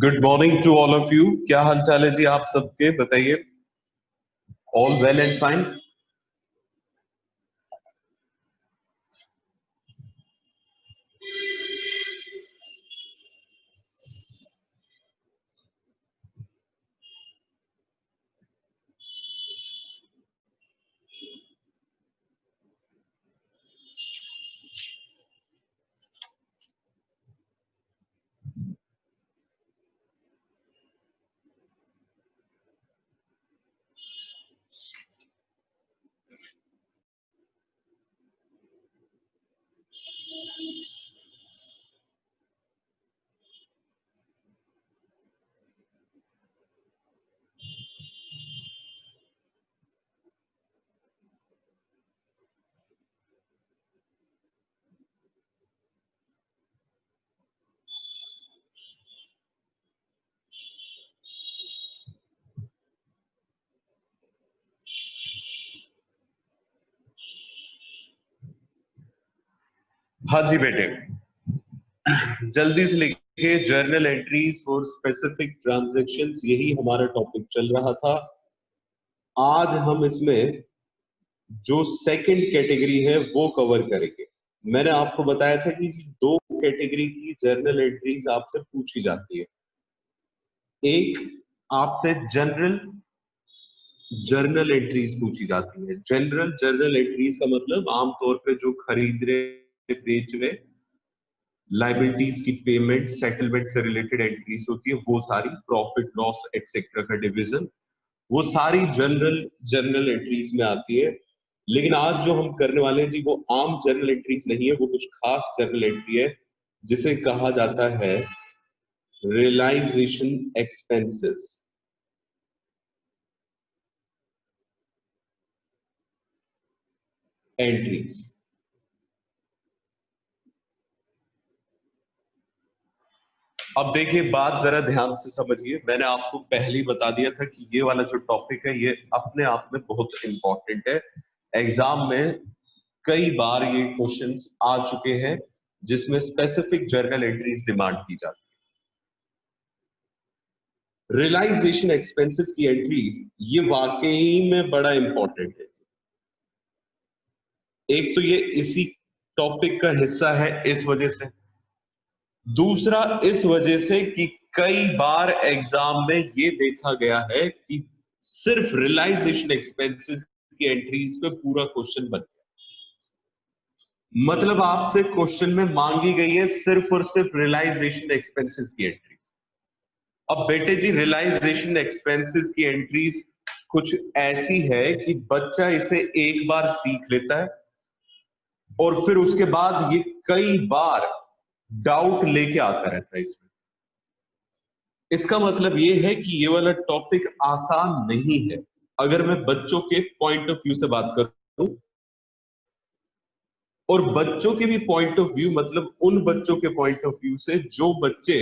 Good morning to all of you. क्या हाल चाल है जी आप सबके, बताइए। All well and fine. हाँ जी बेटे, जल्दी से लिखिए। Journal entries for specific transactions, यही हमारा टॉपिक चल रहा था। आज हम इसमें जो सेकंड कैटेगरी है वो कवर करेंगे। मैंने आपको बताया था कि दो कैटेगरी की जर्नल एंट्रीज आपसे पूछी जाती है। एक आपसे जनरल जर्नल एंट्रीज पूछी जाती है। जनरल जर्नल एंट्रीज का मतलब आमतौर पे जो खरीदने बेचने, लाइबिलिटीज की पेमेंट, सेटलमेंट से रिलेटेड एंट्रीज होती है, वो सारी, प्रॉफिट लॉस एक्सेट्रा का डिवीजन, वो सारी जनरल जर्नल एंट्रीज में आती है। लेकिन आज जो हम करने वाले हैं जी, वो आम जर्नल एंट्रीज नहीं है, वो कुछ खास जर्नल एंट्री है जिसे कहा जाता है रियलाइजेशन एक्सपेंसेस एंट्रीज। अब देखिए, बात जरा ध्यान से समझिए। मैंने आपको पहले ही बता दिया था कि ये वाला जो टॉपिक है ये अपने आप में बहुत इंपॉर्टेंट है। एग्जाम में कई बार ये क्वेश्चंस आ चुके हैं जिसमें स्पेसिफिक जर्नल एंट्रीज डिमांड की जाती है। रियलाइजेशन एक्सपेंसेस की एंट्रीज ये वाकई में बड़ा इंपॉर्टेंट है। एक तो ये इसी टॉपिक का हिस्सा है इस वजह से, दूसरा इस वजह से कि कई बार एग्जाम में ये देखा गया है कि सिर्फ रियलाइजेशन एक्सपेंसेस की एंट्रीज पे पूरा क्वेश्चन बन गया। मतलब आपसे क्वेश्चन में मांगी गई है सिर्फ और सिर्फ रियलाइजेशन एक्सपेंसेस की एंट्री। अब बेटे जी, रियलाइजेशन एक्सपेंसेस की एंट्रीज कुछ ऐसी है कि बच्चा इसे एक बार सीख लेता है और फिर उसके बाद ये कई बार डाउट लेके आता रहता है इसमें। इसका मतलब ये है कि ये वाला टॉपिक आसान नहीं है। अगर मैं बच्चों के पॉइंट ऑफ व्यू से बात करूं, और बच्चों के भी पॉइंट ऑफ व्यू मतलब उन बच्चों के पॉइंट ऑफ व्यू से जो बच्चे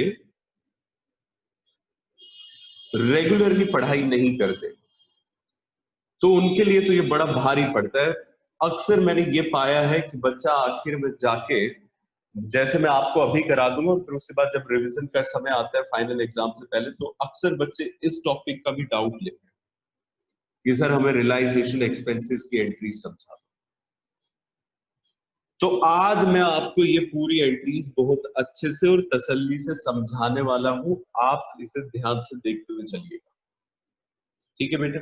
रेगुलरली पढ़ाई नहीं करते, तो उनके लिए तो ये बड़ा भारी पड़ता है। अक्सर मैंने ये पाया है कि बच्चा आखिर में जाके, जैसे मैं आपको अभी करा दूंगा और फिर उसके बाद जब रिवीजन का समय आता है फाइनल एग्जाम से पहले, तो अक्सर बच्चे इस टॉपिक का भी डाउट लेते हैं कि सर हमें रियलाइजेशन एक्सपेंसेस की एंट्री समझा। तो आज मैं आपको ये पूरी एंट्रीज बहुत अच्छे से और तसल्ली से समझाने वाला हूं। आप इसे ध्यान से देखते हुए चलिएगा, ठीक है बेटे?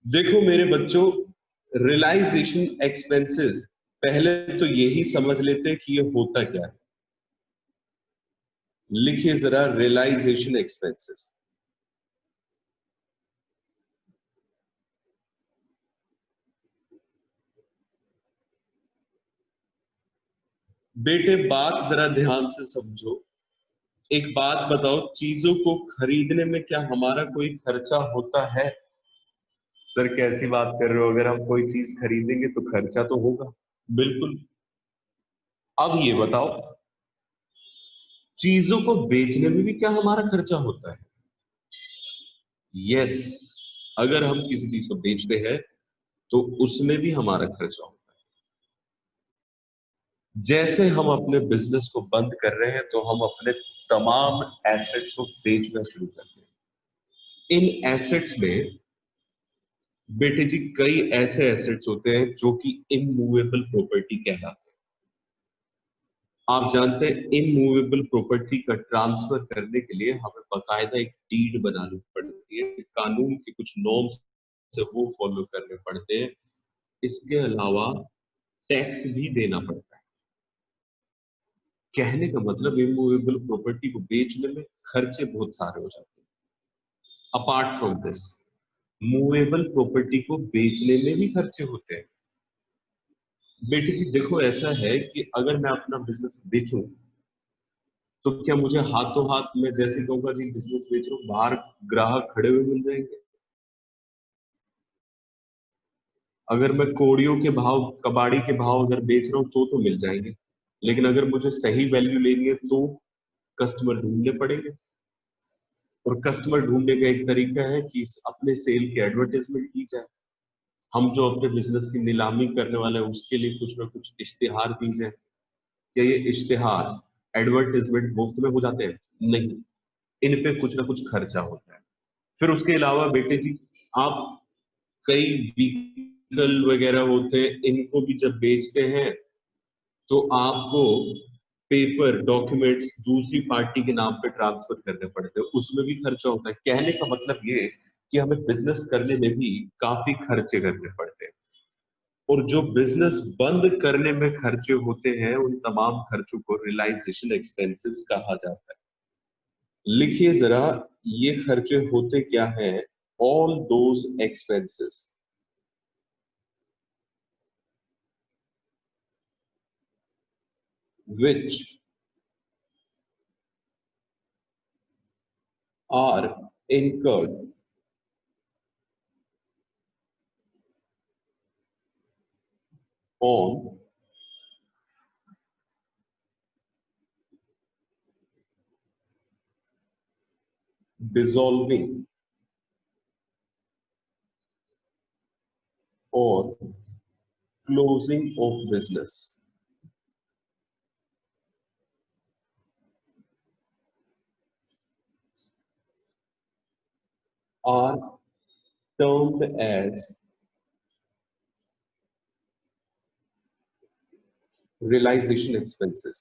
देखो मेरे बच्चों, रियलाइजेशन एक्सपेंसेस, पहले तो यही समझ लेते हैं कि ये होता क्या है। लिखिए जरा, रियलाइजेशन एक्सपेंसेस। बेटे बात जरा ध्यान से समझो। एक बात बताओ, चीजों को खरीदने में क्या हमारा कोई खर्चा होता है? सर कैसी बात कर रहे हो, अगर हम कोई चीज खरीदेंगे तो खर्चा तो होगा, बिल्कुल। अब ये बताओ, चीजों को बेचने में भी क्या हमारा खर्चा होता है? यस, अगर हम किसी चीज को बेचते हैं तो उसमें भी हमारा खर्चा होता है। जैसे हम अपने बिजनेस को बंद कर रहे हैं तो हम अपने तमाम एसेट्स को बेचना शुरू करते हैं। इन एसेट्स में बेटे जी कई ऐसे एसेट्स होते हैं जो कि इमूवेबल प्रॉपर्टी कहलाते हैं। आप जानते हैं इमूवेबल प्रॉपर्टी का ट्रांसफर करने के लिए हमें बकायदा एक डीड बनानी पड़ती है, कानून के कुछ नॉर्म्स से वो फॉलो करने पड़ते हैं। इसके अलावा टैक्स भी देना पड़ता है। कहने का मतलब इमूवेबल प्रॉपर्टी को बेचने में खर्चे बहुत सारे हो जाते हैं। Apart from this, movable property को बेचने में भी खर्चे होते हैं। बेटी जी देखो, ऐसा है कि अगर मैं अपना बिजनेस बेचूं तो क्या मुझे हाथों हाथ में जैसे कहूंगा जी बिजनेस बेच रहा हूं, बाहर ग्राहक खड़े हुए मिल जाएंगे? अगर मैं कोड़ियों के भाव, कबाड़ी के भाव अगर बेच रहा हूँ तो मिल जाएंगे, लेकिन अगर मुझे सही वैल्यू लेनी है तो कस्टमर ढूंढने पड़ेंगे। और कस्टमर ढूंढने का एक तरीका है कि अपने सेल की एडवर्टाइजमेंट की जाए। हम जो अपने बिजनेस की नीलामी करने वाले हैं उसके लिए कुछ ना कुछ इश्तिहार दी जाए। क्या ये इश्तिहार, एडवर्टाइजमेंट मुफ्त में हो जाते हैं? नहीं, इन पे कुछ ना कुछ खर्चा होता है। फिर उसके अलावा बेटे जी, आप कई व्हीकल वगैरह होते हैं, इनको भी जब बेचते हैं तो आपको पेपर डॉक्यूमेंट्स दूसरी पार्टी के नाम पे ट्रांसफर करने पड़ते हैं, उसमें भी खर्चा होता है। कहने का मतलब ये कि हमें बिजनेस करने में भी काफी खर्चे करने पड़ते हैं। और जो बिजनेस बंद करने में खर्चे होते हैं उन तमाम खर्चों को रियलाइजेशन एक्सपेंसेस कहा जाता है। लिखिए जरा, ये खर्चे होते क्या है? All those expenses which are incurred on dissolving or closing of business are termed as realization expenses.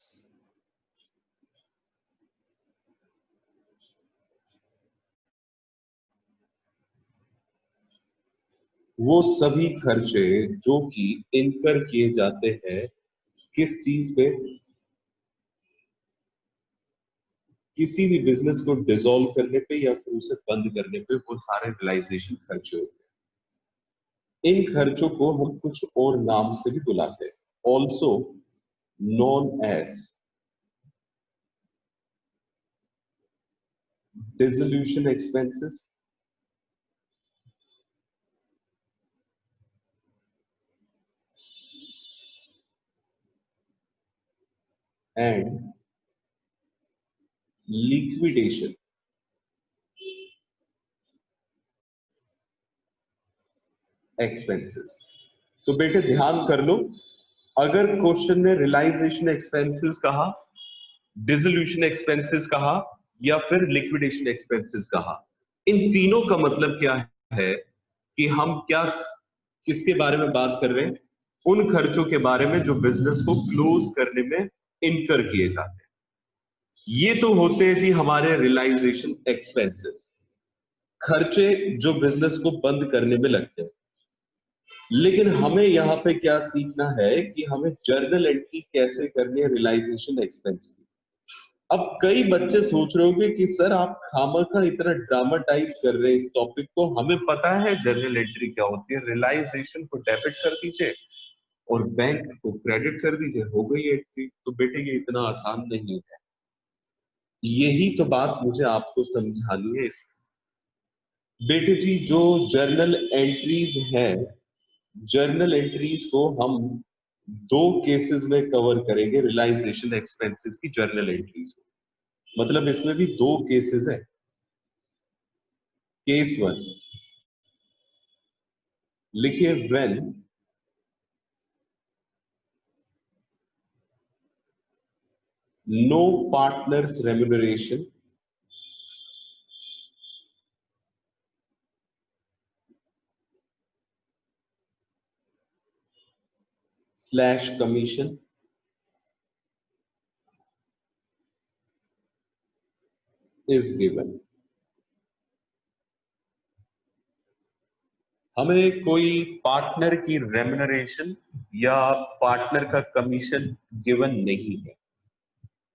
वो सभी खर्चे जो कि इनकर किए जाते हैं किस चीज पे? किसी भी बिजनेस को डिसॉल्व करने पे या फिर उसे बंद करने पे, वो सारे रियलाइजेशन खर्चे होते हैं। इन खर्चों को हम कुछ और नाम से भी बुलाते हैं, also known as dissolution expenses and liquidation expenses. तो बेटे ध्यान कर लो, अगर क्वेश्चन ने रियलाइजेशन एक्सपेंसेस कहा, डिसोल्यूशन एक्सपेंसेस कहा या फिर लिक्विडेशन एक्सपेंसेस कहा, इन तीनों का मतलब क्या है कि हम क्या किसके बारे में बात कर रहे हैं? उन खर्चों के बारे में जो बिजनेस को क्लोज करने में इनकर किए जाते हैं। ये तो होते हैं जी हमारे रियलाइजेशन एक्सपेंसेस, खर्चे जो बिजनेस को बंद करने में लगते हैं। लेकिन हमें यहाँ पे क्या सीखना है कि हमें जर्नल एंट्री कैसे करनी है रियलाइजेशन एक्सपेंस की। अब कई बच्चे सोच रहे होंगे कि सर आप खामखा इतना ड्रामाटाइज कर रहे हैं इस टॉपिक को, हमें पता है जर्नल एंट्री क्या होती है, रियलाइजेशन को डेबिट कर दीजिए और बैंक को क्रेडिट कर दीजिए, हो गई एंट्री। तो बेटे ये इतना आसान नहीं है, यही तो बात मुझे आपको समझानी है इसमें। बेटे जी जो जर्नल एंट्रीज हैं, जर्नल एंट्रीज को हम दो केसेस में कवर करेंगे, रियलाइजेशन एक्सपेंसेस की जर्नल एंट्रीज को। मतलब इसमें भी दो केसेस है। केस वन लिखिए, when no partner's remuneration slash commission is given. हमें कोई पार्टनर की रेम्यूनरेशन या पार्टनर का कमीशन गिवन नहीं है,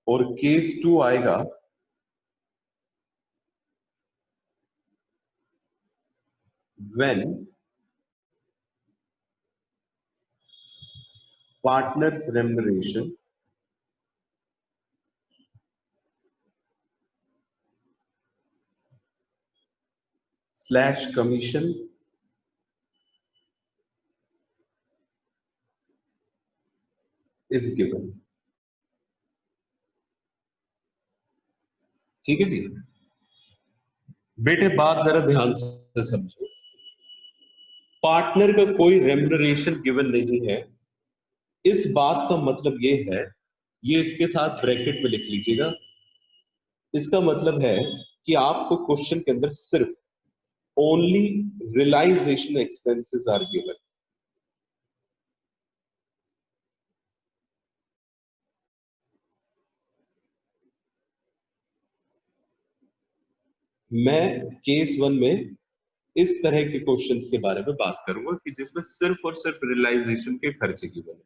और केस 2 आएगा when partners remuneration slash commission is given. ठीक है जी। बेटे बात जरा ध्यान से समझो, पार्टनर का कोई रेम्यूनरेशन गिवन नहीं है, इस बात का मतलब ये है, ये इसके साथ ब्रैकेट में लिख लीजिएगा, इसका मतलब है कि आपको क्वेश्चन के अंदर सिर्फ only realisation expenses are given. मैं केस 1 में इस तरह के क्वेश्चंस के बारे में बात करूंगा कि जिसमें सिर्फ और सिर्फ रियलाइजेशन के खर्चे गिवन है,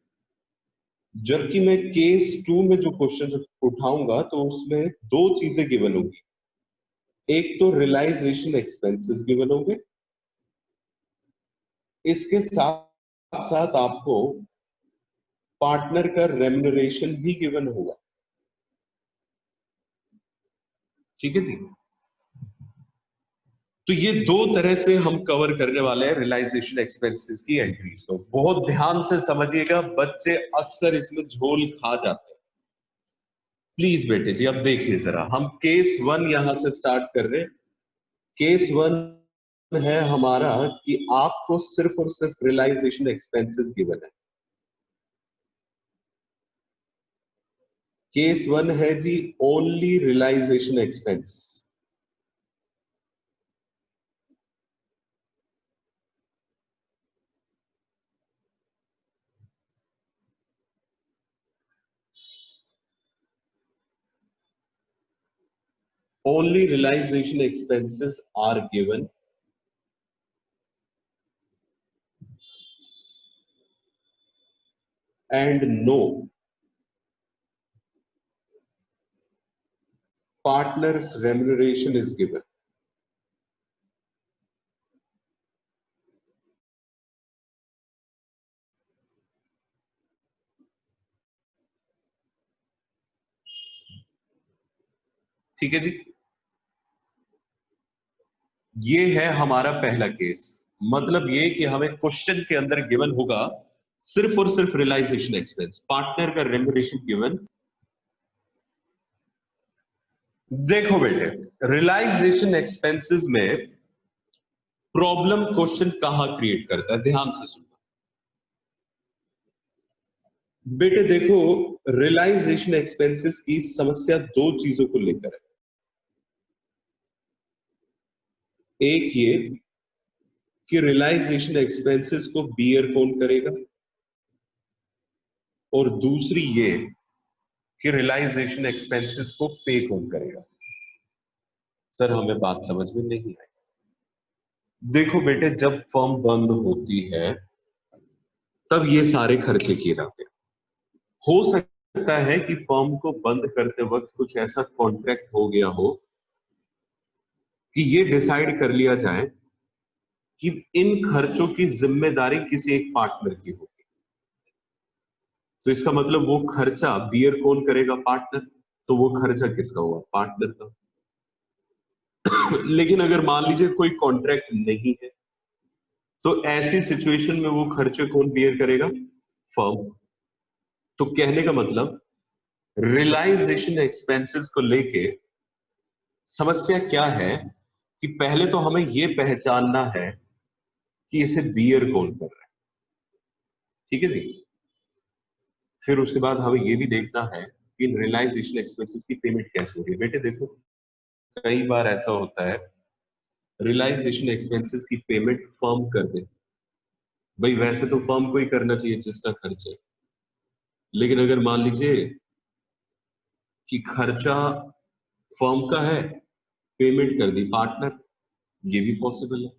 जबकि मैं केस 2 में जो क्वेश्चन उठाऊंगा तो उसमें दो चीजें गिवन होगी, एक तो रियलाइजेशन एक्सपेंसेस गिवन होंगे, इसके साथ साथ आपको पार्टनर का रेम्यूनरेशन भी गिवन होगा। ठीक है जी। तो ये दो तरह से हम कवर करने वाले हैं रियलाइजेशन एक्सपेंसेस की एंट्रीज को। बहुत ध्यान से समझिएगा, बच्चे अक्सर इसमें झोल खा जाते हैं। प्लीज बेटे जी अब देखिए जरा, हम केस 1 यहां से स्टार्ट कर रहे हैं। केस 1 है हमारा कि आपको सिर्फ और सिर्फ रियलाइजेशन एक्सपेंसेस गिवन है। केस 1 है जी only realization expense. Only realization expenses are given and no partner's remuneration is given. ठीक है जी। ये है हमारा पहला केस। मतलब ये कि हमें क्वेश्चन के अंदर गिवन होगा सिर्फ और सिर्फ रियलाइजेशन एक्सपेंस, पार्टनर का रेम्यूनरेशन गिवन। देखो बेटे, रियलाइजेशन एक्सपेंसेस में प्रॉब्लम क्वेश्चन कहां क्रिएट करता है, ध्यान से सुनना बेटे। देखो, रियलाइजेशन एक्सपेंसेस की समस्या दो चीजों को लेकर है। एक ये कि रियलाइजेशन एक्सपेंसेस को बियर कौन करेगा, और दूसरी ये कि रियलाइजेशन एक्सपेंसेस को पे कौन करेगा। सर हमें बात समझ में नहीं आई। देखो बेटे, जब फर्म बंद होती है तब ये सारे खर्चे किए जाते हैं। हो सकता है कि फर्म को बंद करते वक्त कुछ ऐसा कॉन्ट्रैक्ट हो गया हो कि ये डिसाइड कर लिया जाए कि इन खर्चों की जिम्मेदारी किसी एक पार्टनर की होगी। तो इसका मतलब वो खर्चा बियर कौन करेगा, पार्टनर। तो वो खर्चा किसका हुआ, पार्टनर का। लेकिन अगर मान लीजिए कोई कॉन्ट्रैक्ट नहीं है, तो ऐसी सिचुएशन में वो खर्चे कौन बियर करेगा, फर्म। तो कहने का मतलब रियलाइजेशन एक्सपेंसेस को लेके समस्या क्या है कि पहले तो हमें यह पहचानना है कि इसे बियर कौन कर रहा है। ठीक है जी। फिर उसके बाद हमें यह भी देखना है इन रियलाइजेशन एक्सपेंसेस की पेमेंट कैसे हो रही है। बेटे देखो, कई बार ऐसा होता है रियलाइजेशन एक्सपेंसेस की पेमेंट फर्म कर दे। भाई वैसे तो फर्म को ही करना चाहिए जिसका खर्च है, लेकिन अगर मान लीजिए कि खर्चा फर्म का है, पेमेंट कर दी पार्टनर, ये भी पॉसिबल है।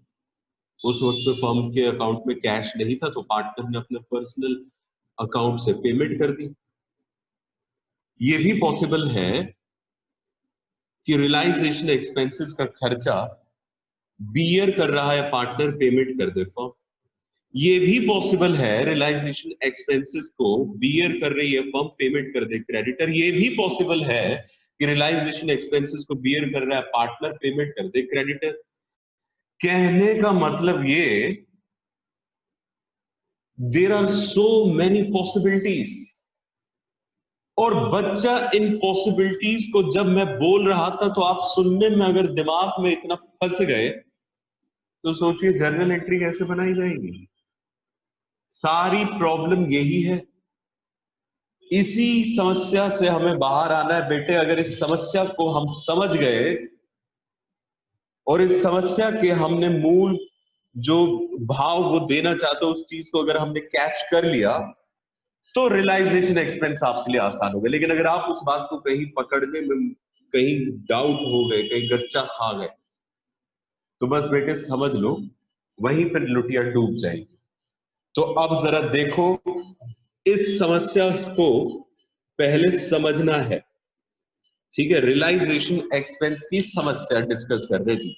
उस वक्त पे फर्म के अकाउंट में कैश नहीं था तो पार्टनर ने अपने पर्सनल अकाउंट से पेमेंट कर दी। ये भी पॉसिबल है कि रियलाइजेशन एक्सपेंसेस का खर्चा बियर कर रहा है पार्टनर, पेमेंट कर दे फर्म। ये भी पॉसिबल है रियलाइजेशन एक्सपेंसेस को बियर कर रही है फर्म, पेमेंट कर दे क्रेडिटर। ये भी पॉसिबल है कि रियलाइजेशन एक्सपेंसेस को बियर कर रहा है पार्टनर, पेमेंट कर दे क्रेडिटर। कहने का मतलब ये, there are so many possibilities, और बच्चा इन पॉसिबिलिटीज को जब मैं बोल रहा था तो आप सुनने में अगर दिमाग में इतना फंस गए तो सोचिए जर्नल एंट्री कैसे बनाई जाएगी। सारी प्रॉब्लम यही है, इसी समस्या से हमें बाहर आना है बेटे। अगर इस समस्या को हम समझ गए और इस समस्या के हमने मूल जो भाव वो देना चाहते उस चीज को अगर हमने कैच कर लिया तो रियलाइजेशन एक्सपेंस आपके लिए आसान हो गया। लेकिन अगर आप उस बात को कहीं पकड़ने में कहीं डाउट हो गए, कहीं गच्चा खा गए, तो बस बेटे समझ लो वहीं पर लुटिया डूब जाएगी। तो अब जरा देखो, इस समस्या को पहले समझना है, ठीक है। रियलाइजेशन एक्सपेंस की समस्या डिस्कस कर रहे जी।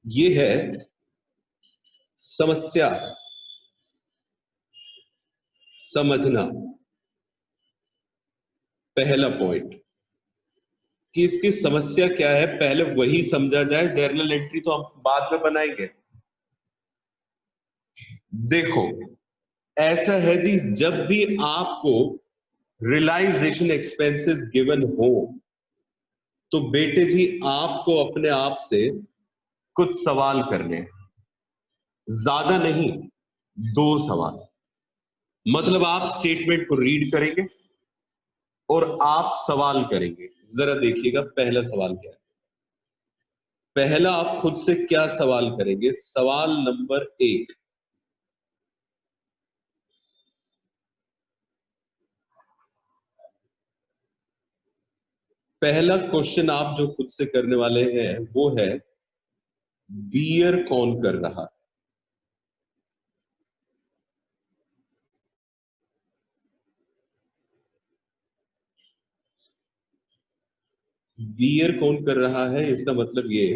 ये है समस्या समझना, पहला पॉइंट कि इसकी समस्या क्या है पहले वही समझा जाए। जर्नल एंट्री तो हम बाद में बनाएंगे। देखो ऐसा है जी, जब भी आपको रियलाइजेशन एक्सपेंसेस गिवन हो तो बेटे जी आपको अपने आप से कुछ सवाल करने हैं, ज्यादा नहीं, 2 सवाल। मतलब आप स्टेटमेंट को रीड करेंगे और आप सवाल करेंगे। जरा देखिएगा पहला सवाल क्या है। पहला आप खुद से क्या सवाल करेंगे, सवाल नंबर 1, पहला क्वेश्चन आप जो खुद से करने वाले हैं वो है बियर कौन कर रहा। बियर कौन कर रहा है, इसका मतलब ये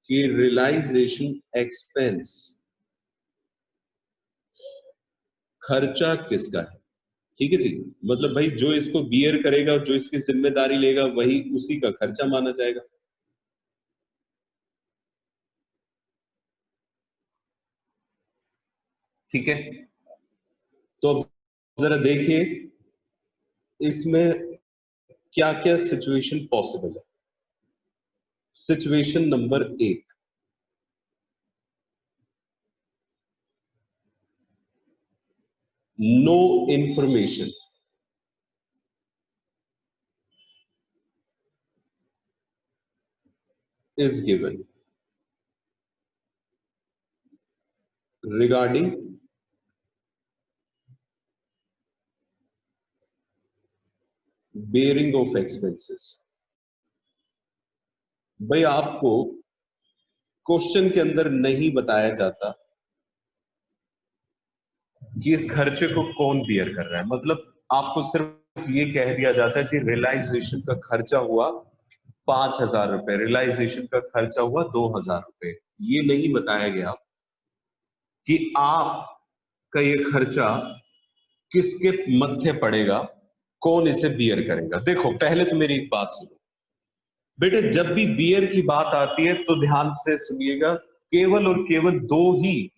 कि रियलाइजेशन एक्सपेंस खर्चा किसका है। ठीक है जी, मतलब भाई जो इसको बियर करेगा, जो इसकी जिम्मेदारी लेगा, वही उसी का खर्चा माना जाएगा। ठीक है, तो अब जरा देखिए इसमें क्या क्या सिचुएशन पॉसिबल है। Situation number 1, no information is given regarding bearing of expenses। भाई आपको क्वेश्चन के अंदर नहीं बताया जाता कि इस खर्चे को कौन बियर कर रहा है। मतलब आपको सिर्फ ये कह दिया जाता है कि रियलाइजेशन का खर्चा हुआ 5,000 रुपए, रियलाइजेशन का खर्चा हुआ 2,000 रुपए। ये नहीं बताया गया कि आपका ये खर्चा किसके मत्थे पड़ेगा, कौन इसे बियर करेगा। देखो पहले तो मेरी एक बात सुनो बेटे, जब भी बियर की बात आती है तो ध्यान से सुनिएगा, केवल और केवल 2 ही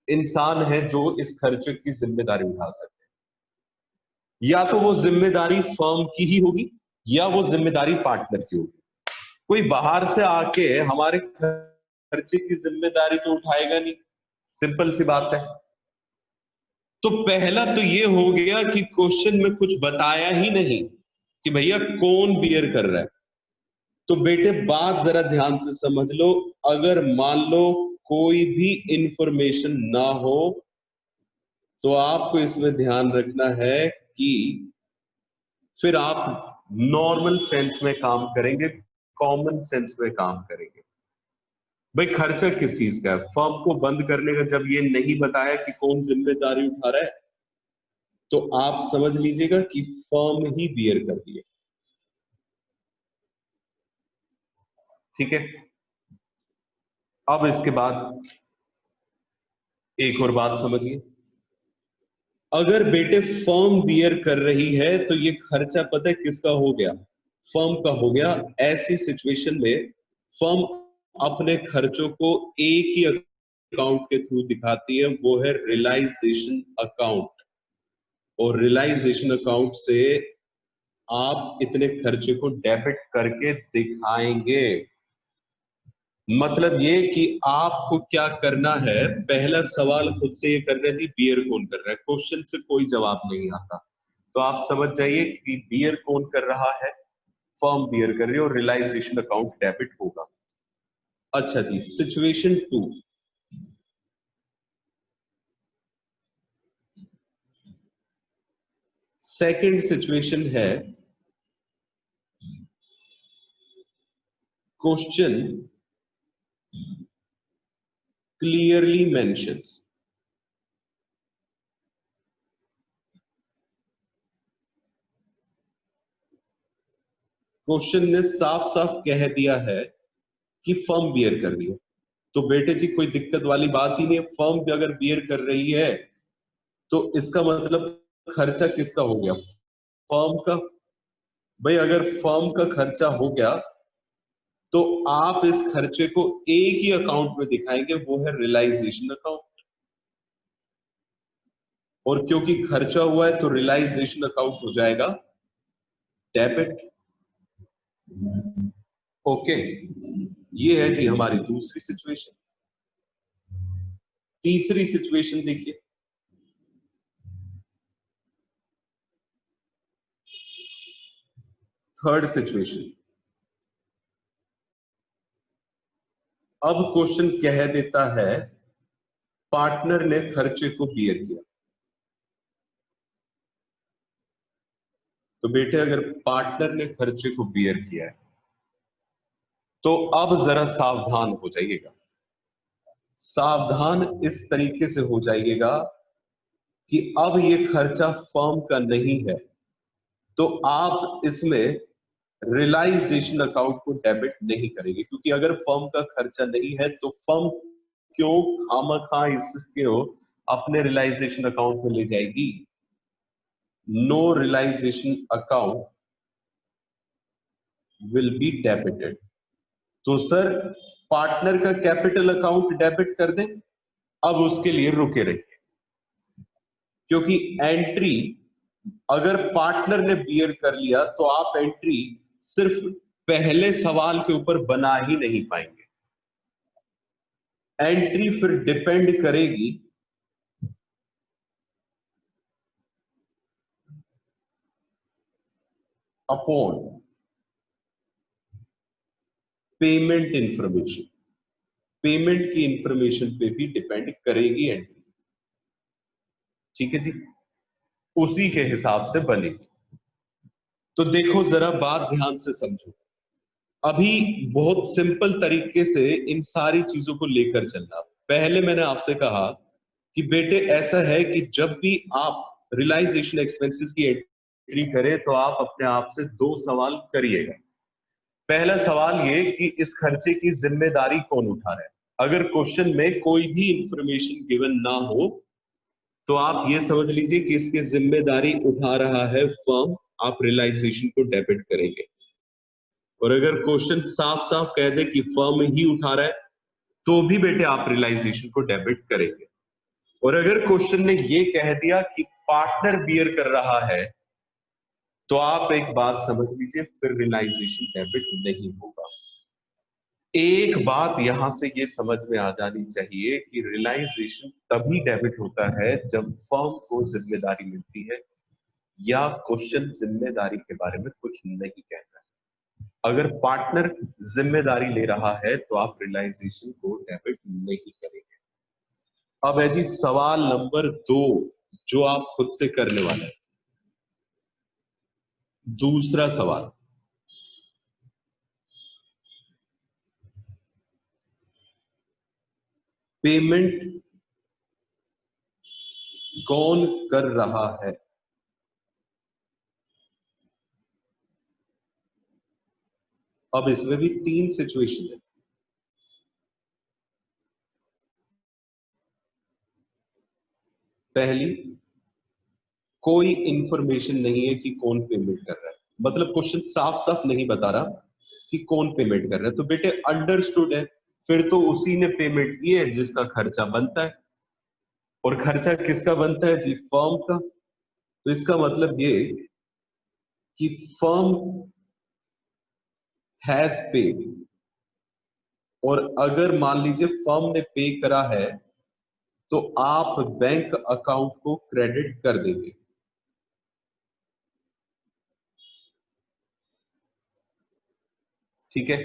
इंसान हैं जो इस खर्चे की जिम्मेदारी उठा सकते हैं। या तो वो जिम्मेदारी फर्म की ही होगी या वो जिम्मेदारी पार्टनर की होगी। कोई बाहर से आके हमारे खर्चे की जिम्मेदारी तो उठाएगा नहीं, सिंपल सी बात है। तो पहला तो ये हो गया कि क्वेश्चन में कुछ बताया ही नहीं कि भैया कौन बियर कर रहा है। तो बेटे बात जरा ध्यान से समझ लो, अगर मान लो कोई भी इंफॉर्मेशन ना हो तो आपको इसमें ध्यान रखना है कि फिर आप नॉर्मल सेंस में काम करेंगे, कॉमन सेंस में काम करेंगे। भाई खर्चा किस चीज का है? फर्म को बंद करने का जब ये नहीं बताया कि कौन जिम्मेदारी उठा रहा है, तो आप समझ लीजिएगा कि फर्म ही बियर कर रही है। ठीक है, अब इसके बाद एक और बात समझिए। अगर बेटे फर्म बियर कर रही है तो ये खर्चा पता है किसका हो गया? फर्म का हो गया। ऐसी सिचुएशन में फर्म अपने खर्चों को एक ही अकाउंट के थ्रू दिखाती है, वो है रियलाइजेशन अकाउंट। और रियलाइजेशन अकाउंट से आप इतने खर्चे को डेबिट करके दिखाएंगे। मतलब ये कि आपको क्या करना है, पहला सवाल खुद से ये करना है जी बियर कौन कर रहा है। क्वेश्चन से कोई जवाब नहीं आता, तो आप समझ जाइए कि बियर कौन कर रहा है, फर्म बियर कर रही है और रियलाइजेशन अकाउंट डेबिट होगा। अच्छा जी, सिचुएशन टू। सेकंड सिचुएशन है, क्वेश्चन क्लियरली मेंशंस, क्वेश्चन ने साफ साफ कह दिया है कि फर्म बियर कर रही है। तो बेटे जी कोई दिक्कत वाली बात ही नहीं है, फर्म भी अगर बियर कर रही है तो इसका मतलब खर्चा किसका हो गया? फर्म का। भाई अगर फर्म का खर्चा हो गया तो आप इस खर्चे को एक ही अकाउंट में दिखाएंगे, वो है रियलाइजेशन अकाउंट। और क्योंकि खर्चा हुआ है तो रियलाइजेशन अकाउंट हो जाएगा डेबिट। ओके, ये है जी हमारी दूसरी सिचुएशन। तीसरी सिचुएशन देखिए, थर्ड सिचुएशन। अब क्वेश्चन कह देता है पार्टनर ने खर्चे को बियर किया। तो बेटे अगर पार्टनर ने खर्चे को बियर किया है तो अब जरा सावधान हो जाइएगा। सावधान इस तरीके से हो जाइएगा कि अब ये खर्चा फर्म का नहीं है, तो आप इसमें रियलाइजेशन अकाउंट को डेबिट नहीं करेंगे। क्योंकि अगर फर्म का खर्चा नहीं है तो फर्म क्यों खामखा इसको अपने रियलाइजेशन अकाउंट में ले जाएगी? No realisation account will be debited. तो सर पार्टनर का कैपिटल अकाउंट डेबिट कर दें, अब उसके लिए रुके रहिए। क्योंकि एंट्री अगर पार्टनर ने बियर कर लिया तो आप एंट्री सिर्फ पहले सवाल के ऊपर बना ही नहीं पाएंगे। एंट्री फिर डिपेंड करेगी अपॉन पेमेंट इंफॉर्मेशन। पेमेंट की इंफॉर्मेशन पे भी डिपेंड करेगी एंट्री। ठीक है जी, उसी के हिसाब से बनेगी। तो देखो जरा बात ध्यान से समझो। अभी बहुत सिंपल तरीके से इन सारी चीजों को लेकर चलना। पहले मैंने आपसे कहा कि बेटे ऐसा है कि जब भी आप रियलाइजेशन एक्सपेंसेस की एंट्री करें तो आप अपने आप से दो सवाल करिएगा। पहला सवाल ये कि इस खर्चे की जिम्मेदारी कौन उठा रहा है। अगर क्वेश्चन में कोई भी इंफॉर्मेशन गिवन ना हो तो आप ये समझ लीजिए कि इसकी जिम्मेदारी उठा रहा है फर्म, आप रियलाइजेशन को डेबिट करेंगे। और अगर क्वेश्चन साफ साफ कह दे कि फर्म ही उठा रहा है तो भी बेटे आप रियलाइजेशन को डेबिट करेंगे। और अगर क्वेश्चन ने ये कह दिया कि पार्टनर बियर कर रहा है तो आप एक बात समझ लीजिए, फिर रियलाइजेशन डेबिट नहीं होगा। एक बात यहां से ये समझ में आ जानी चाहिए कि रियलाइजेशन तभी डेबिट होता है जब फर्म को जिम्मेदारी मिलती है या क्वेश्चन जिम्मेदारी के बारे में कुछ नहीं कहता है। अगर पार्टनर जिम्मेदारी ले रहा है तो आप रियलाइजेशन को डेबिट नहीं करेंगे। अब है जी सवाल नंबर 2 जो आप खुद से करने वाले हैं। दूसरा सवाल, पेमेंट कौन कर रहा है? अब इसमें भी 3 सिचुएशन है। पहली, कोई इंफॉर्मेशन नहीं है कि कौन पेमेंट कर रहा है, मतलब क्वेश्चन साफ साफ नहीं बता रहा कि कौन पेमेंट कर रहा है, तो बेटे अंडरस्टूड है, फिर तो उसी ने पेमेंट की है जिसका खर्चा बनता है। और खर्चा किसका बनता है जी? फर्म का। तो इसका मतलब ये कि फर्म हैज पेड, और अगर मान लीजिए फर्म ने पे करा है तो आप बैंक अकाउंट को क्रेडिट कर देंगे। ठीक है,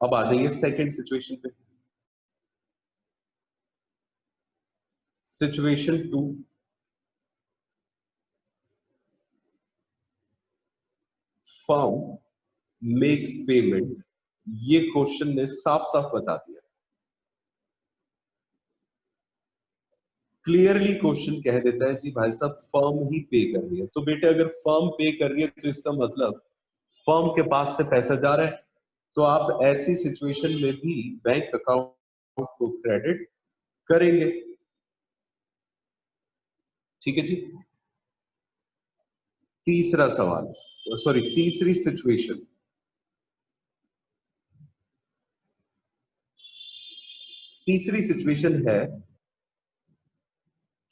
अब आ जाइए सेकंड सिचुएशन पे। Situation 2, firm makes payment. ये क्वेश्चन ने साफ साफ बता दिया, क्लियरली क्वेश्चन कह देता है जी भाई साहब फर्म ही पे कर रही है। तो बेटे अगर फर्म पे कर रही है तो इसका मतलब फर्म के पास से पैसा जा रहा है, तो आप ऐसी सिचुएशन में भी बैंक अकाउंट को क्रेडिट करेंगे। ठीक है जी। तीसरा सवाल, सॉरी तीसरी सिचुएशन, तीसरी सिचुएशन है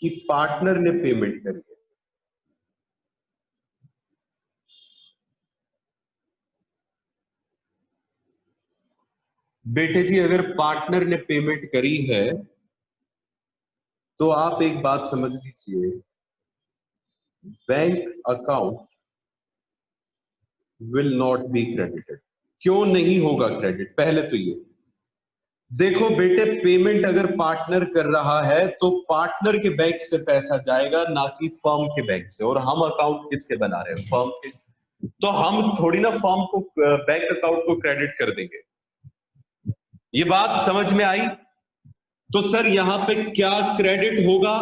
कि पार्टनर ने पेमेंट करी है। बेटे जी अगर पार्टनर ने पेमेंट करी है तो आप एक बात समझ लीजिए, bank account will not be credited. क्यों नहीं होगा क्रेडिट? पहले तो ये देखो बेटे, पेमेंट अगर पार्टनर कर रहा है तो पार्टनर के बैंक से पैसा जाएगा, ना कि फर्म के बैंक से। और हम अकाउंट किसके बना रहे हैं? फर्म के। तो हम थोड़ी ना फर्म को बैंक अकाउंट को क्रेडिट कर देंगे। ये बात समझ में आई? तो सर यहां पे क्या क्रेडिट होगा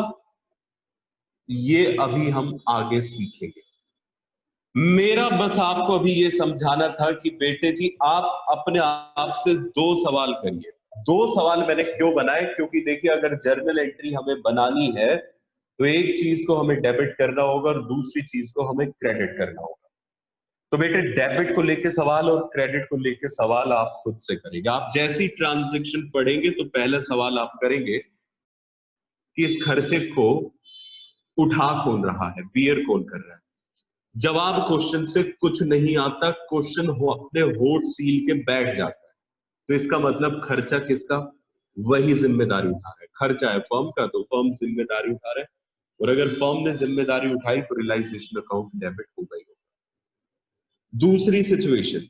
ये अभी हम आगे सीखेंगे। मेरा बस आपको अभी ये समझाना था कि बेटे जी आप अपने आप से 2 सवाल करिए। 2 सवाल मैंने क्यों बनाए? क्योंकि देखिए अगर जर्नल एंट्री हमें बनानी है तो एक चीज को हमें डेबिट करना होगा और दूसरी चीज को हमें क्रेडिट करना होगा। तो बेटे डेबिट को लेके सवाल और क्रेडिट को लेके सवाल आप खुद से करेंगे। आप जैसे ही ट्रांजैक्शन पढ़ेंगे तो पहला सवाल आप करेंगे कि इस खर्चे को उठा कौन रहा है, बियर कौन कर रहा है। जवाब क्वेश्चन से कुछ नहीं आता, क्वेश्चन हो अपने होठ सील के बैठ जाता है। तो इसका मतलब खर्चा किसका? वही जिम्मेदारी उठा रहा है। खर्चा है फर्म का तो फर्म जिम्मेदारी उठा रहा है, और अगर फर्म ने जिम्मेदारी उठाई तो रियलाइजेशन अकाउंट डेबिट हो गई। दूसरी सिचुएशन,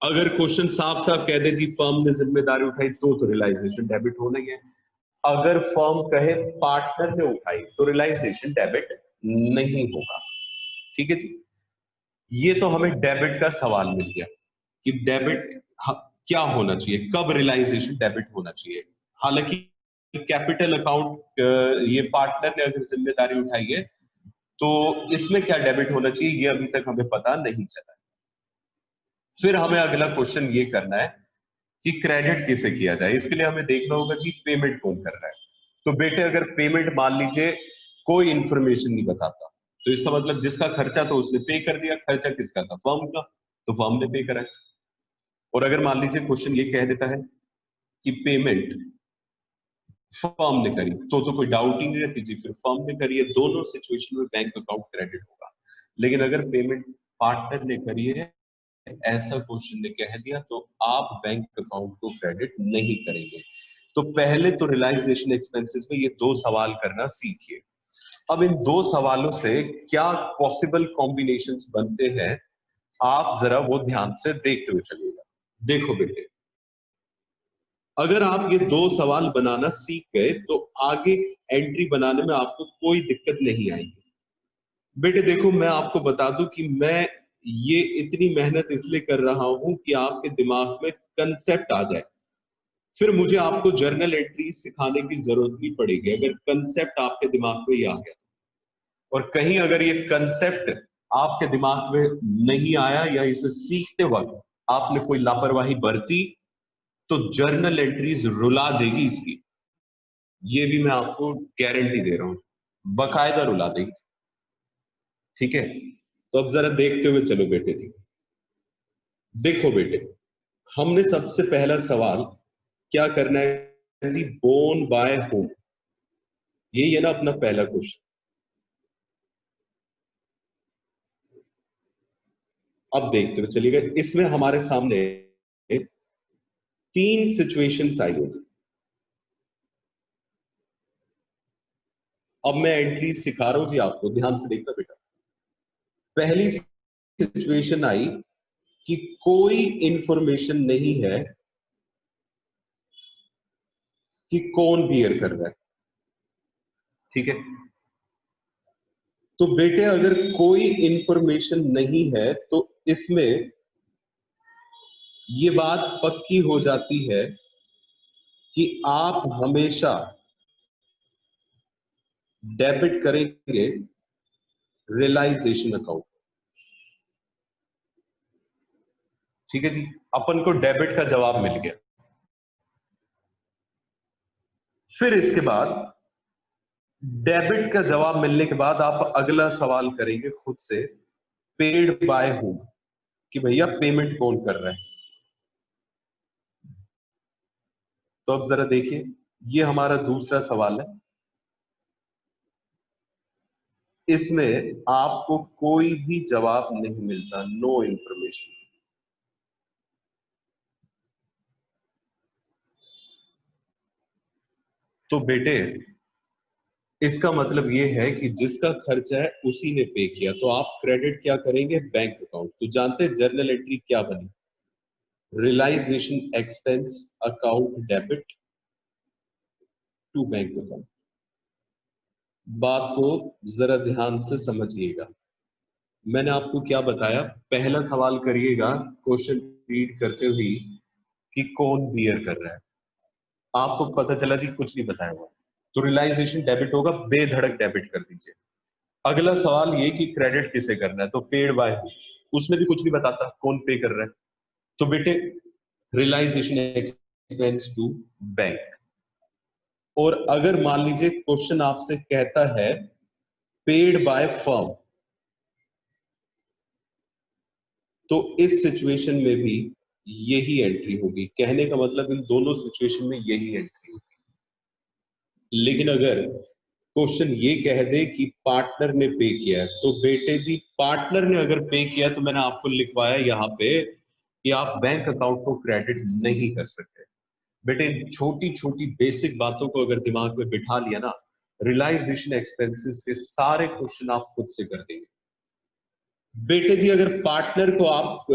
अगर क्वेश्चन साफ साफ कह दे जी फर्म ने जिम्मेदारी उठाई तो रियलाइजेशन डेबिट होना ही है। अगर फर्म कहे पार्टनर ने उठाई तो रियलाइजेशन डेबिट नहीं होगा। ठीक है जी। ये तो हमें डेबिट का सवाल मिल गया कि डेबिट क्या होना चाहिए, कब रियलाइजेशन डेबिट होना चाहिए। हालांकि कैपिटल अकाउंट, ये पार्टनर ने अगर जिम्मेदारी उठाई है तो इसमें क्या डेबिट होना चाहिए ये अभी तक हमें पता नहीं चला। फिर हमें अगला क्वेश्चन ये करना है कि क्रेडिट किसे किया जाए। इसके लिए हमें देखना होगा जी पेमेंट कौन कर रहा है। तो बेटे अगर पेमेंट मान लीजिए कोई इंफॉर्मेशन नहीं बताता तो इसका मतलब जिसका खर्चा था उसने पे कर दिया। खर्चा किसका था? फर्म का। तो फर्म ने पे करा है। और अगर मान लीजिए क्वेश्चन ये कह देता है कि पेमेंट फर्म ने करी तो कोई डाउट ही नहीं रहती जी, फिर फर्म ने करी है। दोनों सिचुएशन में बैंक अकाउंट क्रेडिट होगा। लेकिन अगर पेमेंट पार्टनर ने करी है ऐसा क्वेश्चन ने कह दिया तो आप बैंक अकाउंट को क्रेडिट नहीं करेंगे। तो पहले तो रियलाइजेशन एक्सपेंसेस में ये दो सवाल करना सीखिए। अब इन दो सवालों से क्या पॉसिबल कॉम्बिनेशंस बनते हैं, आप जरा वो ध्यान से देखते हुए चलिएगा। देखो बेटे, अगर आप ये दो सवाल बनाना सीख गए तो आगे एंट्री बनाने में आपको कोई दिक्कत नहीं आएगी। बेटे देखो, मैं आपको बता दूं कि मैं ये इतनी मेहनत इसलिए कर रहा हूं कि आपके दिमाग में कंसेप्ट आ जाए। फिर मुझे आपको जर्नल एंट्री सिखाने की जरूरत नहीं पड़ेगी अगर कंसेप्ट आपके दिमाग में ही आ गया। और कहीं अगर ये कंसेप्ट आपके दिमाग में नहीं आया या इसे सीखते वक्त आपने कोई लापरवाही बरती तो जर्नल एंट्रीज रुला देगी इसकी। ये भी मैं आपको गारंटी दे रहा हूं, बकायदा रुला देगी। ठीक है, तो अब जरा देखते हुए चलो बेटे जी। देखो बेटे, हमने सबसे पहला सवाल क्या करना है जी, बोर्न बाय होम, यही है ना अपना पहला क्वेश्चन। अब देखते हुए चलिएगा, इसमें हमारे सामने तीन सिचुएशंस आई होगी। अब मैं एंट्री सिखा रहा हूं जी आपको, ध्यान से देखना बेटा। पहली सिचुएशन आई कि कोई इंफॉर्मेशन नहीं है कि कौन बियर कर रहा है। ठीक है, तो बेटे अगर कोई इंफॉर्मेशन नहीं है तो इसमें ये बात पक्की हो जाती है कि आप हमेशा डेबिट करेंगे रियलाइजेशन अकाउंट। ठीक है जी, अपन को डेबिट का जवाब मिल गया। फिर इसके बाद डेबिट का जवाब मिलने के बाद आप अगला सवाल करेंगे खुद से, पेड बाय हूम, कि भैया पेमेंट कौन कर रहा है। तो अब जरा देखिए, ये हमारा दूसरा सवाल है। इसमें आपको कोई भी जवाब नहीं मिलता, नो इंफॉर्मेशन। तो बेटे इसका मतलब ये है कि जिसका खर्चा है उसी ने पे किया, तो आप क्रेडिट क्या करेंगे, बैंक अकाउंट। तो जानते हैं जर्नल एंट्री क्या बनी, realisation expense account debit to bank account. बात को जरा ध्यान से समझिएगा। मैंने आपको क्या बताया, पहला सवाल करिएगा क्वेश्चन रीड करते हुए कि कौन बियर कर रहा है। आपको पता चला जी कुछ नहीं बताया हुआ, तो रियलाइजेशन डेबिट होगा, बेधड़क डेबिट कर दीजिए। अगला सवाल ये कि क्रेडिट किसे करना है, तो पेड बाय हूं, उसमें भी कुछ नहीं बताता कौन पे कर रहा है। तो बेटे रियलाइजेशन एक्सपेंस टू बैंक। और अगर मान लीजिए क्वेश्चन आपसे कहता है पेड बाय फर्म, तो इस सिचुएशन में भी यही एंट्री होगी। कहने का मतलब इन दोनों सिचुएशन में यही एंट्री होगी। लेकिन अगर क्वेश्चन ये कह दे कि पार्टनर ने पे किया है, तो बेटे जी पार्टनर ने अगर पे किया तो मैंने आपको लिखवाया यहाँ पे कि आप बैंक अकाउंट को क्रेडिट नहीं कर सकते। बेटे छोटी छोटी बेसिक बातों को अगर दिमाग में बिठा लिया ना, रियलाइजेशन एक्सपेंसेस के सारे क्वेश्चन आप खुद से कर देंगे। बेटे जी अगर पार्टनर को आप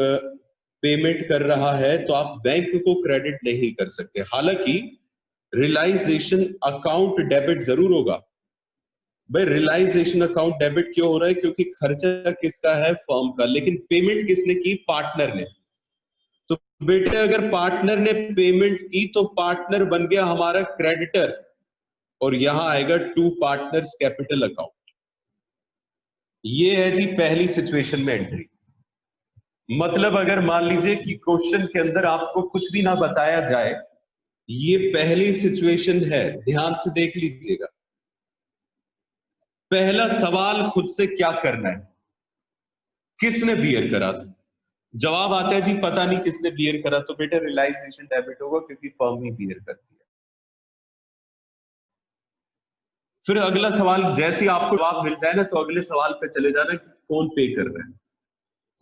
पेमेंट कर रहा है तो आप बैंक को क्रेडिट नहीं कर सकते। हालांकि रियलाइजेशन अकाउंट डेबिट जरूर होगा। भाई रियलाइजेशन अकाउंट डेबिट क्यों हो रहा है, क्योंकि खर्चा किसका है, फर्म का, लेकिन पेमेंट किसने की, पार्टनर ने। तो बेटे अगर पार्टनर ने पेमेंट की तो पार्टनर बन गया हमारा क्रेडिटर, और यहां आएगा टू पार्टनर्स कैपिटल अकाउंट। ये है जी पहली सिचुएशन में एंट्री। मतलब अगर मान लीजिए कि क्वेश्चन के अंदर आपको कुछ भी ना बताया जाए, ये पहली सिचुएशन है, ध्यान से देख लीजिएगा। पहला सवाल खुद से क्या करना है, किसने बियर करा था। जवाब आता है जी पता नहीं किसने बियर करा, तो बेटा रियलाइजेशन डेबिट होगा क्योंकि फर्म ही बियर करती है। फिर अगला सवाल जैसे ही आपको जवाब मिल जाए ना, तो अगले सवाल पे चले जाना कि कौन पे कर रहा है।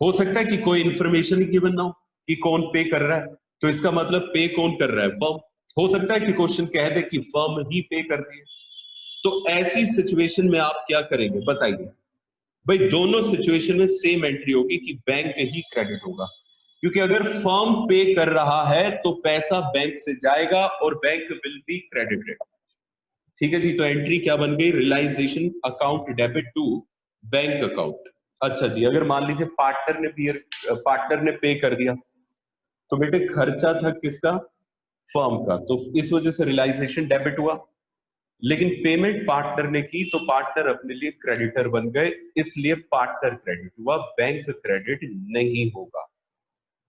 हो सकता है कि कोई इंफॉर्मेशन ही गिवन ना हो कि कौन पे कर रहा है, तो इसका मतलब पे कौन कर रहा है, फर्म। हो सकता है कि क्वेश्चन कह दे कि फर्म ही पे कर रही है। तो ऐसी सिचुएशन में आप क्या करेंगे बताइए। भाई दोनों सिचुएशन में सेम एंट्री होगी कि बैंक ही क्रेडिट होगा, क्योंकि अगर फर्म पे कर रहा है तो पैसा बैंक से जाएगा और बैंक विल बी क्रेडिटेड। ठीक है जी, तो एंट्री क्या बन गई, realisation account debit to bank account. अच्छा जी, अगर मान लीजिए पार्टनर ने पे कर दिया, तो बेटे खर्चा था किसका, फर्म का, तो इस वजह से रियलाइजेशन डेबिट हुआ। लेकिन पेमेंट पार्टनर ने की तो पार्टनर अपने लिए क्रेडिटर बन गए, इसलिए पार्टनर क्रेडिट हुआ, बैंक क्रेडिट नहीं होगा।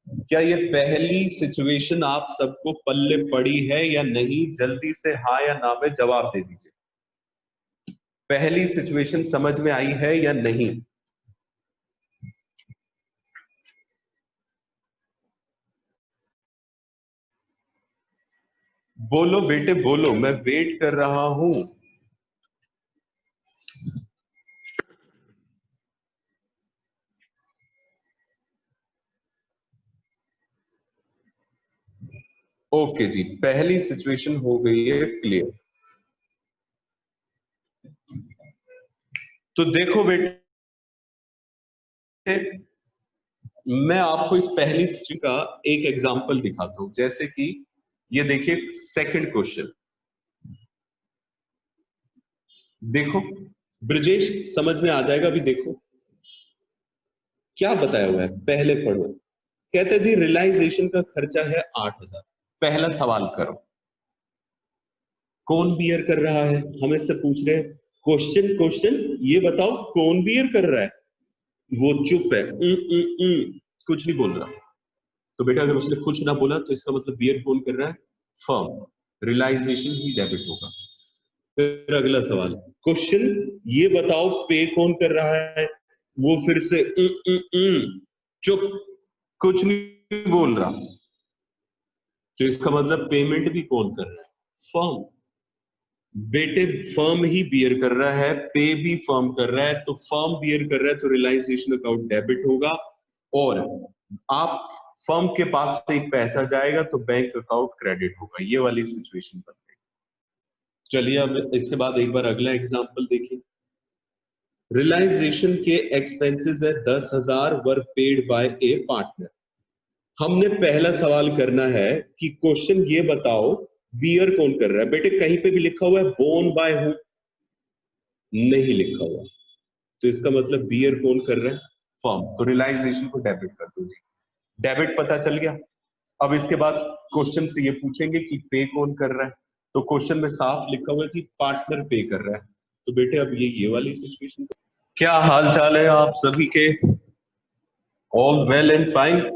क्या ये पहली सिचुएशन आप सबको पल्ले पड़ी है या नहीं, जल्दी से हाँ या ना में जवाब दे दीजिए। पहली सिचुएशन समझ में आई है या नहीं? बोलो बेटे बोलो, मैं वेट कर रहा हूं। ओके जी, पहली सिचुएशन हो गई है क्लियर। तो देखो बेटे, मैं आपको इस पहली सिचुएशन का एक एग्जांपल दिखाता हूं। जैसे कि ये देखिए सेकंड क्वेश्चन, देखो ब्रजेश समझ में आ जाएगा। अभी देखो क्या बताया हुआ है, पहले पढ़ो। कहते हैं जी रियलाइजेशन का खर्चा है 8,000। पहला सवाल करो, कौन बियर कर रहा है, हम इससे पूछ रहे हैं। क्वेश्चन क्वेश्चन ये बताओ कौन बियर कर रहा है। वो चुप है, कुछ नहीं बोल रहा। तो बेटा अगर उसने कुछ ना बोला तो इसका मतलब बियर कौन कर रहा है, फर्म। रियलाइजेशन ही डेबिट होगा। फिर अगला सवाल, क्वेश्चन ये बताओ पे कौन कर रहा है। वो फिर से चुप, कुछ नहीं बोल रहा। तो इसका मतलब पेमेंट भी कौन कर रहा है, फर्म। बेटे फर्म ही बियर कर रहा है, पे भी फर्म कर रहा है, तो फर्म बियर कर रहा है तो रियलाइजेशन अकाउंट डेबिट होगा। और आप फर्म के पास से एक पैसा जाएगा तो बैंक अकाउंट क्रेडिट होगा। ये वाली सिचुएशन बन गई। चलिए अब इसके बाद एक बार अगला एग्जांपल देखिए। रियलाइजेशन के एक्सपेंसेस है 10,000 were paid by A partner. हमने पहला सवाल करना है कि क्वेश्चन ये बताओ बियर कौन कर रहा है। बेटे कहीं पे भी लिखा हुआ है बोन बाय हूं, नहीं लिखा हुआ, तो इसका मतलब बियर कौन कर रहा है, फर्म। तो रियलाइजेशन को डेबिट कर दो जी, डेबिट पता चल गया। अब इसके बाद क्वेश्चन से ये पूछेंगे कि पे कौन कर रहा है, तो क्वेश्चन में साफ लिखा हुआ है जी पार्टनर पे कर रहा है। तो बेटे अब ये वाली सिचुएशन। क्या हाल चाल है आप सभी के, ऑल वेल एंड फाइन?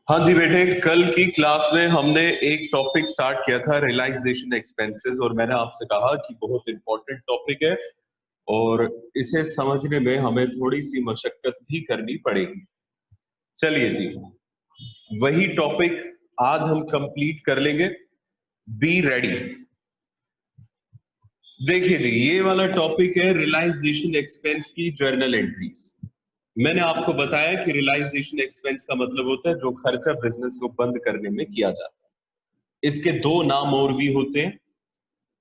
हाँ जी बेटे, कल की क्लास में हमने एक टॉपिक स्टार्ट किया था रियलाइजेशन एक्सपेंसेस, और मैंने आपसे कहा कि बहुत इंपॉर्टेंट टॉपिक है और इसे समझने में हमें थोड़ी सी मशक्कत भी करनी पड़ेगी। चलिए जी, वही टॉपिक आज हम कंप्लीट कर लेंगे। Be ready. देखिए जी, ये वाला टॉपिक है रियलाइजेशन एक्सपेंस की जर्नल एंट्रीज। मैंने आपको बताया कि रियलाइजेशन एक्सपेंस का मतलब होता है जो खर्चा बिजनेस को बंद करने में किया जाता है। इसके दो नाम और भी होते हैं,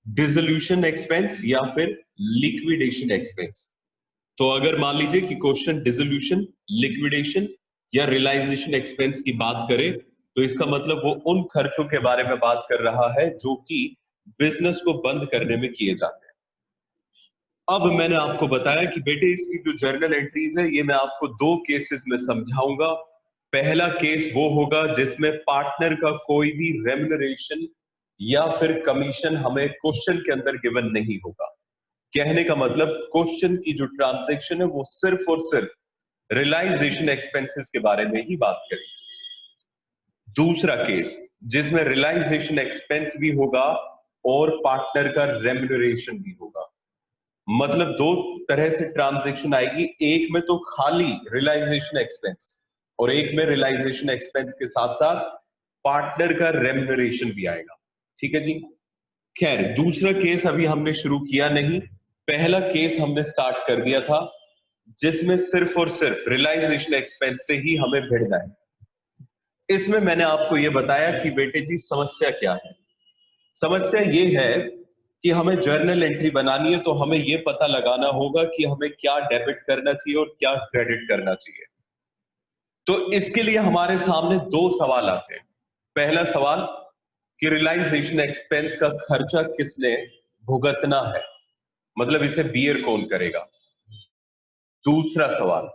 डिसोल्यूशन एक्सपेंस या फिर लिक्विडेशन एक्सपेंस। तो अगर मान लीजिए कि क्वेश्चन डिसोल्यूशन, लिक्विडेशन या रियलाइजेशन एक्सपेंस की बात करे, तो इसका मतलब वो उन खर्चों के बारे में बात कर रहा है जो कि बिजनेस को बंद करने में किए जाते हैं। अब मैंने आपको बताया कि बेटे इसकी जो जर्नल एंट्रीज है ये मैं आपको दो केसेस में समझाऊंगा। पहला केस वो होगा जिसमें पार्टनर का कोई भी रेम्युनरेशन या फिर कमीशन हमें क्वेश्चन के अंदर गिवन नहीं होगा। कहने का मतलब क्वेश्चन की जो ट्रांजैक्शन है वो सिर्फ और सिर्फ रियलाइजेशन एक्सपेंसेस के बारे में ही बात करेगी। दूसरा केस जिसमें रियलाइजेशन एक्सपेंस भी होगा और पार्टनर का रेम्युनरेशन भी होगा। मतलब दो तरह से ट्रांजैक्शन आएगी, एक में तो खाली रियलाइजेशन एक्सपेंस और एक में रियलाइजेशन एक्सपेंस के साथ साथ पार्टनर का रेम्युनरेशन भी आएगा। ठीक है जी। खैर, दूसरा केस अभी हमने शुरू किया नहीं, पहला केस हमने स्टार्ट कर दिया था, जिसमें सिर्फ और सिर्फ रियलाइजेशन एक्सपेंस से ही हमें भिड़ना है। इसमें मैंने आपको यह बताया कि बेटे जी समस्या क्या है। समस्या ये है कि हमें जर्नल एंट्री बनानी है, तो हमें यह पता लगाना होगा कि हमें क्या डेबिट करना चाहिए और क्या क्रेडिट करना चाहिए। तो इसके लिए हमारे सामने दो सवाल आते हैं। पहला सवाल कि रियलाइजेशन एक्सपेंस का खर्चा किसने भुगतना है, मतलब इसे बियर कौन करेगा। दूसरा सवाल,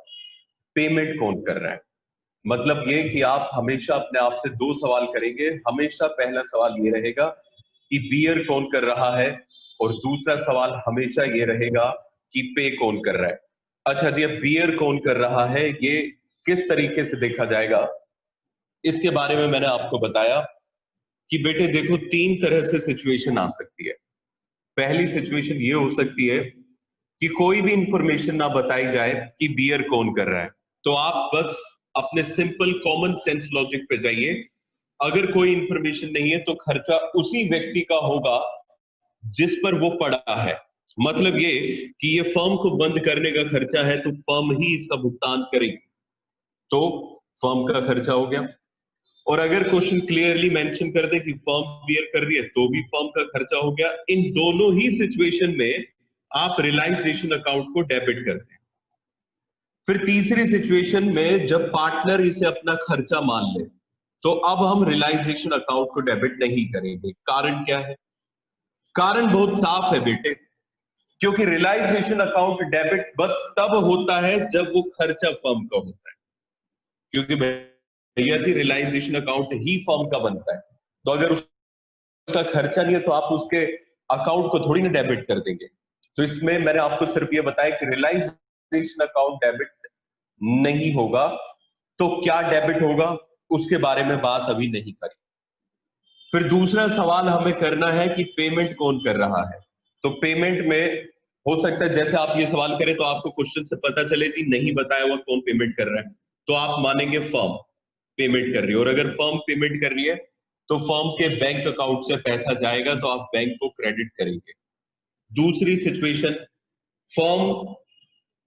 पेमेंट कौन कर रहा है। मतलब ये कि आप हमेशा अपने आप से दो सवाल करेंगे। हमेशा पहला सवाल ये रहेगा कि बियर कौन कर रहा है, और दूसरा सवाल हमेशा ये रहेगा कि पे कौन कर रहा है। अच्छा जी, अब बियर कौन कर रहा है ये किस तरीके से देखा जाएगा, इसके बारे में मैंने आपको बताया कि बेटे देखो, तीन तरह से सिचुएशन आ सकती है। पहली सिचुएशन ये हो सकती है कि कोई भी इंफॉर्मेशन ना बताई जाए कि बियर कौन कर रहा है, तो आप बस अपने सिंपल कॉमन सेंस लॉजिक पे जाइए। अगर कोई इंफॉर्मेशन नहीं है तो खर्चा उसी व्यक्ति का होगा जिस पर वो पड़ा है। मतलब ये कि ये फर्म को बंद करने का खर्चा है तो फर्म ही इसका भुगतान करेगी, तो फर्म का खर्चा हो गया। और अगर क्वेश्चन क्लियरली मेंशन कर दे कि फर्म बियर कर रही है तो भी फर्म का खर्चा हो गया। इन दोनों ही सिचुएशन में आप रियलाइजेशन अकाउंट को डेबिट करते हैं। फिर तीसरी सिचुएशन में जब पार्टनर इसे अपना खर्चा मान ले, तो अब हम रियलाइजेशन अकाउंट को डेबिट नहीं करेंगे। कारण क्या है? कारण बहुत साफ है बेटे, क्योंकि रियलाइजेशन अकाउंट डेबिट बस तब होता है जब वो खर्चा फर्म का होता है। क्योंकि भैया जी रियलाइजेशन अकाउंट ही फर्म का बनता है, तो अगर उसका खर्चा नहीं है तो आप उसके अकाउंट को थोड़ी ना डेबिट कर देंगे। तो इसमें मैंने आपको सिर्फ ये बताया कि रियलाइजेशन अकाउंट डेबिट नहीं होगा, तो क्या डेबिट होगा उसके बारे में बात अभी नहीं करी। फिर दूसरा सवाल हमें करना है कि पेमेंट कौन कर रहा है। तो पेमेंट में हो सकता है जैसे आप ये सवाल करें तो आपको क्वेश्चन से पता चले जी नहीं बताया हुआ कौन पेमेंट कर रहा है, तो आप मानेंगे फर्म पेमेंट कर रही है। और अगर फर्म पेमेंट कर रही है तो फर्म के बैंक अकाउंट से पैसा जाएगा, तो आप बैंक को क्रेडिट करेंगे। दूसरी सिचुएशन, फर्म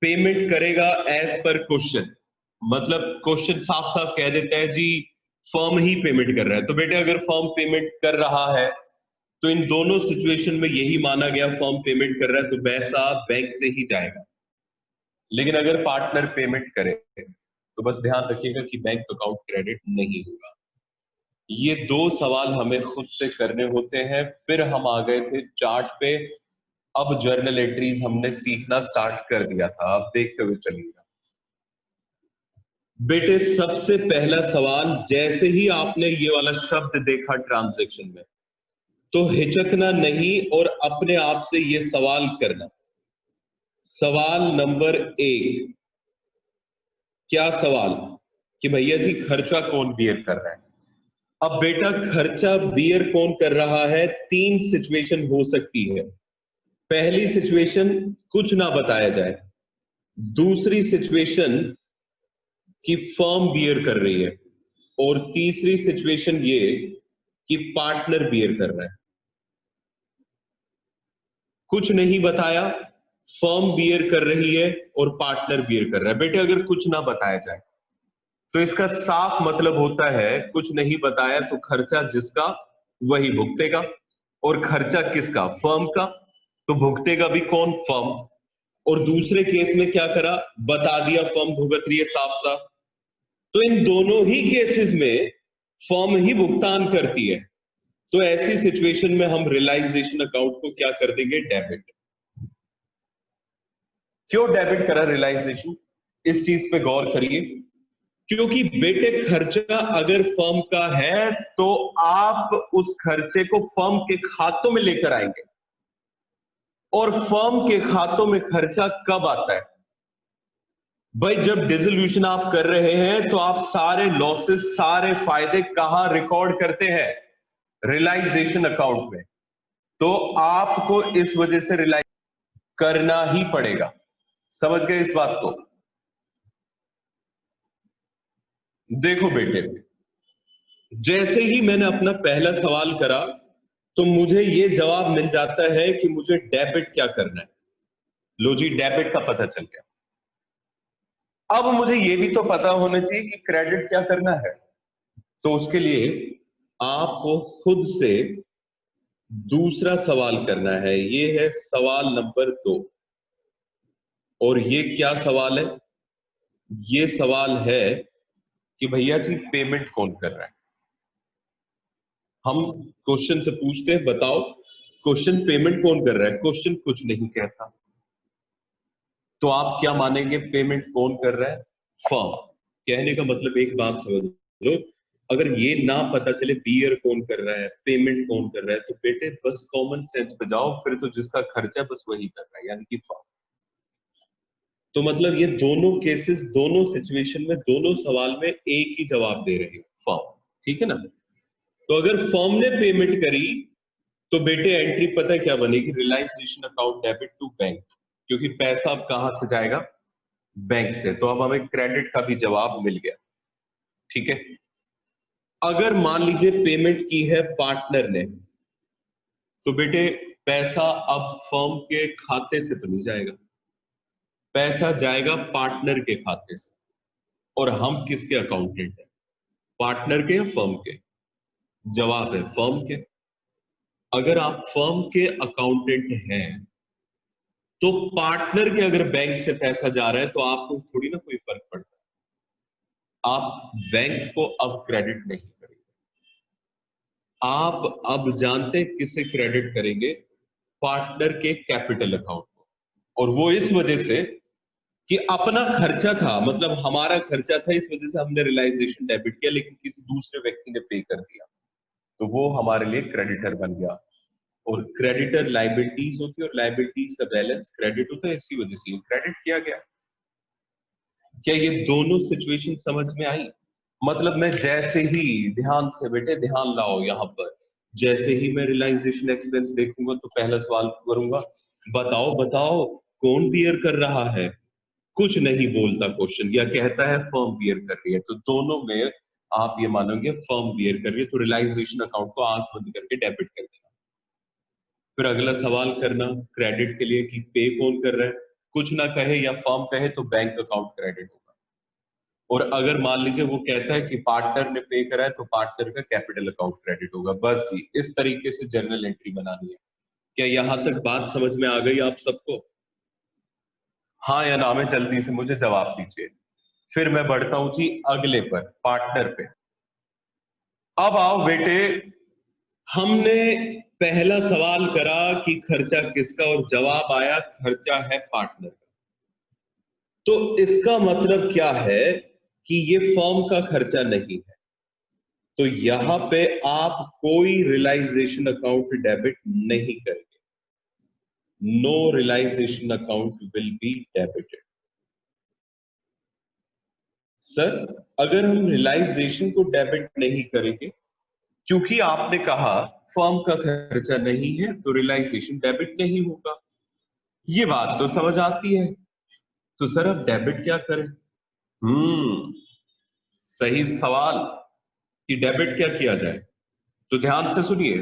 पेमेंट करेगा एज पर क्वेश्चन, मतलब क्वेश्चन साफ साफ कह देता है जी फर्म ही पेमेंट कर रहा है। तो बेटे अगर फर्म पेमेंट कर रहा है तो इन दोनों सिचुएशन में यही माना गया फर्म पेमेंट कर रहा है, तो पैसा बैंक से ही जाएगा। लेकिन अगर पार्टनर पेमेंट करे तो बस ध्यान रखिएगा कि बैंक अकाउंट क्रेडिट नहीं होगा। ये दो सवाल हमें खुद से करने होते हैं। फिर हम आ गए थे चार्ट पे। अब जर्नल एंट्रीज हमने सीखना स्टार्ट कर दिया था, अब देखते हुए चलिएगा। बेटे सबसे पहला सवाल, जैसे ही आपने ये वाला शब्द देखा ट्रांजैक्शन में, तो हिचकना नहीं और अपने आप से ये सवाल करना। सवाल नंबर 1, क्या सवाल कि भैया जी खर्चा कौन बियर कर रहा है। अब बेटा खर्चा बियर कौन कर रहा है, तीन सिचुएशन हो सकती है। पहली सिचुएशन कुछ ना बताया जाए, दूसरी सिचुएशन कि फर्म बियर कर रही है, और तीसरी सिचुएशन ये कि पार्टनर बियर कर रहा है। कुछ नहीं बताया, फर्म बियर कर रही है और पार्टनर बियर कर रहा है। बेटे अगर कुछ ना बताया जाए तो इसका साफ मतलब होता है कुछ नहीं बताया तो खर्चा जिसका वही भुगतेगा। और खर्चा किसका? फर्म का। तो भुगतेगा भी कौन? फर्म। और दूसरे केस में क्या करा? बता दिया फर्म भुगत रही है साफ साफ। तो इन दोनों ही केसेस में फर्म ही भुगतान करती है, तो ऐसी सिचुएशन में हम रियलाइजेशन अकाउंट को क्या कर देंगे? डेबिट। क्यों डेबिट करा रियलाइजेशन? इस चीज पे गौर करिए। क्योंकि बेटे खर्चा अगर फर्म का है तो आप उस खर्चे को फर्म के खातों में लेकर आएंगे। और फर्म के खातों में खर्चा कब आता है भाई? जब डिसोल्यूशन आप कर रहे हैं तो आप सारे लॉसेस, सारे फायदे कहां रिकॉर्ड करते हैं? रियलाइजेशन अकाउंट में। तो आपको इस वजह से करना ही पड़ेगा। समझ गए इस बात को? देखो बेटे, जैसे ही मैंने अपना पहला सवाल करा तो मुझे ये जवाब मिल जाता है कि मुझे डेबिट क्या करना है। लो जी, डेबिट का पता चल गया। अब मुझे ये भी तो पता होना चाहिए कि क्रेडिट क्या करना है। तो उसके लिए आपको खुद से दूसरा सवाल करना है। ये है सवाल नंबर 2। और ये क्या सवाल है? ये सवाल है कि भैया जी पेमेंट कौन कर रहा है। हम क्वेश्चन से पूछते हैं, बताओ क्वेश्चन पेमेंट कौन कर रहा है? क्वेश्चन कुछ नहीं कहता। तो आप क्या मानेंगे पेमेंट कौन कर रहा है? फर्म। कहने का मतलब एक बात समझ लो, अगर ये ना पता चले बियर कौन कर रहा है, पेमेंट कौन कर रहा है, तो बेटे बस कॉमन सेंस पे जाओ, फिर तो जिसका खर्चा बस वही कर रहा है, यानी कि फर्म। तो मतलब ये दोनों केसेस, दोनों सिचुएशन में, दोनों सवाल में एक ही जवाब दे रहे हैं, फर्म। ठीक है ना? तो अगर फर्म ने पेमेंट करी तो बेटे एंट्री पता है क्या बनेगी? Realisation account debit to bank. क्योंकि पैसा अब कहां से जाएगा? बैंक से। तो अब हमें क्रेडिट का भी जवाब मिल गया। ठीक है। अगर मान लीजिए पेमेंट की है पार्टनर ने, तो बेटे पैसा अब फर्म के खाते से तो नहीं जाएगा, पैसा जाएगा पार्टनर के खाते से। और हम किसके अकाउंटेंट हैं? पार्टनर के या फर्म के? जवाब है फर्म के। अगर आप फर्म के अकाउंटेंट हैं तो पार्टनर के अगर बैंक से पैसा जा रहा है तो आपको थोड़ी ना कोई फर्क पड़ता है। आप बैंक को अब क्रेडिट नहीं करेंगे, आप अब जानते हैं किसे क्रेडिट करेंगे? पार्टनर के कैपिटल अकाउंट को। और वो इस वजह से कि अपना खर्चा था, मतलब हमारा खर्चा था, इस वजह से हमने रियलाइजेशन डेबिट किया, लेकिन किसी दूसरे व्यक्ति ने पे कर दिया, तो वो हमारे लिए क्रेडिटर बन गया। और क्रेडिटर लाइबिलिटीज होती है और लाइबिलिटीज का बैलेंस क्रेडिट होता है, इसी वजह से क्रेडिट किया गया। क्या ये दोनों सिचुएशन समझ में आई? मतलब मैं जैसे ही, ध्यान से बेटे ध्यान लाओ यहां पर, जैसे ही मैं रियलाइजेशन एक्सपेंस देखूंगा तो पहला सवाल करूंगा, बताओ बताओ कौन बियर कर रहा है? कुछ नहीं बोलता क्वेश्चन, या कहता है फर्म बियर कर रही है। तो दोनों में आप ये मानोगे फर्म बियर कर रही है, तो रियलाइजेशन अकाउंट को आंख बंद करके डेबिट कर देना। फिर अगला सवाल करना क्रेडिट के लिए कि पे कौन कर रहा है। कुछ ना कहे या फर्म कहे तो बैंक अकाउंट क्रेडिट होगा। और अगर मान लीजिए वो कहता है कि पार्टनर ने पे करा है तो पार्टनर का कैपिटल अकाउंट क्रेडिट होगा। बस जी, इस तरीके से जर्नल एंट्री बनानी है। क्या यहां तक बात समझ में आ गई आप सबको? हाँ या ना में जल्दी से मुझे जवाब दीजिए। फिर मैं बढ़ता हूं जी अगले पर, पार्टनर पे। अब आओ बेटे, हमने पहला सवाल करा कि खर्चा किसका, और जवाब आया खर्चा है पार्टनर का। तो इसका मतलब क्या है? कि ये फर्म का खर्चा नहीं है। तो यहां पे आप कोई रियलाइजेशन अकाउंट डेबिट नहीं करेंगे। No realisation account will be debited. Sir, अगर हम रियलाइजेशन को डेबिट नहीं करेंगे, क्योंकि आपने कहा फर्म का खर्चा नहीं है तो रियलाइजेशन डेबिट नहीं होगा, ये बात तो समझ आती है। तो सर अब डेबिट क्या करें? हम्म, सही सवाल कि डेबिट क्या किया जाए। तो ध्यान से सुनिए,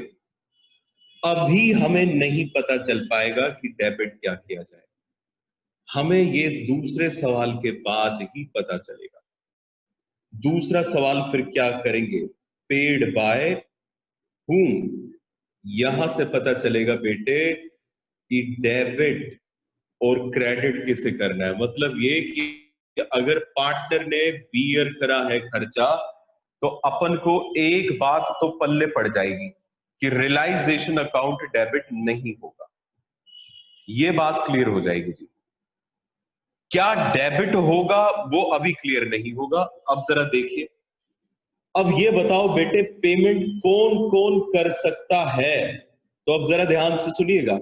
अभी हमें नहीं पता चल पाएगा कि डेबिट क्या किया जाए, हमें ये दूसरे सवाल के बाद ही पता चलेगा। दूसरा सवाल फिर क्या करेंगे? Paid by whom? यहां से पता चलेगा बेटे कि डेबिट और क्रेडिट किसे करना है। मतलब ये कि अगर पार्टनर ने बियर करा है खर्चा, तो अपन को एक बात तो पल्ले पड़ जाएगी कि रियलाइजेशन अकाउंट डेबिट नहीं होगा। ये बात क्लियर हो जाएगी जी। क्या डेबिट होगा वो अभी क्लियर नहीं होगा। अब जरा देखिए, अब ये बताओ बेटे पेमेंट कौन कौन कर सकता है? तो अब जरा ध्यान से सुनिएगा,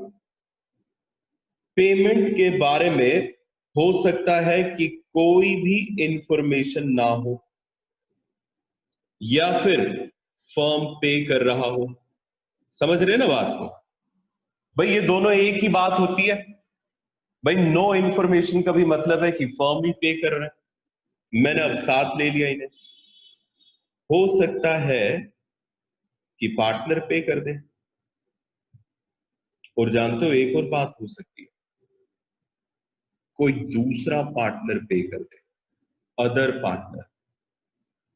पेमेंट के बारे में हो सकता है कि कोई भी इंफॉर्मेशन ना हो, या फिर फर्म पे कर रहा हो। समझ रहे हैं ना बात को? भाई ये दोनों एक ही बात होती है। भाई नो इन्फॉर्मेशन का भी मतलब है कि फर्म ही पे कर रहा है। मैंने अब साथ ले लिया इन्हें, हो सकता है कि पार्टनर पे कर दे, और जानते हो एक और बात हो सकती है, कोई दूसरा पार्टनर पे कर दे, अदर पार्टनर।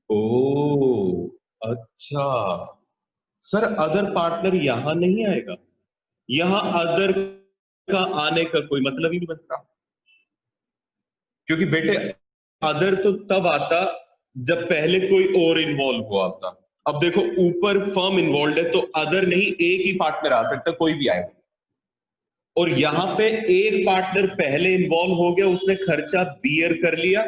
ओ अच्छा, सर अदर पार्टनर यहां नहीं आएगा, यहां अदर का आने का कोई मतलब ही नहीं बनता, क्योंकि बेटे अदर तो तब आता जब पहले कोई और इन्वॉल्व हुआ होता। अब देखो ऊपर फर्म इन्वॉल्व है तो अदर नहीं, एक ही पार्टनर आ सकता, कोई भी आएगा। और यहां पे एक पार्टनर पहले इन्वॉल्व हो गया, उसने खर्चा बियर कर लिया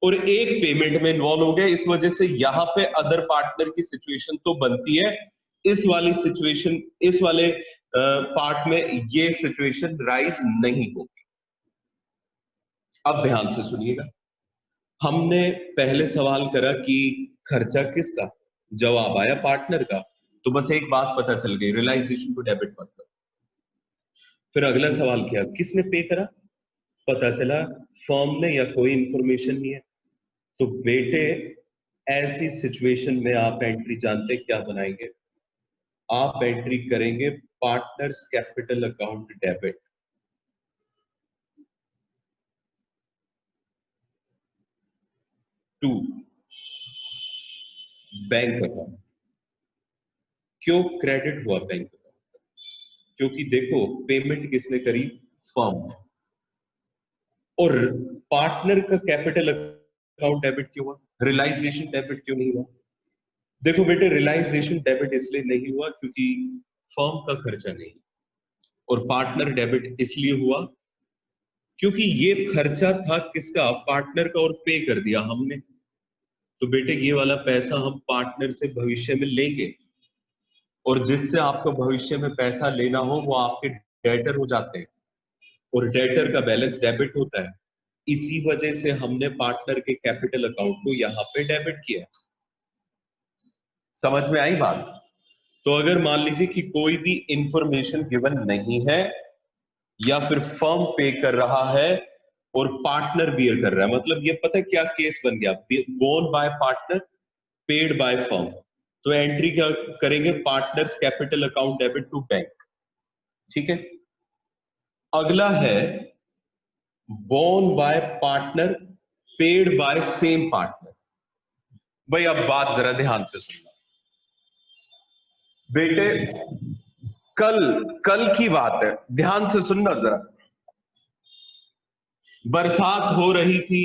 और एक पेमेंट में इन्वॉल्व हो गया, इस वजह से यहां पे अदर पार्टनर की सिचुएशन तो बनती है। इस वाली सिचुएशन, इस वाले पार्ट में ये सिचुएशन राइज नहीं होगी। अब ध्यान से सुनिएगा, हमने पहले सवाल करा कि खर्चा किसका, जवाब आया पार्टनर का, तो बस एक बात पता चल गई, रियलाइजेशन टू डेबिट मत करो। फिर अगला सवाल किया, किसने पे करा, पता चला फर्म ने, या कोई इंफॉर्मेशन नहीं है। तो बेटे ऐसी सिचुएशन में आप एंट्री जानते हैं क्या बनाएंगे, आप एंट्री करेंगे partners capital account debit. To bank account. क्यों क्रेडिट हुआ बैंक अकाउंट, क्योंकि देखो पेमेंट किसने करी, फर्म ने। और पार्टनर का कैपिटल अकाउंट डेबिट क्यों हुआ, रियलाइजेशन डेबिट क्यों नहीं हुआ। देखो बेटे रियलाइजेशन डेबिट इसलिए नहीं हुआ क्योंकि फर्म का खर्चा नहीं, और पार्टनर डेबिट इसलिए हुआ क्योंकि ये खर्चा था किसका, पार्टनर का, और पे कर दिया हमने। तो बेटे ये वाला पैसा हम पार्टनर से भविष्य में लेंगे, और जिससे आपको भविष्य में पैसा लेना हो वो आपके डेटर हो जाते हैं, और डेटर का बैलेंस डेबिट होता है। इसी वजह से हमने पार्टनर के कैपिटल अकाउंट को यहां पे डेबिट किया। समझ में आई बात। तो अगर मान लीजिए कि कोई भी इंफॉर्मेशन गिवन नहीं है, या फिर फर्म पे कर रहा है और पार्टनर बियर कर रहा है, मतलब ये पता है क्या केस बन गया, borne by partner, paid by firm. तो एंट्री क्या करेंगे, partners capital account debit to bank. ठीक है, अगला है borne by partner, paid by same partner. भाई अब बात जरा ध्यान से सुनना बेटे, कल कल की बात है, ध्यान से सुनना जरा। बरसात हो रही थी,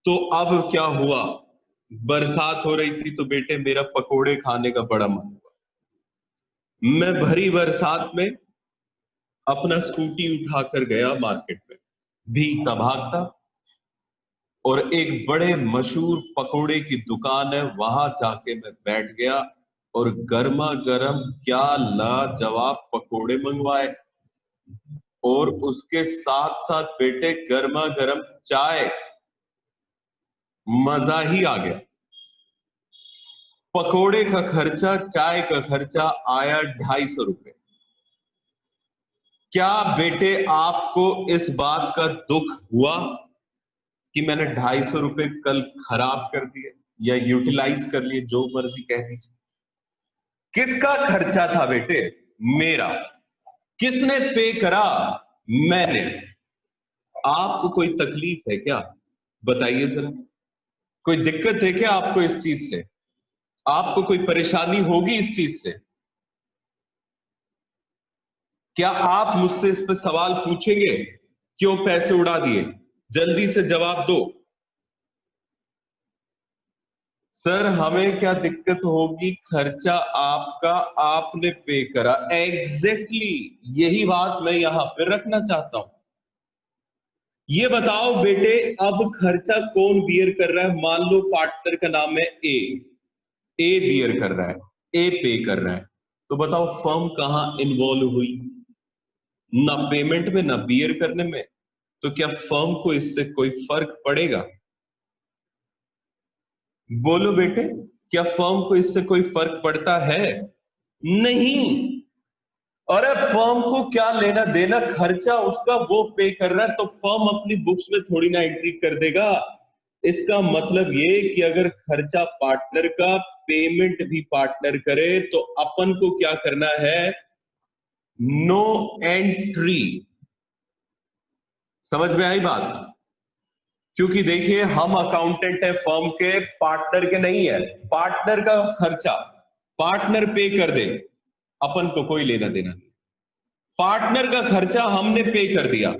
तो अब क्या हुआ, बरसात हो रही थी तो बेटे मेरा पकोड़े खाने का बड़ा मन हुआ। मैं भरी बरसात में अपना स्कूटी उठाकर गया मार्केट में, भीगता भागता, और एक बड़े मशहूर पकोड़े की दुकान है, वहां जाके मैं बैठ गया, और गर्मा गर्म क्या लाजवाब पकोड़े मंगवाए, और उसके साथ साथ बेटे गर्मा गर्म चाय, मजा ही आ गया। पकोड़े का खर्चा, चाय का खर्चा आया 250 रुपए। क्या बेटे आपको इस बात का दुख हुआ कि मैंने 250 रुपए कल खराब कर दिए, या यूटिलाइज कर लिए, जो मर्जी कह दीजिए। किसका खर्चा था बेटे, मेरा। किसने पे करा, मैंने। आपको कोई तकलीफ है क्या, बताइए जरा, कोई दिक्कत है क्या आपको इस चीज से, आपको कोई परेशानी होगी इस चीज से। क्या आप मुझसे इस पर सवाल पूछेंगे, क्यों पैसे उड़ा दिए, जल्दी से जवाब दो। सर हमें क्या दिक्कत होगी, खर्चा आपका, आपने पे करा, एग्जैक्टली यही बात मैं यहां पे रखना चाहता हूं। ये बताओ बेटे, अब खर्चा कौन बियर कर रहा है, मान लो पार्टनर का नाम है ए बियर कर रहा है, ए पे कर रहा है, तो बताओ फर्म कहां इन्वॉल्व हुई, ना पेमेंट में ना बियर करने में। तो क्या फर्म को इससे कोई फर्क पड़ेगा, बोलो बेटे, क्या फर्म को इससे कोई फर्क पड़ता है, नहीं। अरे फर्म को क्या लेना देना, खर्चा उसका वो पे कर रहा है, तो फर्म अपनी बुक्स में थोड़ी ना एंट्री कर देगा। इसका मतलब ये कि अगर खर्चा पार्टनर का, पेमेंट भी पार्टनर करे, तो अपन को क्या करना है, नो एंट्री। समझ में आई बात? क्योंकि देखिए हम अकाउंटेंट है फर्म के, पार्टनर के नहीं है। पार्टनर का खर्चा पार्टनर पे कर दे, अपन को कोई लेना देना नहीं। पार्टनर का खर्चा हमने पे कर दिया,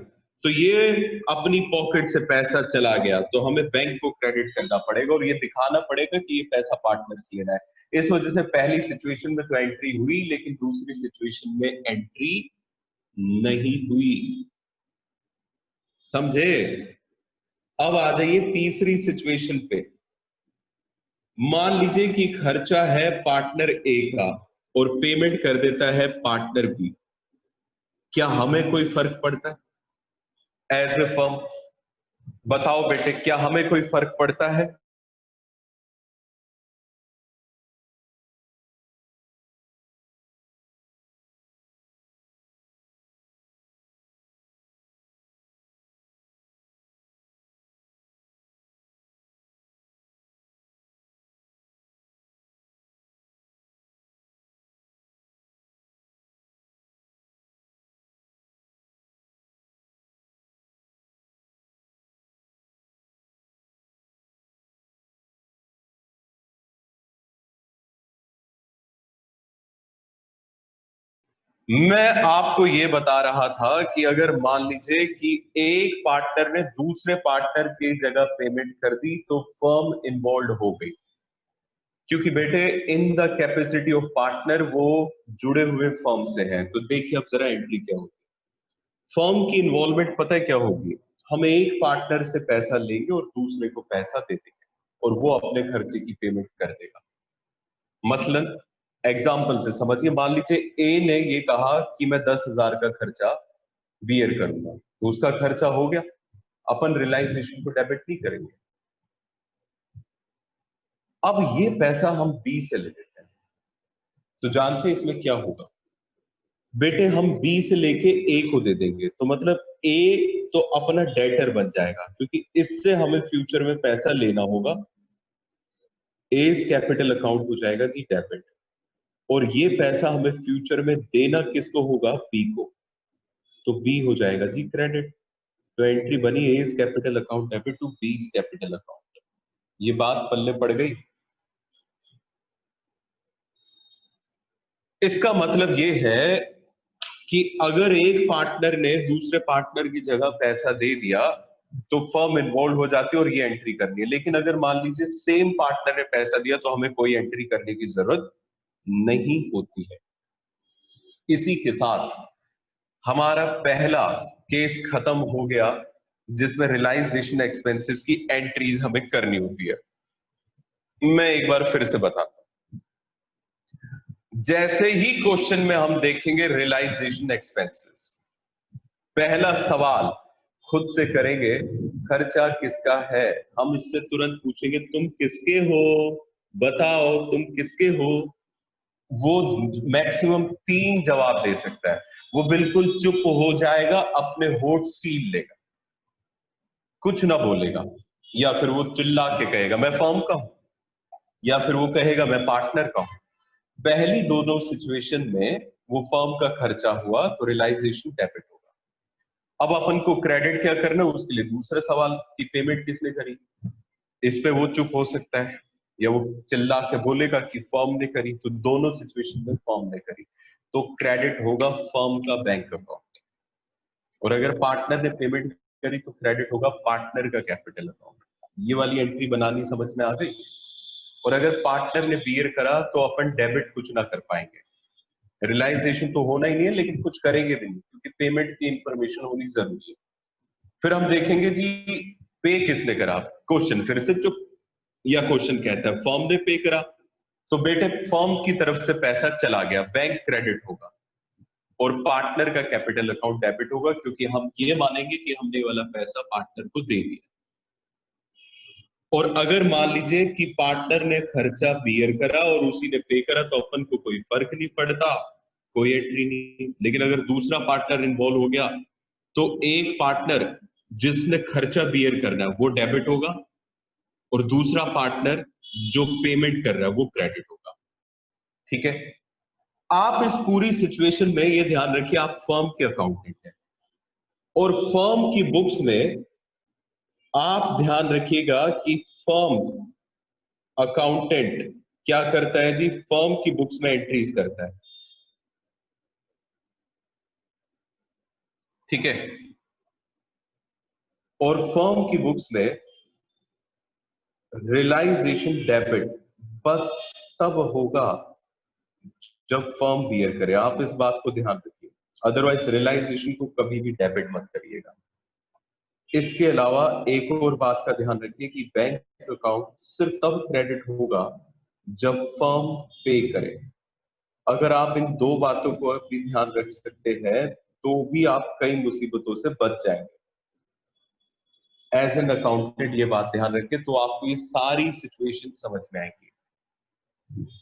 तो ये अपनी पॉकेट से पैसा चला गया, तो हमें बैंक को क्रेडिट करना पड़ेगा और ये दिखाना पड़ेगा कि ये पैसा पार्टनर से लेना है। इस वजह से पहली सिचुएशन में तो एंट्री हुई, लेकिन दूसरी सिचुएशन में एंट्री नहीं हुई। समझे? अब आ जाइए तीसरी सिचुएशन पे। मान लीजिए कि खर्चा है पार्टनर ए का और पेमेंट कर देता है पार्टनर बी। क्या हमें कोई फर्क पड़ता है एज ए फर्म? बताओ बेटे, क्या हमें कोई फर्क पड़ता है? मैं आपको यह बता रहा था कि अगर मान लीजिए कि एक पार्टनर ने दूसरे पार्टनर की जगह पेमेंट कर दी, तो फर्म इन्वॉल्व हो गई। क्योंकि बेटे in the capacity of partner वो जुड़े हुए फर्म से हैं। तो देखिए अब जरा एंट्री क्या होगी। फर्म की इन्वॉल्वमेंट पता है क्या होगी? हम एक पार्टनर से पैसा लेंगे और दूसरे को पैसा दे देंगे और वो अपने खर्चे की पेमेंट कर देगा। मसलन एग्जाम्पल से समझिए, मान लीजिए ए ने ये कहा कि मैं 10,000 का खर्चा बियर करूंगा, तो उसका खर्चा हो गया, अपन रियलाइजेशन को डेबिट नहीं करेंगे। अब ये पैसा हम बी से ले लेते हैं, तो जानते हैं इसमें क्या होगा? बेटे हम बी से लेके ए को दे देंगे, तो मतलब ए तो अपना डेटर बन जाएगा, क्योंकि इससे हमें फ्यूचर में पैसा लेना होगा। एज कैपिटल अकाउंट हो जाएगा जी डेबिट, और ये पैसा हमें फ्यूचर में देना किसको होगा? बी को, तो बी हो जाएगा जी क्रेडिट। तो एंट्री बनी A's capital account debit to B's capital account. ये बात पल्ले पड़ गई। इसका मतलब ये है कि अगर एक पार्टनर ने दूसरे पार्टनर की जगह पैसा दे दिया, तो फर्म इन्वॉल्व हो जाती है और ये एंट्री करनी है। लेकिन अगर मान लीजिए सेम पार्टनर ने पैसा दिया, तो हमें कोई एंट्री करने की जरूरत नहीं होती है। इसी के साथ हमारा पहला केस खत्म हो गया, जिसमें रियलाइजेशन एक्सपेंसेस की एंट्रीज हमें करनी होती है। मैं एक बार फिर से बताता हूं। जैसे ही क्वेश्चन में हम देखेंगे रियलाइजेशन एक्सपेंसेस, पहला सवाल खुद से करेंगे, खर्चा किसका है? हम इससे तुरंत पूछेंगे तुम किसके हो, बताओ तुम किसके हो। वो मैक्सिमम 3 जवाब दे सकता है। वो बिल्कुल चुप हो जाएगा, अपने होठ सील लेगा, कुछ ना बोलेगा, या फिर वो चिल्ला के कहेगा मैं फर्म का हूं, या फिर वो कहेगा मैं पार्टनर का हूं। पहली दो दो सिचुएशन में वो फर्म का खर्चा हुआ, तो रियलाइजेशन डेबिट होगा। अब अपन को क्रेडिट क्या करना है, उसके लिए दूसरा सवाल कि पेमेंट किसने करी। इस पे वो चुप हो सकता है, या वो चिल्ला के बोलेगा कि फर्म ने करी। तो दोनों सिचुएशन में फर्म ने करी, तो क्रेडिट होगा फर्म का बैंक अकाउंट। और अगर पार्टनर ने पेमेंट करी, तो क्रेडिट होगा पार्टनर का कैपिटल अकाउंट। ये वाली एंट्री बनानी समझ में आ गई? और अगर पार्टनर ने बियर करा, तो अपन डेबिट कुछ ना कर पाएंगे। रियलाइजेशन तो होना ही नहीं है, लेकिन कुछ करेंगे भी नहीं, क्योंकि पेमेंट की इंफॉर्मेशन होनी जरूरी है। फिर हम देखेंगे जी पे किसने करा। क्वेश्चन फिर से चुप, या क्वेश्चन कहता है फर्म ने पे करा। तो बेटे फर्म की तरफ से पैसा चला गया, बैंक क्रेडिट होगा, और पार्टनर का कैपिटल अकाउंट डेबिट होगा, क्योंकि हम ये मानेंगे कि हमने वाला पैसा पार्टनर को दे दिया। और अगर मान लीजिए कि पार्टनर ने खर्चा बियर करा और उसी ने पे करा, तो अपन को कोई फर्क नहीं पड़ता, कोई एंट्री नहीं। लेकिन अगर दूसरा पार्टनर इन्वॉल्व हो गया तो एक पार्टनर जिसने खर्चा बियर करना है वो डेबिट होगा और दूसरा पार्टनर जो पेमेंट कर रहा है वो क्रेडिट होगा। ठीक है, आप इस पूरी सिचुएशन में ये ध्यान रखिए, आप फर्म के अकाउंटेंट हैं और फर्म की बुक्स में आप ध्यान रखिएगा कि फर्म अकाउंटेंट क्या करता है जी, फर्म की बुक्स में एंट्रीज करता है। ठीक है, और फर्म की बुक्स में रियलाइजेशन डेबिट बस तब होगा जब फर्म बियर करे, आप इस बात को ध्यान रखिए, अदरवाइज रियलाइजेशन को कभी भी डेबिट मत करिएगा। इसके अलावा एक और बात का ध्यान रखिए कि बैंक अकाउंट सिर्फ तब क्रेडिट होगा जब फर्म पे करे। अगर आप इन दो बातों को भी ध्यान रख सकते हैं तो भी आप कई मुसीबतों से बच जाएंगे। एज एन अकाउंटेंट ये बात ध्यान रखें तो आपको ये सारी सिचुएशन समझ में आएगी।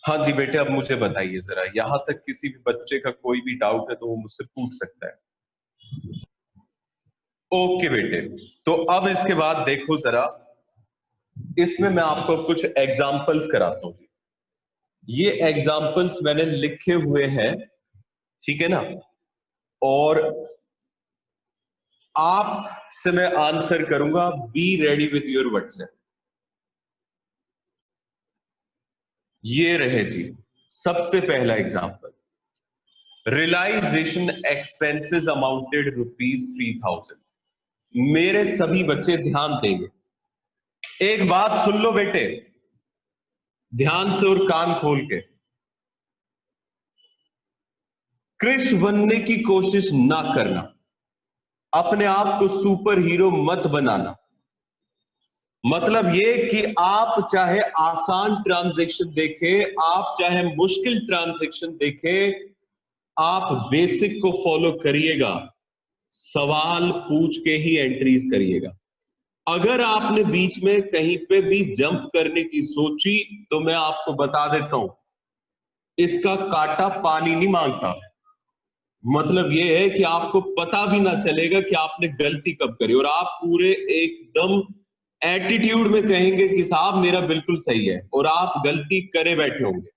हाँ जी बेटे, अब मुझे बताइए जरा, यहां तक किसी भी बच्चे का कोई भी डाउट है तो वो मुझसे पूछ सकता है। ओके बेटे, तो अब इसके बाद देखो जरा, इसमें मैं आपको कुछ एग्जाम्पल्स कराता हूं। ये एग्जाम्पल्स मैंने लिखे हुए हैं, ठीक है ना, और आपसे मैं आंसर करूंगा, be ready with your WhatsApp. ये रहे जी सबसे पहला एग्जाम्पल, रियलाइजेशन एक्सपेंसेस अमाउंटेड ₹3000। मेरे सभी बच्चे ध्यान देंगे, एक बात सुन लो बेटे ध्यान से और कान खोल के, कृष बनने की कोशिश ना करना, अपने आप को सुपर हीरो मत बनाना। मतलब ये कि आप चाहे आसान ट्रांजैक्शन देखें, आप चाहे मुश्किल ट्रांजैक्शन देखें, आप बेसिक को फॉलो करिएगा, सवाल पूछ के ही एंट्रीज करिएगा। अगर आपने बीच में कहीं पे भी जंप करने की सोची तो मैं आपको बता देता हूं, इसका कांटा पानी नहीं मांगता। मतलब यह है कि आपको पता भी ना चलेगा कि आपने गलती कब करी और आप पूरे एकदम एटीट्यूड में कहेंगे कि साहब मेरा बिल्कुल सही है और आप गलती करे बैठे होंगे।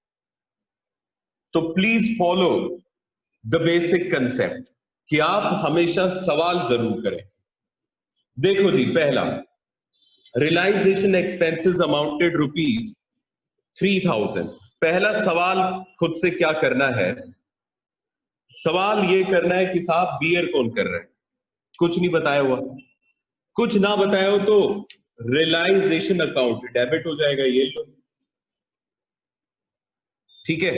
तो please follow the basic concept कि आप हमेशा सवाल जरूर करें। देखो जी, पहला, रियलाइजेशन एक्सपेंसेस अमाउंटेड ₹3000। पहला सवाल खुद से क्या करना है, सवाल ये करना है कि साहब बियर कौन कर रहा है, कुछ नहीं बताया हुआ, कुछ ना बताया हो तो रियलाइजेशन अकाउंट डेबिट हो जाएगा, ये लो। ठीक है,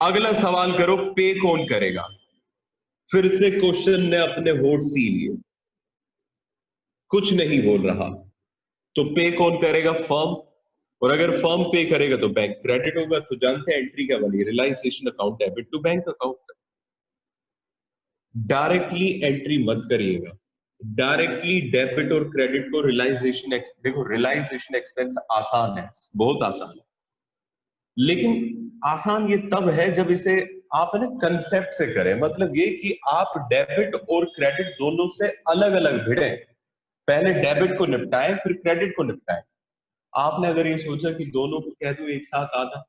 अगला सवाल करो, पे कौन करेगा। फिर से क्वेश्चन ने अपने होठ सी लिए, कुछ नहीं बोल रहा, तो पे कौन करेगा, फर्म। और अगर फर्म पे करेगा तो बैंक क्रेडिट होगा, तो जानते हैं एंट्री क्या बनी, realisation account debit to bank account. Directly entry मत करिएगा, डायरेक्टली डेबिट और क्रेडिट को रियलाइजेशन देखो रियलाइजेशन एक्सपेंस आसान है, बहुत आसान है, लेकिन आसान ये तब है जब इसे आप ना कंसेप्ट से करें। मतलब ये कि आप डेबिट और क्रेडिट दोनों से अलग अलग भिड़े, पहले डेबिट को निपटाएं फिर क्रेडिट को निपटाएं। आपने अगर ये सोचा कि दोनों को कह दो एक साथ आ जा,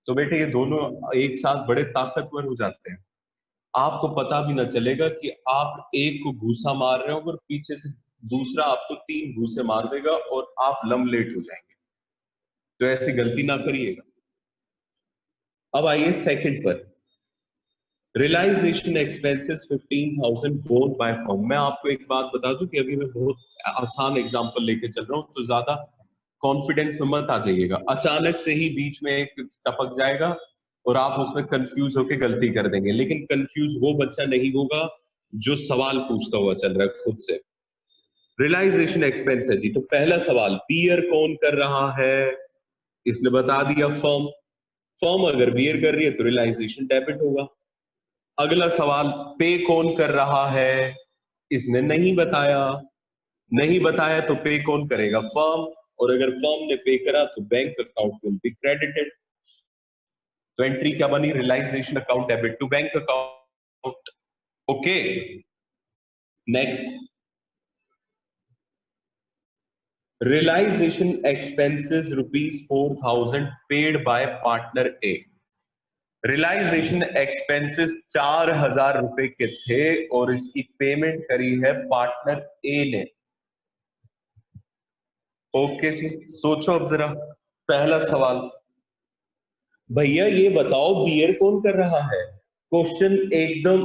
तो बेटे ये दोनों एक साथ बड़े ताकतवर हो जाते हैं, आपको पता भी ना चलेगा कि आप एक को घूसा मार रहे हो और पीछे से दूसरा आपको 3 घूसे मार देगा और आप लमलेट हो जाएंगे। तो ऐसी गलती ना करिएगा। अब आइए सेकंड पर, realisation expenses 15,000 borne by firm. मैं आपको एक बात बता दूं कि अभी मैं बहुत आसान एग्जांपल लेके चल रहा हूं, तो ज्यादा कॉन्फिडेंस में मत आ जाइएगा, अचानक से ही बीच में एक टपक जाएगा और आप उसमें कंफ्यूज होकर गलती कर देंगे। लेकिन कंफ्यूज वो बच्चा नहीं होगा जो सवाल पूछता हुआ चल रहा है खुद से। रियलाइजेशन एक्सपेंस है जी, तो पहला सवाल, बियर कौन कर रहा है, इसने बता दिया फर्म। फर्म अगर बियर कर रही है तो रियलाइजेशन डेबिट होगा। अगला सवाल, पे कौन कर रहा है, इसने नहीं बताया, नहीं बताया तो पे कौन करेगा, फर्म। और अगर फर्म ने पे करा तो bank account will be credited. तो एंट्री क्या बनी, realisation account debit to bank account. Okay, next, realisation expenses ₹4,000 paid by partner A. Realisation expenses 4,000 रुपए के थे और इसकी पेमेंट करी है पार्टनर ए ने। ओके जी, सोचो अब जरा, पहला सवाल, भैया ये बताओ बियर कौन कर रहा है? क्वेश्चन एकदम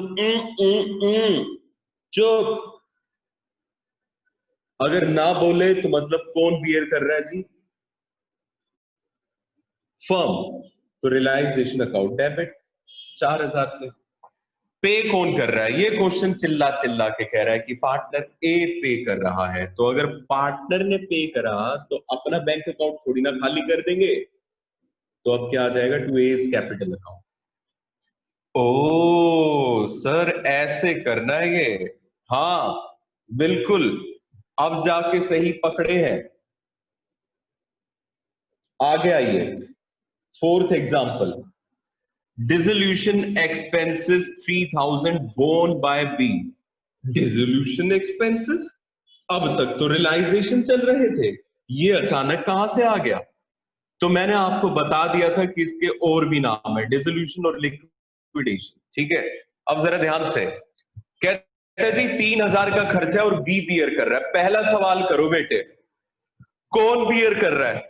चुप। अगर ना बोले तो मतलब कौन बियर कर रहा है जी? फर्म। तो रियलाइजेशन अकाउंट डेबिट 4,000 से। पे कौन कर रहा है? ये क्वेश्चन चिल्ला चिल्ला के कह रहा है कि पार्टनर ए पे कर रहा है। तो अगर पार्टनर ने पे करा तो अपना बैंक अकाउंट थोड़ी ना खाली कर देंगे। तो अब क्या आ जाएगा, टू एज कैपिटल अकाउंट। ओ सर, ऐसे करना है ये? हाँ बिल्कुल, अब जाके सही पकड़े हैं। आगे आइए, fourth example, dissolution expenses 3,000 borne by B. Dissolution expenses, अब तक तो रियलाइजेशन चल रहे थे, ये अचानक कहां से आ गया? तो मैंने आपको बता दिया था कि इसके और भी नाम है, डिसोल्यूशन और लिक्विडेशन। ठीक है, अब जरा ध्यान से, कहते हैं जी 3,000 का खर्चा और बी बियर कर रहा है। पहला सवाल करो बेटे, कौन बियर कर रहा है?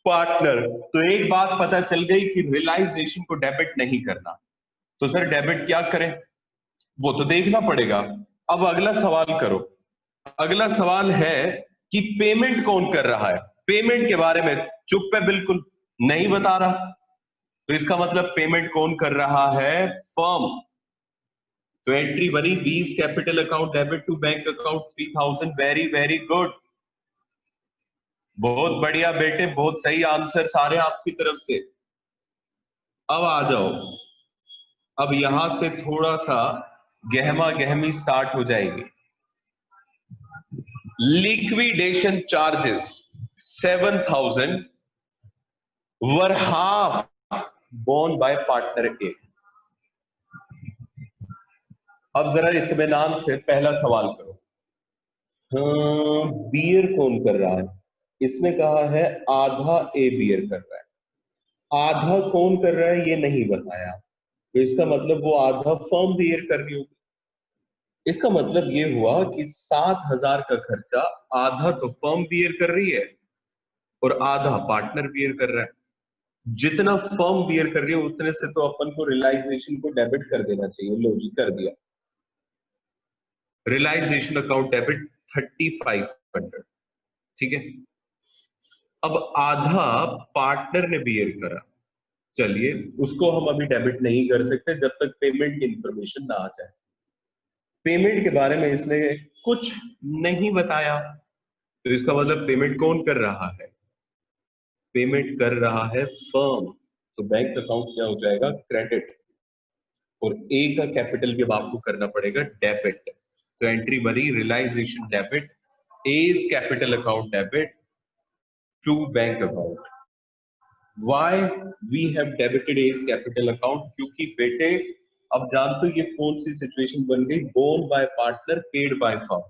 पार्टनर। तो एक बात पता चल गई कि रियलाइजेशन को डेबिट नहीं करना। तो सर डेबिट क्या करें, वो तो देखना पड़ेगा। अब अगला सवाल करो। अगला सवाल है कि पेमेंट कौन कर रहा है? पेमेंट के बारे में चुप है, बिल्कुल नहीं बता रहा। तो इसका मतलब पेमेंट कौन कर रहा है? फर्म। तो एंट्री बनी, B's capital account debit to bank account 3,000। Very very good, बहुत बढ़िया बेटे, बहुत सही आंसर सारे आपकी तरफ से। अब आ जाओ, अब यहां से थोड़ा सा गहमा गहमी स्टार्ट हो जाएगी। Liquidation charges 7,000 were half borne by partner A. अब जरा इत्मीनान से पहला सवाल करो। हाँ, बियर कौन कर रहा है? इसमें कहा है आधा ए बियर कर रहा है। आधा कौन कर रहा है ये नहीं बताया, तो इसका मतलब वो आधा फर्म बियर कर रही होगी। इसका मतलब ये हुआ कि 7,000 का खर्चा आधा तो फर्म बियर कर रही है और आधा पार्टनर बियर कर रहा है। जितना फर्म बियर कर रही है उतने से तो अपन को रियलाइजेशन को डेबिट कर देना चाहिए। लो जी, कर दिया। Realisation account debit 3,500। ठीक है, अब आधा पार्टनर ने बियर करा, चलिए उसको हम अभी डेबिट नहीं कर सकते जब तक पेमेंट की इंफॉर्मेशन ना आ जाए। पेमेंट के बारे में इसने कुछ नहीं बताया, तो इसका मतलब पेमेंट कौन कर रहा है? पेमेंट कर रहा है फर्म। तो बैंक अकाउंट क्या हो जाएगा? क्रेडिट। और ए का कैपिटल भी अब आपको करना पड़ेगा डेबिट। तो एंट्री बनी, realisation debit, A's capital account debit to bank account. Why we have debited A's capital account? क्योंकि बेटे अब जानते हो ये कौन सी सिचुएशन बन गई, bone by partner paid by firm.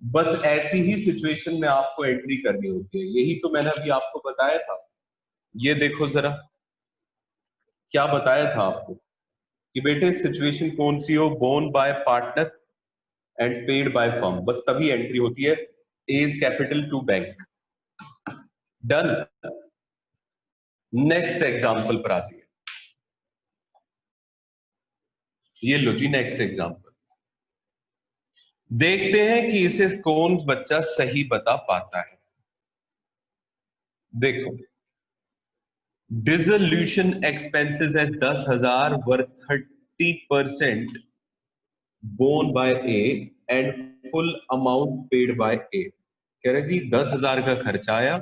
बस ऐसी ही सिचुएशन में आपको एंट्री करनी होती है, यही तो मैंने अभी आपको बताया था। ये देखो जरा, क्या बताया था आपको कि बेटे सिचुएशन कौन सी हो, borne by partner and paid by firm, बस तभी एंट्री होती है A's capital to bank. Done. Next example पर आ जाइए। ये लो जी नेक्स्ट एग्जांपल, देखते हैं कि इसे कौन बच्चा सही बता पाता है। देखो, डिसोल्यूशन एक्सपेंसेस है 10,000 worth 30% borne by A and full amount paid by A. कह रहे जी 10,000 का खर्चा आया,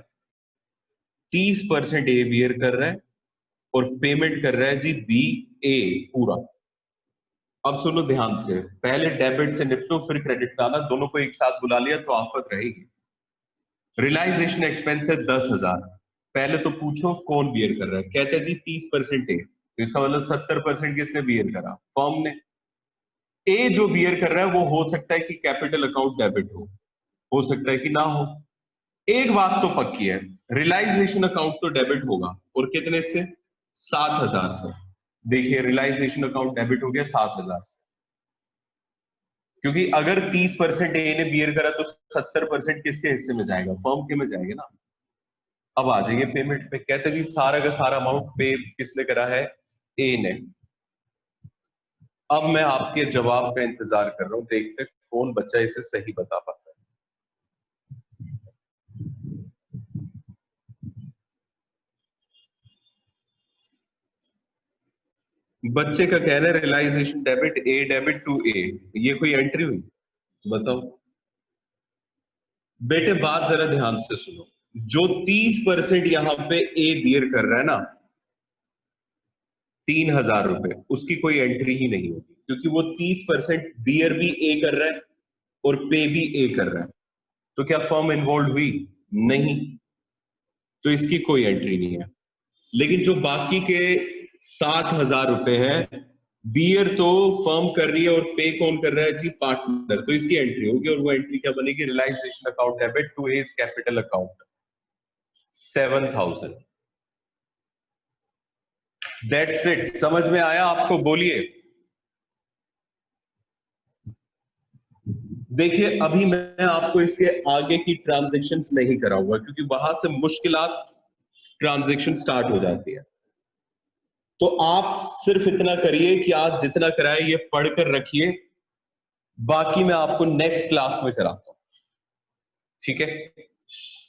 30% ए बियर कर रहा है और पेमेंट कर रहा है जी बी ए पूरा। अब सुनो ध्यान से, पहले डेबिट से निपटो फिर क्रेडिट का आना, दोनों को एक साथ बुला लिया तो आफत रहेगी। रियलाइजेशन एक्सपेंस है 10,000, पहले तो पूछो कौन बियर कर रहा है? कहते हैं जी 30% ए। तो इसका मतलब 70% किसने बियर करा? फर्म ने। ए जो बियर कर रहा है वो हो सकता है कि कैपिटल अकाउंट डेबिट हो सकता है कि ना हो। एक बात तो पक्की है, रियलाइजेशन अकाउंट तो डेबिट होगा, और कितने से? 7,000 से। देखिए रियलाइजेशन अकाउंट डेबिट हो गया 7,000 से, क्योंकि अगर 30% ए ने बियर करा तो 70% किसके हिस्से में जाएगा? फर्म के में जाएगा ना। अब आ जाइए पेमेंट पे, कहते जी सारा का सारा अमाउंट पे किसने करा है? ए ने। अब मैं आपके जवाब का इंतजार कर रहा हूं, देखते कौन बच्चा इसे सही बता पाता है। बच्चे का कहना है realization debit, A debit to A, ये कोई एंट्री हुई? बताओ बेटे, बात जरा ध्यान से सुनो। जो 30% यहां पे ए बियर कर रहा है ना, 3,000 रुपए, उसकी कोई एंट्री ही नहीं होगी, क्योंकि वो 30% बियर भी ए कर रहा है और पे भी ए कर रहा है। तो क्या फर्म इन्वॉल्व हुई? नहीं, तो इसकी कोई एंट्री नहीं है। लेकिन जो बाकी के 7,000 रुपए हैं, बियर तो फर्म कर रही है और पे कौन कर रहा है जी? पार्टनर। तो इसकी एंट्री होगी, और वो एंट्री क्या बनेगी? Realisation account debit to his capital account, 7,000। That's it. समझ में आया आपको? बोलिए। देखिए अभी मैं आपको इसके आगे की ट्रांजैक्शंस नहीं कराऊंगा, क्योंकि वहां से मुश्किलात ट्रांजैक्शन स्टार्ट हो जाती है। तो आप सिर्फ इतना करिए कि आज जितना कराए ये पढ़कर रखिए, बाकी मैं आपको नेक्स्ट क्लास में कराता हूं, ठीक है?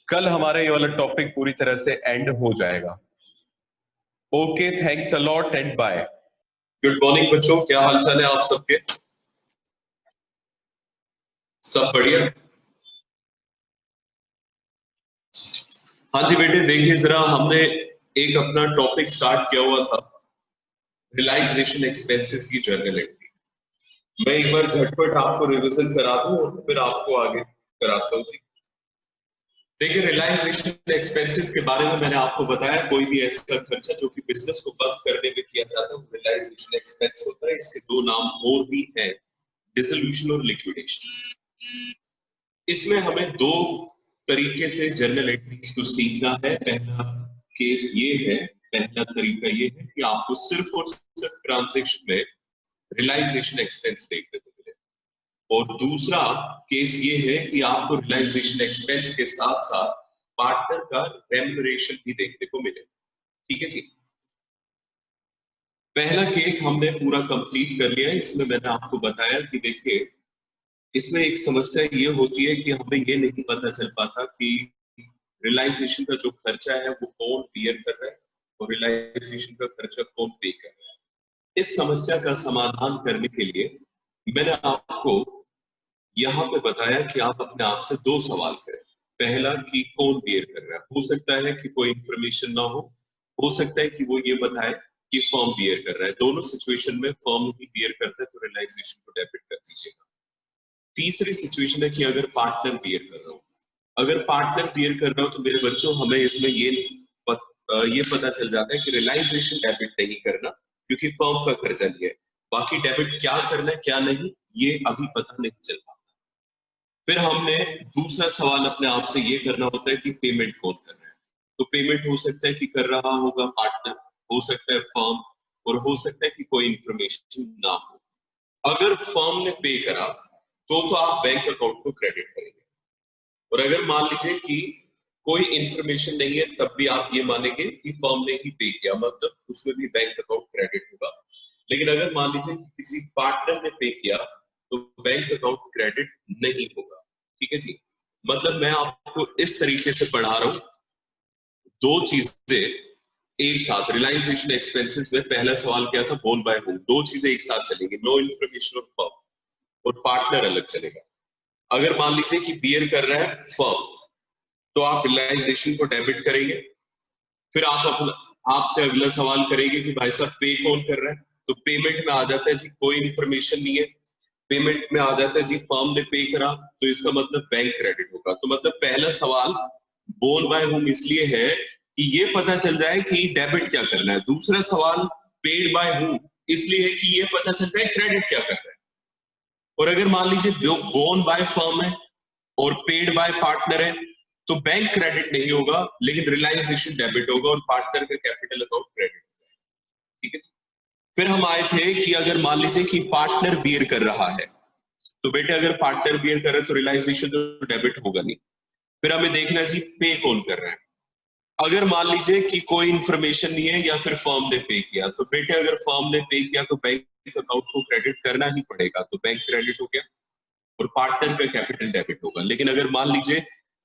कल हमारा ये वाला टॉपिक पूरी तरह से एंड हो जाएगा। Okay, thanks a lot and bye. Good morning बच्चों, क्या हाल चाल है आप सबके? सब बढ़िया? हाँ जी बेटे, देखिए जरा, हमने एक अपना टॉपिक स्टार्ट किया हुआ था, रियलाइजेशन एक्सपेंसेस की जर्नल एंट्री। मैं एक बार झटपट आपको रिवीजन करा दूं और फिर आपको आगे कराता हूं जी। देखिए रियलाइजेशन एक्सपेंसेस के बारे में मैंने आपको बताया, कोई भी ऐसा खर्चा जो कि बिजनेस को बंद करने में किया जाता है वो रियलाइजेशन एक्सपेंस होता है। इसके दो नाम और भी हैं, डिसोल्यूशन और लिक्विडेशन। इसमें हमें दो तरीके से जर्नल एंट्रीज को सीखना है। पहला केस ये है, पहला तरीका ये है कि आपको सिर्फ और सिर्फ ट्रांजैक्शन में रियलाइजेशन एक्सपेंस देखने को मिले, और दूसरा केस ये है कि आपको रियलाइजेशन एक्सपेंस के साथ साथ पार्टनर का रेम्युनरेशन भी देखने को मिले। ठीक है जी। पहला केस हमने पूरा कंप्लीट कर लिया है। इसमें मैंने आपको बताया कि देखिए, इसमें एक समस्या ये होती है कि हमें ये नहीं पता चल पाता कि रियलाइजेशन का जो खर्चा है वो कौन बियर कर रहा है और रियलाइजेशन का खर्चा कौन पे कर रहा है। इस समस्या का समाधान करने के लिए मैंने आपको यहाँ पे बताया कि आप अपने आप से दो सवाल करें। पहला कि कौन बियर कर रहा है, हो सकता है कि कोई इंफॉर्मेशन ना हो सकता है कि वो ये बताए कि फर्म बियर कर रहा है। दोनों सिचुएशन में फर्म ही बियर करता है तो रियलाइजेशन को डेबिट कर दीजिएगा। तीसरी सिचुएशन है कि अगर पार्टनर बियर कर रहा हो, अगर पार्टनर बियर कर रहा हो तो मेरे बच्चों हमें इसमें ये पता चल जाता है कि रियलाइजेशन डेबिट नहीं करना, क्योंकि फर्म का खर्चा लिया है। बाकी डेबिट क्या करना है क्या नहीं ये अभी पता नहीं चल पाता। फिर हमने दूसरा सवाल अपने आप से ये करना होता है कि पेमेंट कौन कर रहा है। तो पेमेंट हो सकता है कि कर रहा होगा पार्टनर, हो सकता है फर्म, और हो सकता है कि कोई इंफॉर्मेशन ना हो। अगर फर्म ने पे करा तो आप बैंक अकाउंट को क्रेडिट करेंगे, और अगर मान लीजिए कि कोई इंफॉर्मेशन नहीं है तब भी आप ये मानेंगे कि फर्म ने ही पे किया, मतलब उसमें भी बैंक अकाउंट क्रेडिट होगा। लेकिन अगर मान लीजिए कि किसी पार्टनर ने पे किया तो बैंक अकाउंट क्रेडिट नहीं होगा। ठीक है जी। मतलब मैं आपको इस तरीके से पढ़ा रहा हूं, दो चीजें एक साथ। रियलाइजेशन एक्सपेंसेस में पहला सवाल क्या था? Borne by whom. दो चीजें एक साथ चलेंगी, नो इंफॉर्मेशन ऑफ फर्म, और पार्टनर अलग चलेगा। अगर मान लीजिए कि बियर कर रहा है फर्म, तो आप रियलाइजेशन को डेबिट करेंगे। फिर आप अपना आपसे अगला सवाल करेंगे कि भाई साहब पे कौन कर रहा है? तो पेमेंट में आ जाता है जी कोई इंफॉर्मेशन नहीं है, पेमेंट में आ जाता है जी फर्म ने पे करा, तो इसका मतलब बैंक क्रेडिट होगा। तो मतलब पहला सवाल बोन बाय होम इसलिए है कि ये पता चल जाए कि डेबिट क्या करना है। दूसरा सवाल पेड बाय हु इसलिए है कि ये पता चलता है क्रेडिट क्या कर रहा है। और अगर मान लीजिए बोन बाय फर्म है और पेड बाय पार्टनर है तो बैंक क्रेडिट नहीं होगा लेकिन रियलाइजेशन डेबिट होगा और पार्टनर का कैपिटल अकाउंट क्रेडिट होगा। ठीक है। फिर हम आए थे कि अगर मान लीजिए कि पार्टनर बियर कर रहा है तो बेटे अगर पार्टनर बियर कर रहा है तो रियलाइजेशन तो डेबिट होगा नहीं। फिर हमें देखना जी पे कौन कर रहा है। अगर मान लीजिए कि कोई इंफॉर्मेशन नहीं है या फिर फर्म ने पे किया तो बेटे अगर फर्म ने पे किया तो बैंक अकाउंट को क्रेडिट करना ही पड़ेगा तो बैंक क्रेडिट हो गया और पार्टनर का कैपिटल डेबिट होगा। लेकिन अगर मान लीजिए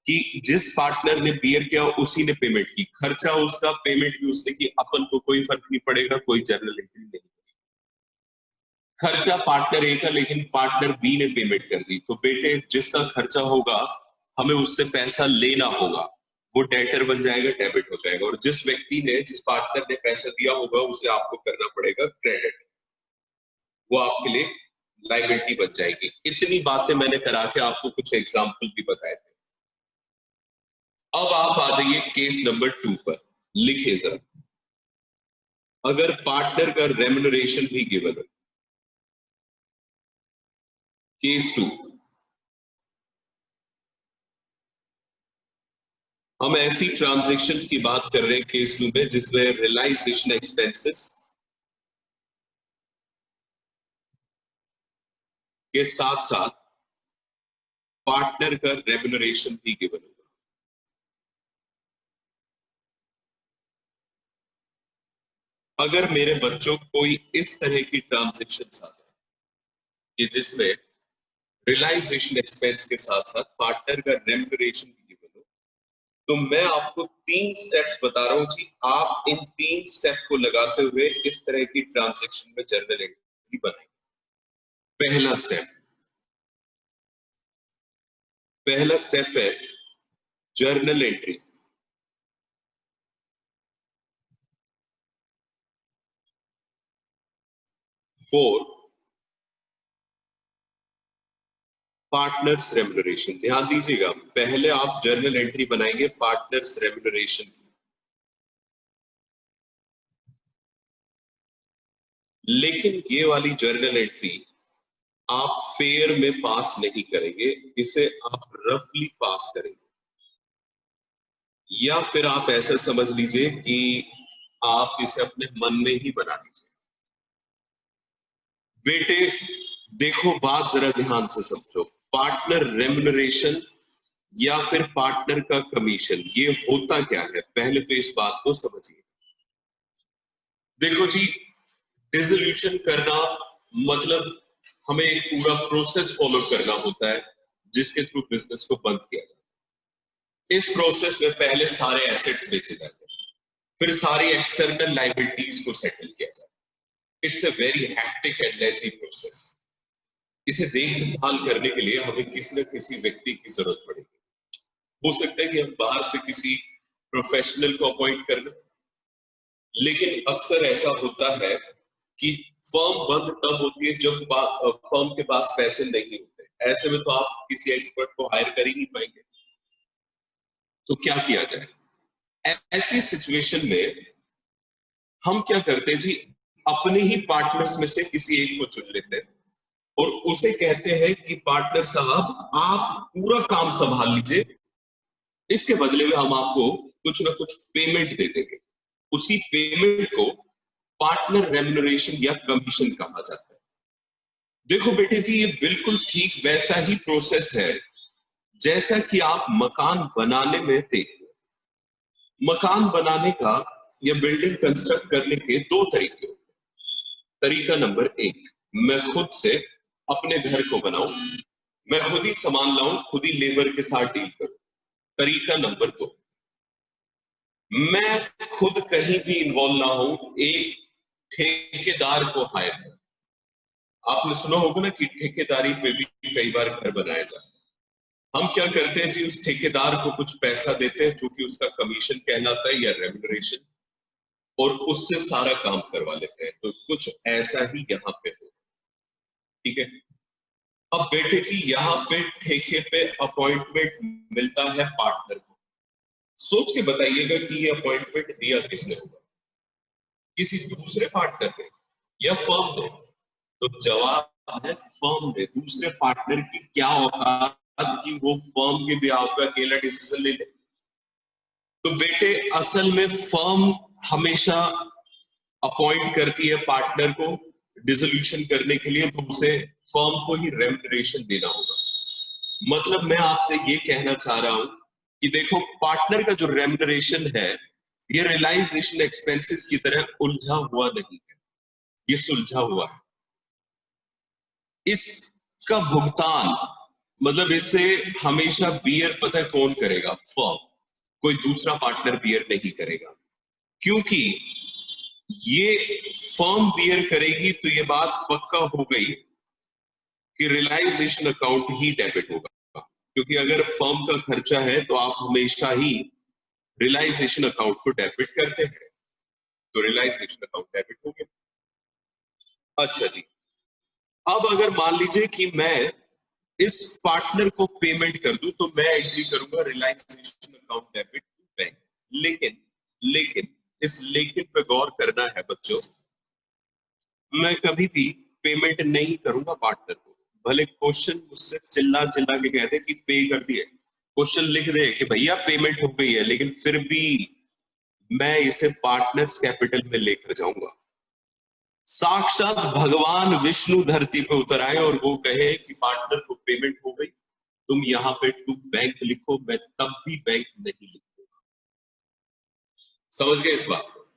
कि जिस पार्टनर ने बियर किया उसी ने पेमेंट की, खर्चा उसका पेमेंट भी उसने की, अपन को कोई फर्क नहीं पड़ेगा, कोई जर्नल एंट्री नहीं। खर्चा पार्टनर ए का लेकिन पार्टनर बी ने पेमेंट कर दी तो बेटे जिसका खर्चा होगा हमें उससे पैसा लेना होगा, वो डेटर बन जाएगा, डेबिट हो जाएगा। और जिस व्यक्ति ने जिस पार्टनर ने पैसा दिया होगा उसे आपको करना पड़ेगा क्रेडिट, वो आपके लिए लायबिलिटी बन जाएगी। इतनी बातें मैंने करा के आपको कुछ एग्जाम्पल भी बताए थे। अब आप आ जाइए केस नंबर 2 पर, लिखिए जरा। अगर पार्टनर का रेम्युनरेशन भी गिवन है, केस 2 हम ऐसी ट्रांजैक्शंस की बात कर रहे हैं केस 2 में जिसमें रियलाइजेशन एक्सपेंसेस के साथ साथ पार्टनर का रेम्युनरेशन भी गिवन होगा। अगर मेरे बच्चों कोई इस तरह की ट्रांजैक्शंस आ जाए कि जिसमें रियलाइजेशन एक्सपेंस के साथ साथ पार्टनर का रेम्युनरेशन भी गिवन हो तो मैं आपको 3 स्टेप्स बता रहा हूं जी, आप इन 3 स्टेप को लगाते हुए इस तरह की ट्रांजैक्शन में जर्नल एंट्री बनाएंगे। पहला स्टेप है जर्नल एंट्री। 4 partners remuneration. ध्यान दीजिएगा, पहले आप जर्नल एंट्री बनाएंगे पार्टनर्स रेम्युनरेशन, लेकिन ये वाली जर्नल एंट्री आप फेयर में पास नहीं करेंगे, इसे आप रफली पास करेंगे। या फिर आप ऐसा समझ लीजिए कि आप इसे अपने मन में ही बना लीजिए। बेटे देखो, बात जरा ध्यान से समझो। पार्टनर रेम्युनरेशन या फिर पार्टनर का कमीशन, ये होता क्या है, पहले तो इस बात को समझिए। देखो जी, डिसोल्यूशन करना मतलब हमें एक पूरा प्रोसेस फॉलो करना होता है जिसके थ्रू बिजनेस को बंद किया जाता है। इस प्रोसेस में पहले सारे एसेट्स बेचे जाते हैं, फिर सारी एक्सटर्नल लायबिलिटीज को सेटल किया जाता है। It's a very hectic and lengthy process. इसे देखभाल करने के लिए हमें किसी न किसी व्यक्ति की जरूरत पड़ेगी। हो सकता है कि हम बाहर से किसी प्रोफेशनल को अपॉइंट कर लें, लेकिन अक्सर ऐसा होता है कि फर्म बंद तब होती है जब फर्म के पास पैसे नहीं होते। ऐसे में तो आप किसी एक्सपर्ट को हायर कर ही नहीं पाएंगे। तो क्या किया जाए ऐसी सिचुएशन में? हम क्या करते हैं जी, अपने ही पार्टनर्स में से किसी एक को चुन लेते हैं और उसे कहते हैं कि पार्टनर साहब आप पूरा काम संभाल लीजिए, इसके बदले में हम आपको कुछ ना कुछ पेमेंट दे देंगे। उसी पेमेंट को पार्टनर रेम्युनरेशन या कमीशन कहा जाता है। देखो बेटे जी, ये बिल्कुल ठीक वैसा ही प्रोसेस है जैसा कि आप मकान बनाने में देखते हो। मकान बनाने का या बिल्डिंग कंस्ट्रक्ट करने के 2 तरीके होते हैं। तरीका नंबर 1, मैं खुद से अपने घर को बनाऊं, मैं खुद ही सामान लाऊं, खुद ही लेबर के साथ डील करूं। तरीका नंबर 2, मैं खुद कहीं भी इन्वॉल्व ना हूं, एक ठेकेदार को हायर कर। आपने सुना होगा ना कि ठेकेदारी पे भी कई बार घर बनाया जाता है। हम क्या करते हैं जी, उस ठेकेदार को कुछ पैसा देते हैं जो कि उसका कमीशन कहलाता है या रेम्युनरेशन, और उससे सारा काम करवा लेते हैं। तो कुछ ऐसा ही यहाँ पे हो, ठीक है। अब बेटे जी, यहाँ पे ठेके पे अपॉइंटमेंट मिलता है पार्टनर को। सोच के बताइएगा कि ये अपॉइंटमेंट दिया किसने होगा? किसी दूसरे पार्टनर ने या फर्म ने? तो जवाब है फर्म ने। दूसरे पार्टनर की क्या औकात कि वो फर्म के भी आपका अकेला डिसीजन ले ले? तो बेटे असल में फर्म हमेशा अपॉइंट करती है पार्टनर को डिसोल्यूशन करने के लिए, तो उसे फर्म को ही रेम्युनरेशन देना होगा। मतलब मैं आपसे ये कहना चाह रहा हूं कि देखो पार्टनर का जो रेम्युनरेशन है ये रियलाइजेशन एक्सपेंसेस की तरह उलझा हुआ नहीं है, ये सुलझा हुआ है। इसका भुगतान मतलब इससे हमेशा बियर पता है कौन करेगा? फर्म। कोई दूसरा पार्टनर बियर नहीं करेगा, क्योंकि ये फर्म बियर करेगी तो ये बात पक्का हो गई कि रियलाइजेशन अकाउंट ही डेबिट होगा। क्योंकि अगर फर्म का खर्चा है तो आप हमेशा ही रियलाइजेशन अकाउंट को डेबिट करते हैं, तो रियलाइजेशन अकाउंट डेबिट हो गया। अच्छा जी, अब अगर मान लीजिए कि मैं इस पार्टनर को पेमेंट कर दूं तो मैं एंट्री करूंगा realisation account debit to bank. लेकिन लेकिन इस लेकिन पे गौर करना है बच्चों, मैं कभी भी पेमेंट नहीं करूंगा पार्टनर को। भले क्वेश्चन मुझसे चिल्ला चिल्ला के कहते कि पे कर दिए, क्वेश्चन लिख दे कि भैया पेमेंट हो गई है, लेकिन फिर भी मैं इसे पार्टनर्स कैपिटल में लेकर जाऊंगा। साक्षात भगवान विष्णु धरती पे उतर आए और वो कहे कि पार्टनर को पेमेंट हो गई, तुम यहां पे टू बैंक लिखो, मैं तब भी बैंक नहीं लिखूंगा। समझ गए इस बात को?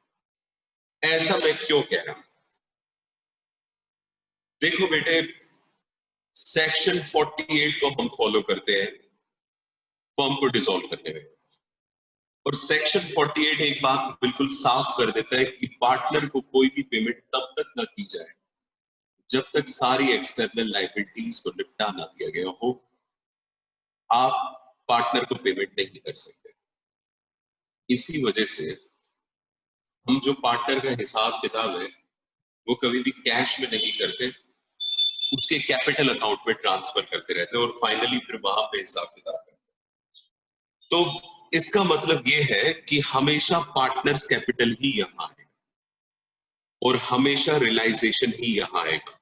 ऐसा मैं क्यों कह रहा हूं? देखो बेटे, सेक्शन 48 को हम फॉलो करते हैं फर्म को डिसॉल्व करने में, और सेक्शन 48 एक बात बिल्कुल साफ कर देता है कि पार्टनर को कोई भी पेमेंट तब तक ना की जाए जब तक सारी एक्सटर्नल लायबिलिटीज को निपटा ना दिया गया हो। आप पार्टनर को पेमेंट नहीं कर सकते। इसी वजह से हम जो पार्टनर का हिसाब किताब है वो कभी भी कैश में नहीं करते, उसके कैपिटल अकाउंट में ट्रांसफर करते रहते हैं और फाइनली फिर वहां पे हिसाब किताब करते हैं। तो इसका मतलब ये है कि हमेशा पार्टनर्स कैपिटल ही यहां है और हमेशा रियलाइजेशन ही यहां आएगा।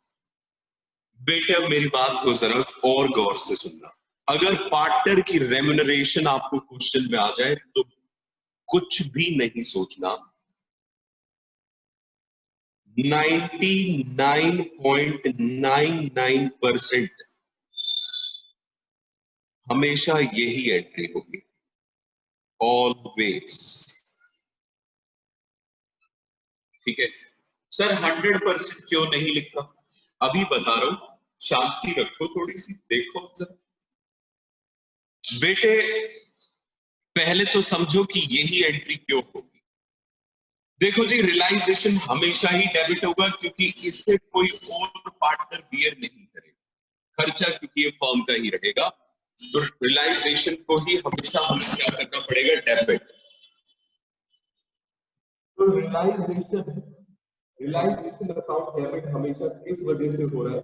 बेटे अब मेरी बात को जरा और गौर से सुनना। अगर पार्टनर की रेम्युनरेशन आपको क्वेश्चन में आ जाए तो कुछ भी नहीं सोचना, 99.99% हमेशा यही एंट्री होगी, ऑलवेज। ठीक है सर, 100% क्यों नहीं लिखा? अभी बता रहा हूं, शांति रखो थोड़ी सी, देखो सर। बेटे पहले तो समझो कि यही एंट्री क्यों होगी। देखो जी, रियलाइजेशन हमेशा ही डेबिट होगा क्योंकि इसे कोई और पार्टनर बियर नहीं करेगा, खर्चा क्योंकि ये फर्म का ही रहेगा, तो रियलाइजेशन को ही हमेशा हमें क्या करना पड़ेगा? डेबिट। तो रियलाइजेशन अकाउंट डेबिट हमेशा किस वजह से हो रहा है?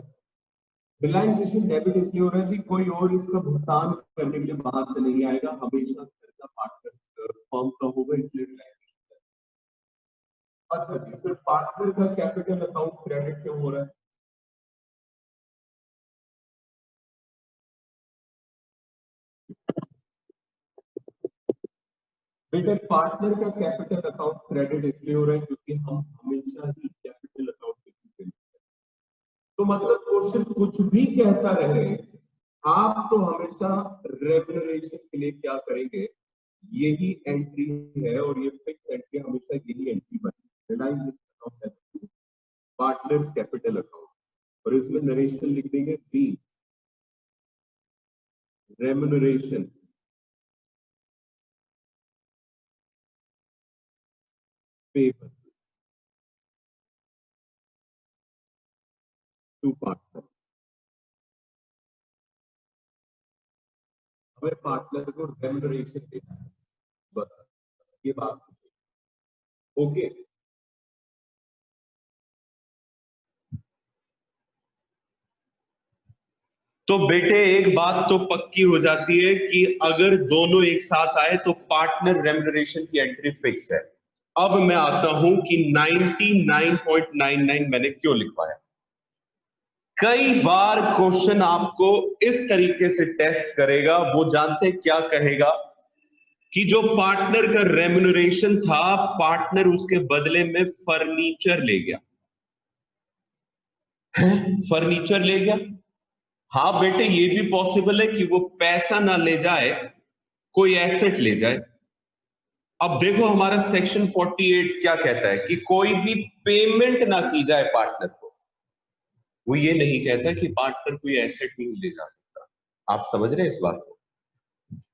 रियलाइजेशन डेबिट इसलिए हो रहा है कि कोई और इसका भुगतान करने के लिए बाहर से नहीं आएगा, हमेशा खर्चा पार्टनर फर्म का होगा, इसलिए रियलाइजेशन। अच्छा जी, फिर पार्टनर का कैपिटल अकाउंट क्रेडिट क्यों हो रहा है? बेटे पार्टनर का कैपिटल अकाउंट क्रेडिट इसलिए हो रहा है क्योंकि हम हमेशा ही कैपिटल अकाउंट में, तो मतलब क्वेश्चन कुछ भी कहता रहे, आप तो हमेशा रेम्युनरेशन के लिए क्या करेंगे? यही एंट्री है और ये फिक्स एंट्री हमेशा यही एंट्री बनेगी, रियलाइजेशन अकाउंट है पार्टनर्स कैपिटल अकाउंट, और इसमें नरेशन लिख देंगे बी, रेम्युनरेशन पेबल टू पार्टनर। हमें पार्टनर को रेम्युनरेशन देना है, बस ये बात। ओके, तो बेटे एक बात तो पक्की हो जाती है कि अगर दोनों एक साथ आए तो पार्टनर रेम्युनरेशन की एंट्री फिक्स है। अब मैं आता हूं कि 99.99 मैंने क्यों लिखवाया। कई बार क्वेश्चन आपको इस तरीके से टेस्ट करेगा, वो जानते क्या कहेगा कि जो पार्टनर का रेम्युनरेशन था, पार्टनर उसके बदले में फर्नीचर ले गया। फर्नीचर ले गया। हाँ बेटे, ये भी पॉसिबल है कि वो पैसा ना ले जाए, कोई एसेट ले जाए। अब देखो हमारा सेक्शन 48 क्या कहता है कि कोई भी पेमेंट ना की जाए पार्टनर को। वो ये नहीं कहता कि पार्टनर कोई एसेट नहीं ले जा सकता। आप समझ रहे हैं इस बात को?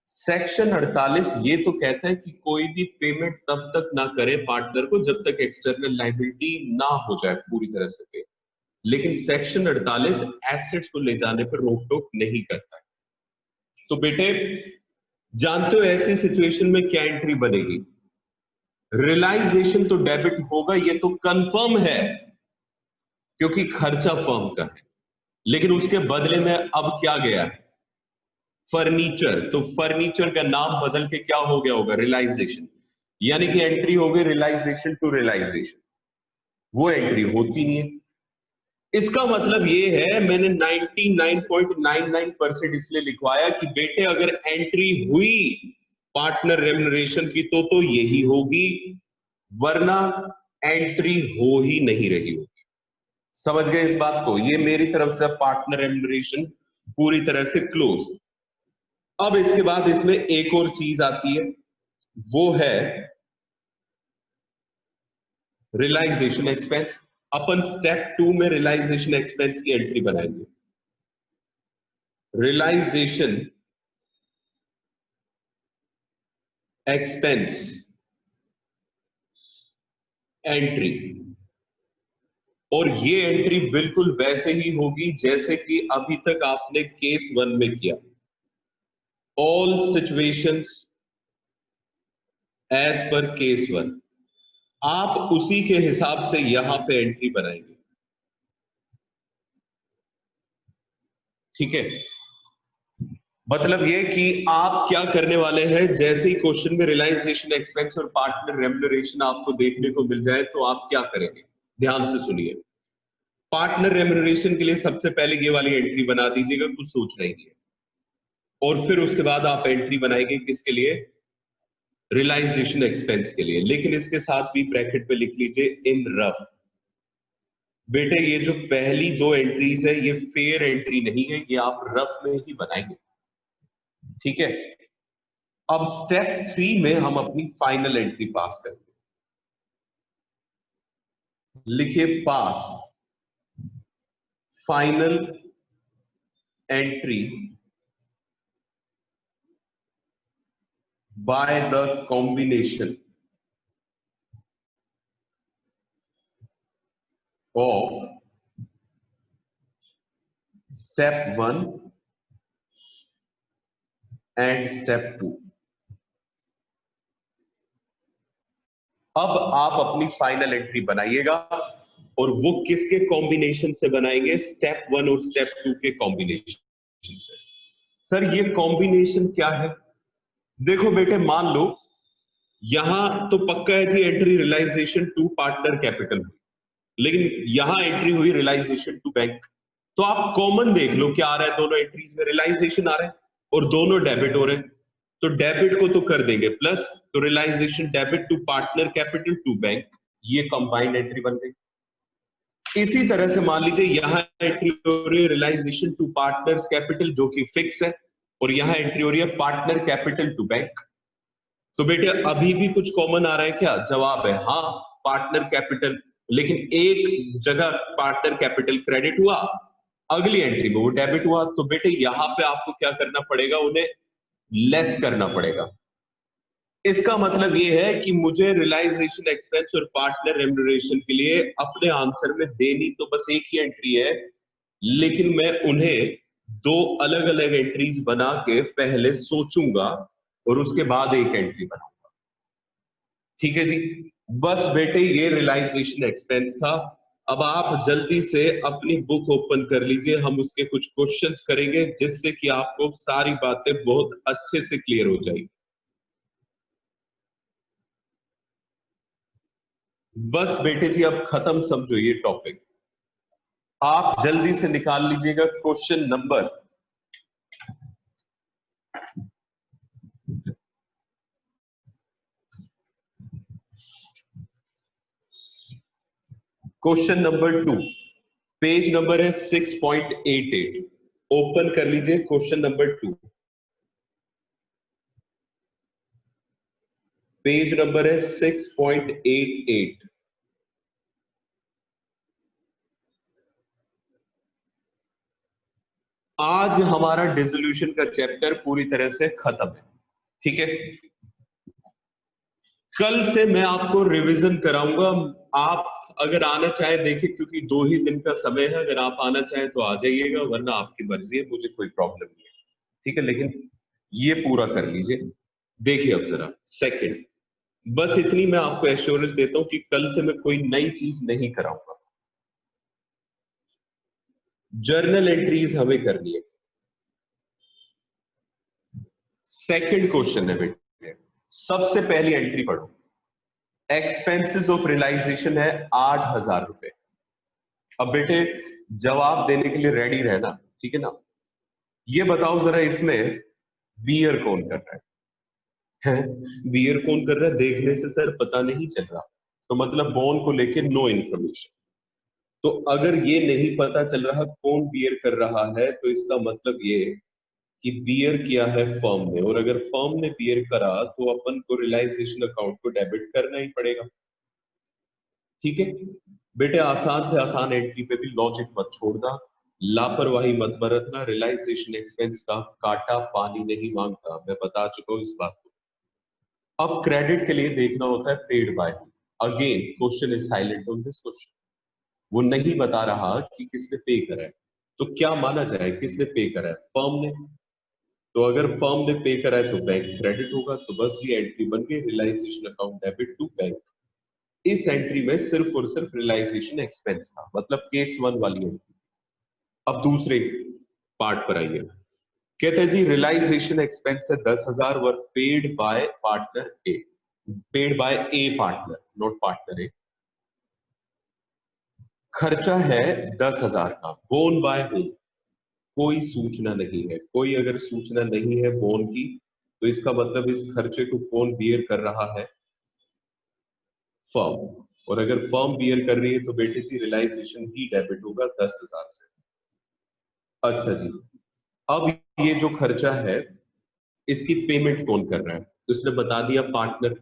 सेक्शन 48 ये तो कहता है कि कोई भी पेमेंट तब तक ना करे पार्टनर को जब तक एक्सटर्नल लायबिलिटी ना हो जाए पूरी तरह से पे। लेकिन सेक्शन 48 एसेट्स को ले जाने पर रोक टोक नहीं करता है। तो बेटे जानते हो ऐसी सिचुएशन में क्या एंट्री बनेगी? रियलाइजेशन तो डेबिट होगा, ये तो कंफर्म है क्योंकि खर्चा फर्म का है। लेकिन उसके बदले में अब क्या गया है? फर्नीचर। तो फर्नीचर का नाम बदल के क्या हो गया होगा? रियलाइजेशन। यानी कि एंट्री हो गई रियलाइजेशन टू रियलाइजेशन। वो एंट्री होती नहीं है। इसका मतलब ये है, मैंने 99.99% इसलिए लिखवाया कि बेटे अगर एंट्री हुई पार्टनर रेम्युनरेशन की तो यही होगी, वरना एंट्री हो ही नहीं रही होगी। समझ गए इस बात को? ये मेरी तरफ से पार्टनर रेम्युनरेशन पूरी तरह से क्लोज। अब इसके बाद इसमें एक और चीज आती है, वो है रियलाइजेशन एक्सपेंस। अपन स्टेप 2 में रियलाइजेशन एक्सपेंस की एंट्री बनाएंगे। रियलाइजेशन एक्सपेंस एंट्री, और ये एंट्री बिल्कुल वैसे ही होगी जैसे कि अभी तक आपने केस 1 में किया। All situations as per case 1, आप उसी के हिसाब से यहां पे एंट्री बनाएंगे। ठीक है? मतलब ये कि आप क्या करने वाले हैं, जैसे ही क्वेश्चन में रियलाइजेशन एक्सपेंस और पार्टनर रेम्युनरेशन आपको देखने को मिल जाए तो आप क्या करेंगे? ध्यान से सुनिए। पार्टनर रेम्युनरेशन के लिए सबसे पहले ये वाली एंट्री बना दीजिएगा, कुछ सोचना ही नहीं है। और फिर उसके बाद आप एंट्री बनाएंगे किसके लिए? रियलाइजेशन एक्सपेंस के लिए। लेकिन इसके साथ भी ब्रैकेट पे लिख लीजिए इन रफ। बेटे ये जो पहली दो एंट्रीज है ये फेयर एंट्री नहीं है, ये आप रफ में ही बनाएंगे। ठीक है? अब स्टेप 3 में हम अपनी फाइनल एंट्री पास करेंगे। लिखिए pass final entry by the combination of step 1 and step 2। अब आप अपनी फाइनल एंट्री बनाइएगा, और वो किसके कॉम्बिनेशन से बनाएंगे? स्टेप 1 और स्टेप 2 के कॉम्बिनेशन से। सर ये कॉम्बिनेशन क्या है? देखो बेटे मान लो यहां तो पक्का है जी entry realization to partner capital हुई, लेकिन यहां एंट्री हुई रियलाइजेशन टू बैंक। तो आप कॉमन देख लो क्या आ रहा है दोनों एंट्रीज में? रियलाइजेशन आ रहा है और दोनों डेबिट हो रहे हैं। तो डेबिट को तो कर देंगे प्लस, तो realisation debit to partner capital to bank, ये कंबाइंड एंट्री बन गई। इसी तरह से मान लीजिए यहां एंट्री हो रही है रियलाइजेशन टू पार्टनर्स कैपिटल जो कि फिक्स है, और यहां एंट्री हो रही है पार्टनर कैपिटल टू बैंक। तो बेटे अभी भी कुछ कॉमन आ रहा है क्या? जवाब है हाँ, पार्टनर कैपिटल। लेकिन एक जगह पार्टनर कैपिटल क्रेडिट हुआ, अगली एंट्री में वो डेबिट हुआ। तो बेटे यहां पे आपको क्या करना पड़ेगा? उन्हें लेस करना पड़ेगा। इसका मतलब ये है कि मुझे रियलाइजेशन एक्सपेंस और पार्टनर रेम्युनरेशन के लिए अपने आंसर में देनी तो बस एक ही एंट्री है, लेकिन मैं उन्हें दो अलग अलग एंट्रीज बना के पहले सोचूंगा और उसके बाद एक एंट्री बनाऊंगा। ठीक है जी? बस बेटे ये रियलाइजेशन एक्सपेंस था। अब आप जल्दी से अपनी बुक ओपन कर लीजिए, हम उसके कुछ क्वेश्चंस करेंगे जिससे कि आपको सारी बातें बहुत अच्छे से क्लियर हो जाएगी। बस बेटे जी अब खत्म समझो ये टॉपिक। आप जल्दी से निकाल लीजिएगा question number question number 2, page number है 6.88। ओपन कर लीजिए क्वेश्चन नंबर 2, पेज नंबर है 6.88। आज हमारा डिसोल्यूशन का चैप्टर पूरी तरह से खत्म है, ठीक है। कल से मैं आपको रिवीजन कराऊंगा। आप अगर आना चाहे देखिए, क्योंकि 2 ही दिन का समय है, अगर आप आना चाहे तो आ जाइएगा, वरना आपकी मर्जी है, मुझे कोई प्रॉब्लम नहीं है, ठीक है। लेकिन ये पूरा कर लीजिए। देखिए अब जरा सेकंड, बस इतनी मैं आपको एश्योरेंस देता हूं कि कल से मैं कोई नई चीज नहीं कराऊंगा। जर्नल एंट्रीज हमें करनी है। सेकंड क्वेश्चन है बेटे, सबसे पहली एंट्री पढ़ो। एक्सपेंसेस ऑफ रियलाइजेशन है 8,000 रुपए। अब बेटे जवाब देने के लिए रेडी रहना, ठीक है ना। ये बताओ जरा, इसमें बियर कौन कर रहा है? बियर कौन कर रहा है? देखने से सर पता नहीं चल रहा, तो मतलब बोन को लेके नो इन्फॉर्मेशन। तो अगर ये नहीं पता चल रहा कौन बियर कर रहा है, तो इसका मतलब ये कि बियर किया है फर्म ने, और अगर फर्म ने बियर करा तो अपन को रियलाइजेशन अकाउंट को डेबिट करना ही पड़ेगा, ठीक है। बेटे आसान से आसान एंट्री पे भी लॉजिक मत छोड़ना, लापरवाही मत बरतना। रियलाइजेशन एक्सपेंस का काटा पानी नहीं मांगता, मैं बता चुका हूं इस बात को। अब क्रेडिट के लिए देखना होता है paid by. Again question is silent on this question. वो नहीं बता रहा कि किसने पे करा है, तो क्या माना जाए किसने पे करा है? फर्म ने। तो अगर फर्म ने पे करा है तो बैंक क्रेडिट होगा, तो बस ये एंट्री बन गई, realisation account debit to bank. इस एंट्री में सिर्फ और सिर्फ रियलाइजेशन एक्सपेंस था, मतलब केस 1 वाली एंट्री। अब दूसरे पार्ट पर आइए। कहते हैं जी रियलाइजेशन एक्सपेंस है 10,000, were paid by partner A. Paid by A partner, not partner A. खर्चा है 10,000 का, बोन बाय होम। कोई सूचना नहीं है, कोई अगर सूचना नहीं है बोन की, तो इसका मतलब इस खर्चे को कौन बियर कर रहा है? फर्म। और अगर फर्म बियर कर रही है तो बेटे जी रियलाइजेशन ही डेबिट होगा 10,000 से। अच्छा जी, अब ये जो खर्चा है इसकी पेमेंट कौन कर रहा है? तो इसने बता दिया पार्टनर।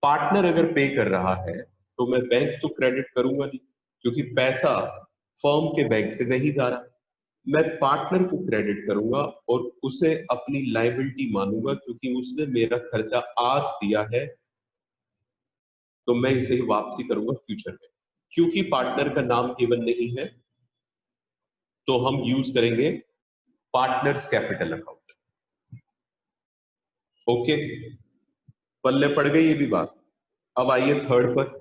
पार्टनर अगर पे कर रहा है तो मैं बैंक तो क्रेडिट करूंगा नहीं, क्योंकि पैसा फर्म के बैंक से नहीं जा रहा। मैं पार्टनर को क्रेडिट करूंगा और उसे अपनी लायबिलिटी मानूंगा, क्योंकि उसने मेरा खर्चा आज दिया है, तो मैं इसे ही वापसी करूंगा फ्यूचर में। क्योंकि पार्टनर का नाम केवल नहीं है, तो हम यूज करेंगे पार्टनर्स कैपिटल अकाउंट। ओके, पल्ले पड़ गई ये भी बात। अब आइए थर्ड पर।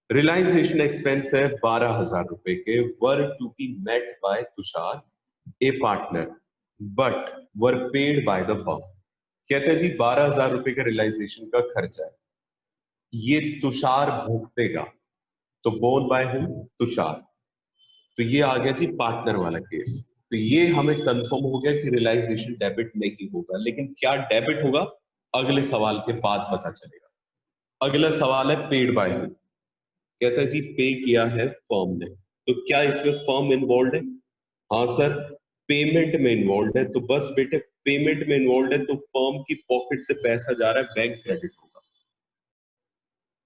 रियलाइजेशन एक्सपेंस है 12,000 रुपए के, were to be met by Tushar A partner, but were paid by the firm. कहते हैं जी 12,000 रुपए का रियलाइजेशन का खर्चा है, ये तुषार भुगतेगा। तो बोन बाय हूं? तुषार। तो ये आ गया जी पार्टनर वाला केस। तो ये हमें कंफर्म हो गया कि रियलाइजेशन डेबिट नहीं होगा, लेकिन क्या डेबिट होगा अगले सवाल के बाद पता चलेगा। अगला सवाल है पेड बाय हूं। कहता है जी पे किया है फर्म ने, तो क्या इसमें फर्म इन्वॉल्व है? हाँ सर, पेमेंट में इन्वॉल्व है, तो बस बेटे पेमेंट में इन्वॉल्व है तो फर्म की पॉकेट से पैसा जा रहा है, बैंक क्रेडिट होगा।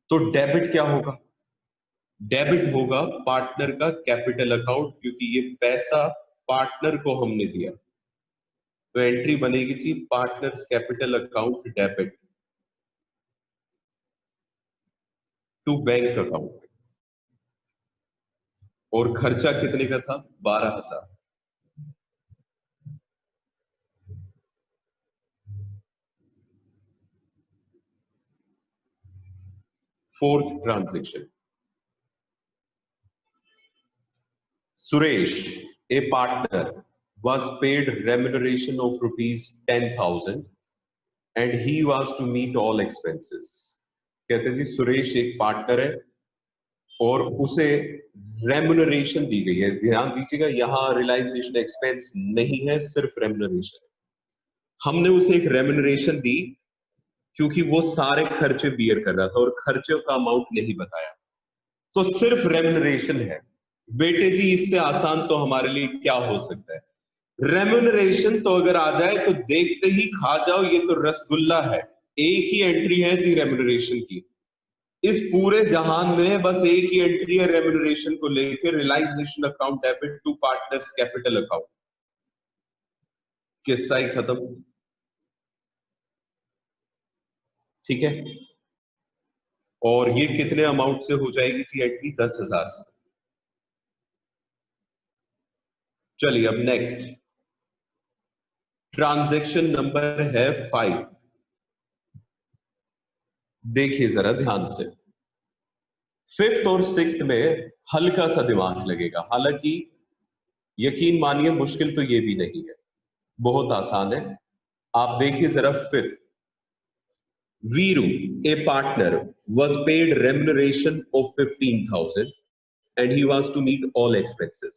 तो डेबिट क्या होगा? डेबिट होगा पार्टनर का कैपिटल अकाउंट, क्योंकि ये पैसा पार्टनर को हमने दिया। तो एंट्री बनेगी जी partners capital account debit to bank account. और खर्चा कितने का था? 12,000। Fourth transaction, Suresh, a partner, was paid remuneration of rupees 10,000 and he was to meet all expenses. कहते जी सुरेश एक पार्टनर है और उसे रेम्युनरेशन दी गई है। ध्यान दीजिएगा, यहाँ रियलाइजेशन एक्सपेंस नहीं है, सिर्फ रेम्युनरेशन। हमने उसे एक रेम्युनरेशन दी क्योंकि वो सारे खर्चे बियर कर रहा था और खर्चे का अमाउंट नहीं बताया, तो सिर्फ रेम्युनरेशन है। बेटे जी इससे आसान तो हमारे लिए क्या हो सकता है? रेम्युनरेशन तो अगर आ जाए तो देखते ही खा जाओ, ये तो रसगुल्ला है। एक ही एंट्री है जी रेम्युनरेशन की, इस पूरे जहान में बस एक ही एंट्री है रेम्युनरेशन को लेकर, realisation account debit to partners capital account. किस्सा ही खत्म। ठीक है, और ये कितने अमाउंट से हो जाएगी जी एंट्री? 10,000 से। चलिए अब नेक्स्ट ट्रांजैक्शन नंबर है 5। देखिए जरा ध्यान से, 5th और 6th में हल्का सा दिमाग लगेगा, हालांकि यकीन मानिए मुश्किल तो ये भी नहीं है, बहुत आसान है। आप देखिए जरा 5th, Veeru A partner was paid remuneration of 15,000 and he was to meet all expenses।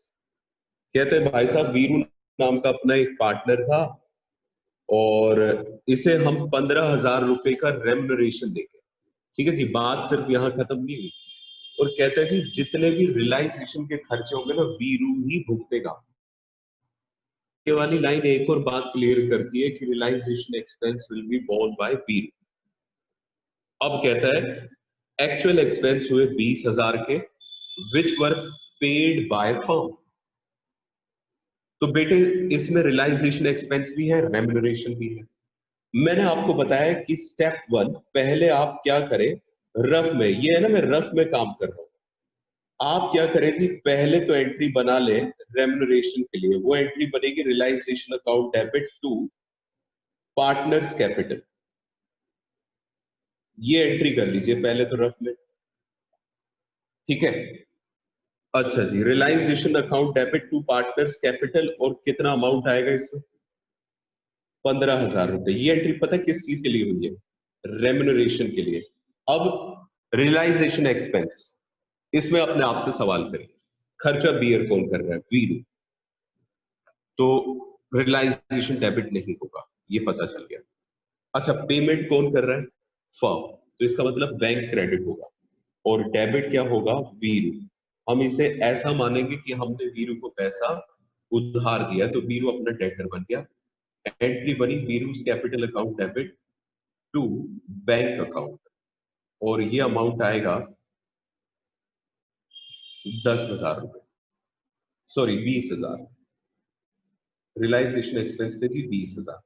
कहते हैं भाई साहब वीरू नाम का अपना एक पार्टनर था और इसे हम 15,000 रुपए का रेम्युनरेशन देंगे। ठीक है जी, बात सिर्फ यहां खत्म नहीं हुई। और कहते हैं जी जितने भी रियलाइजेशन के खर्चे होंगे ना वीरू ही भुगतेगा। ये वाली लाइन एक और बात क्लियर करती है कि realisation expense will be borne by Veeru. अब कहता है एक्चुअल एक्सपेंस हुए 20,000 के, which were paid by firm. तो बेटे इसमें रियलाइजेशन एक्सपेंस भी है, रेम्युनरेशन भी है। मैंने आपको बताया कि स्टेप 1 पहले आप क्या करें, रफ में, ये है ना मैं रफ में काम कर रहा हूं, आप क्या करें जी, पहले तो एंट्री बना ले रेम्युनरेशन के लिए। वो एंट्री बनेगी realisation account debit to partners capital. ये एंट्री कर लीजिए पहले तो रफ में। ठीक है, अच्छा जी, realization account debit to partners capital, और कितना अमाउंट आएगा इसमें? 15,000 रुपए। ये एंट्री पता है किस चीज के लिए हुई है? रेम्युनरेशन के लिए। अब रियलाइजेशन एक्सपेंस, इसमें अपने आप से सवाल करें, खर्चा बियर कौन कर रहा है? वीरू। तो रियलाइजेशन डेबिट नहीं होगा, ये पता चल गया। अच्छा, पेमेंट कौन कर रहा है? फर्म। तो इसका मतलब बैंक क्रेडिट होगा, और डेबिट क्या होगा? वीरू। हम इसे ऐसा मानेंगे कि हमने वीरू को पैसा उधार दिया, तो वीरू अपना डेटर बन गया। एंट्री बनी Veeru's capital account debit to bank account, और ये अमाउंट आएगा 10,000 रुपए, सॉरी 20,000। रियलाइजेशन एक्सपेंस थे जी 20,000।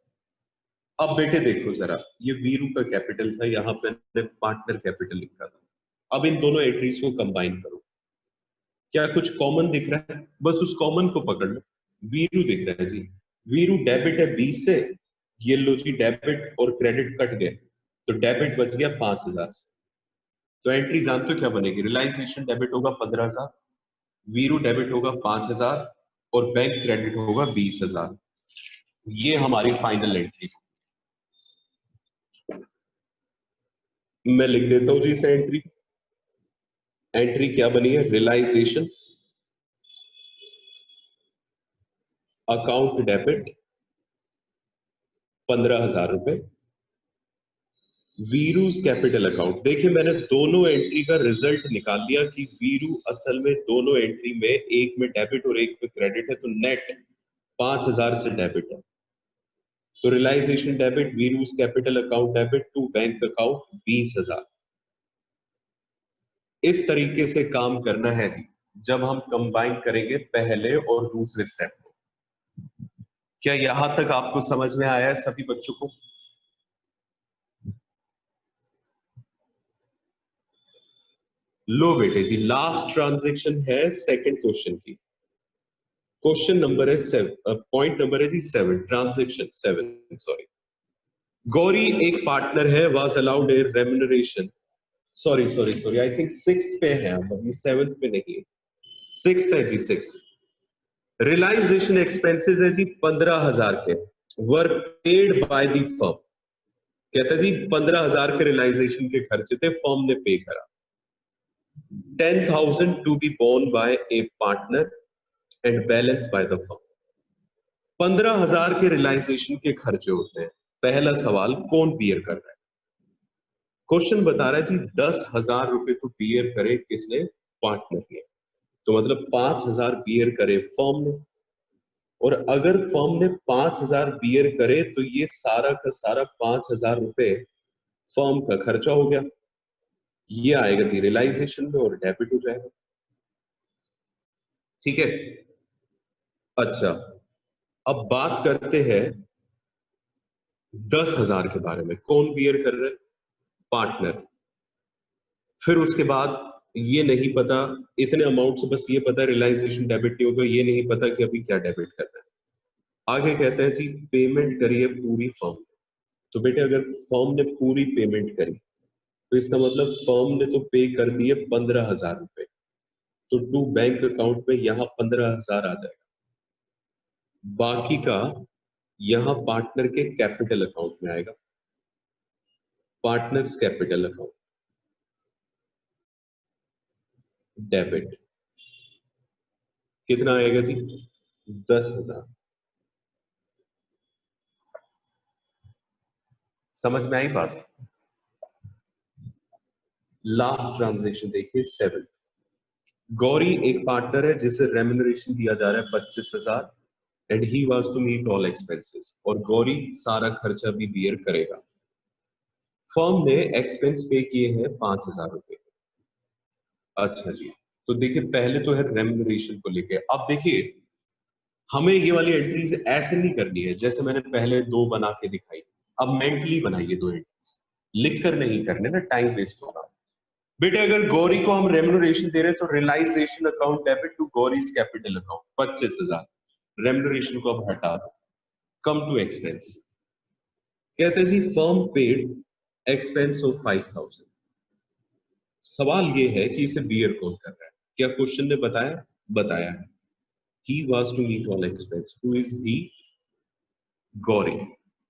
अब बेटे देखो जरा, ये वीरू का कैपिटल था, यहाँ पे पार्टनर कैपिटल लिखा था। अब इन दोनों एंट्रीज को कंबाइन करो, क्या कुछ कॉमन दिख रहा है? बस उस कॉमन को पकड़ लो। वीरू दिख रहा है जी, वीरू डेबिट है 20 से, ये लो जी डेबिट और क्रेडिट कट गए, तो डेबिट बच गया 5,000 से। तो एंट्री जानते हो क्या बनेगी? रियलाइजेशन डेबिट होगा 15,000, वीरू डेबिट होगा 5,000, और बैंक क्रेडिट होगा 20,000। ये हमारी फाइनल एंट्री। मैं लिख देता हूं जी इसे एंट्री। एंट्री क्या बनी है? रियलाइजेशन अकाउंट डेबिट 15,000 रुपए, वीरूज कैपिटल अकाउंट। देखिए मैंने दोनों एंट्री का रिजल्ट निकाल लिया कि वीरू असल में दोनों एंट्री में, एक में डेबिट और एक में क्रेडिट है, तो नेट 5,000 से डेबिट है। तो realisation debit Veeru's capital account debit to bank account 20,000। इस तरीके से काम करना है जी जब हम कंबाइन करेंगे पहले और दूसरे स्टेप को। क्या यहां तक आपको समझ में आया है सभी बच्चों को? लो बेटे जी, लास्ट ट्रांजैक्शन है सेकंड क्वेश्चन की। क्वेश्चन नंबर है 7, पॉइंट नंबर है जी 7, ट्रांजैक्शन 7, सॉरी। गौरी एक पार्टनर है, was allowed A remuneration, sorry sorry sorry, I think 6th पे है हम, अभी 7th पे नहीं है, 6th है जी, 6th। रियलाइजेशन एक्सपेंसेस है जी 15,000 के, वर पेड बाय द फर्म। कहता जी 15,000 के रियलाइजेशन के खर्चे थे, फर्म ने पे करा 10,000 to be borne by A partner and balance by the firm. 15,000 के रियलाइजेशन के खर्चे होते हैं। पहला सवाल, कौन बियर कर रहा है? क्वेश्चन बता रहा है जी 10,000 रुपए तो बियर करे किसने? पार्टनर ने। तो मतलब 5,000 बियर करे फर्म ने। और अगर फर्म ने 5,000 बियर करे तो ये सारा का सारा 5,000 रुपए फर्म का खर्चा हो गया। ये आएगा जी रियलाइजेशन में और डेबिट हो जाएगा। ठीक है। अच्छा, अब बात करते हैं 10,000 के बारे में। कौन बियर कर रहे हैं? पार्टनर। फिर उसके बाद ये नहीं पता, इतने अमाउंट से बस ये पता रियलाइजेशन डेबिट नहीं होगा, ये नहीं पता कि अभी क्या डेबिट करना है। आगे कहते हैं जी पेमेंट करिए पूरी फर्म। तो बेटे अगर फर्म ने पूरी पेमेंट करी तो इसका मतलब फर्म ने तो पे कर दिए 15,000 रुपए। तो टू बैंक अकाउंट में यहां 15,000 आ जाएगा। बाकी का यहां पार्टनर के कैपिटल अकाउंट में आएगा, पार्टनर्स कैपिटल अकाउंट, डेबिट। कितना आएगा जी? 10,000। समझ में आई बात? लास्ट ट्रांजेक्शन देखिए 7। गौरी एक पार्टनर है जिसे रेम्यूनरेशन दिया जा रहा है 25,000 and he was to meet all expenses. और गौरी सारा खर्चा भी बियर करेगा। फर्म ने एक्सपेंस पे किए हैं 5,000 रुपए। अच्छा जी, तो देखिए पहले तो है रेम्यूनरेशन को लेके। अब देखिए हमें ये वाली एंट्रीज ऐसे नहीं करनी है जैसे मैंने पहले दो बना के दिखाई। अब मेंटली बनाइए दो एंट्रीज, लिख कर नहीं करने ना, टाइम वेस्ट होगा। बेटे अगर गौरी को हम रेम्यूनरेशन दे रहे हैं तो realisation account debit to Gauri's capital account 25,000। Remuneration को अब हटा दो। Come to expense. कहते हैं जी फर्म पेड एक्सपेंस ऑफ 5,000। सवाल ये है कि इसे बियर कौन कर रहा है? क्या क्वेश्चन ने बताया? बताया है। He was to meet all expense. Who is he? Gauri.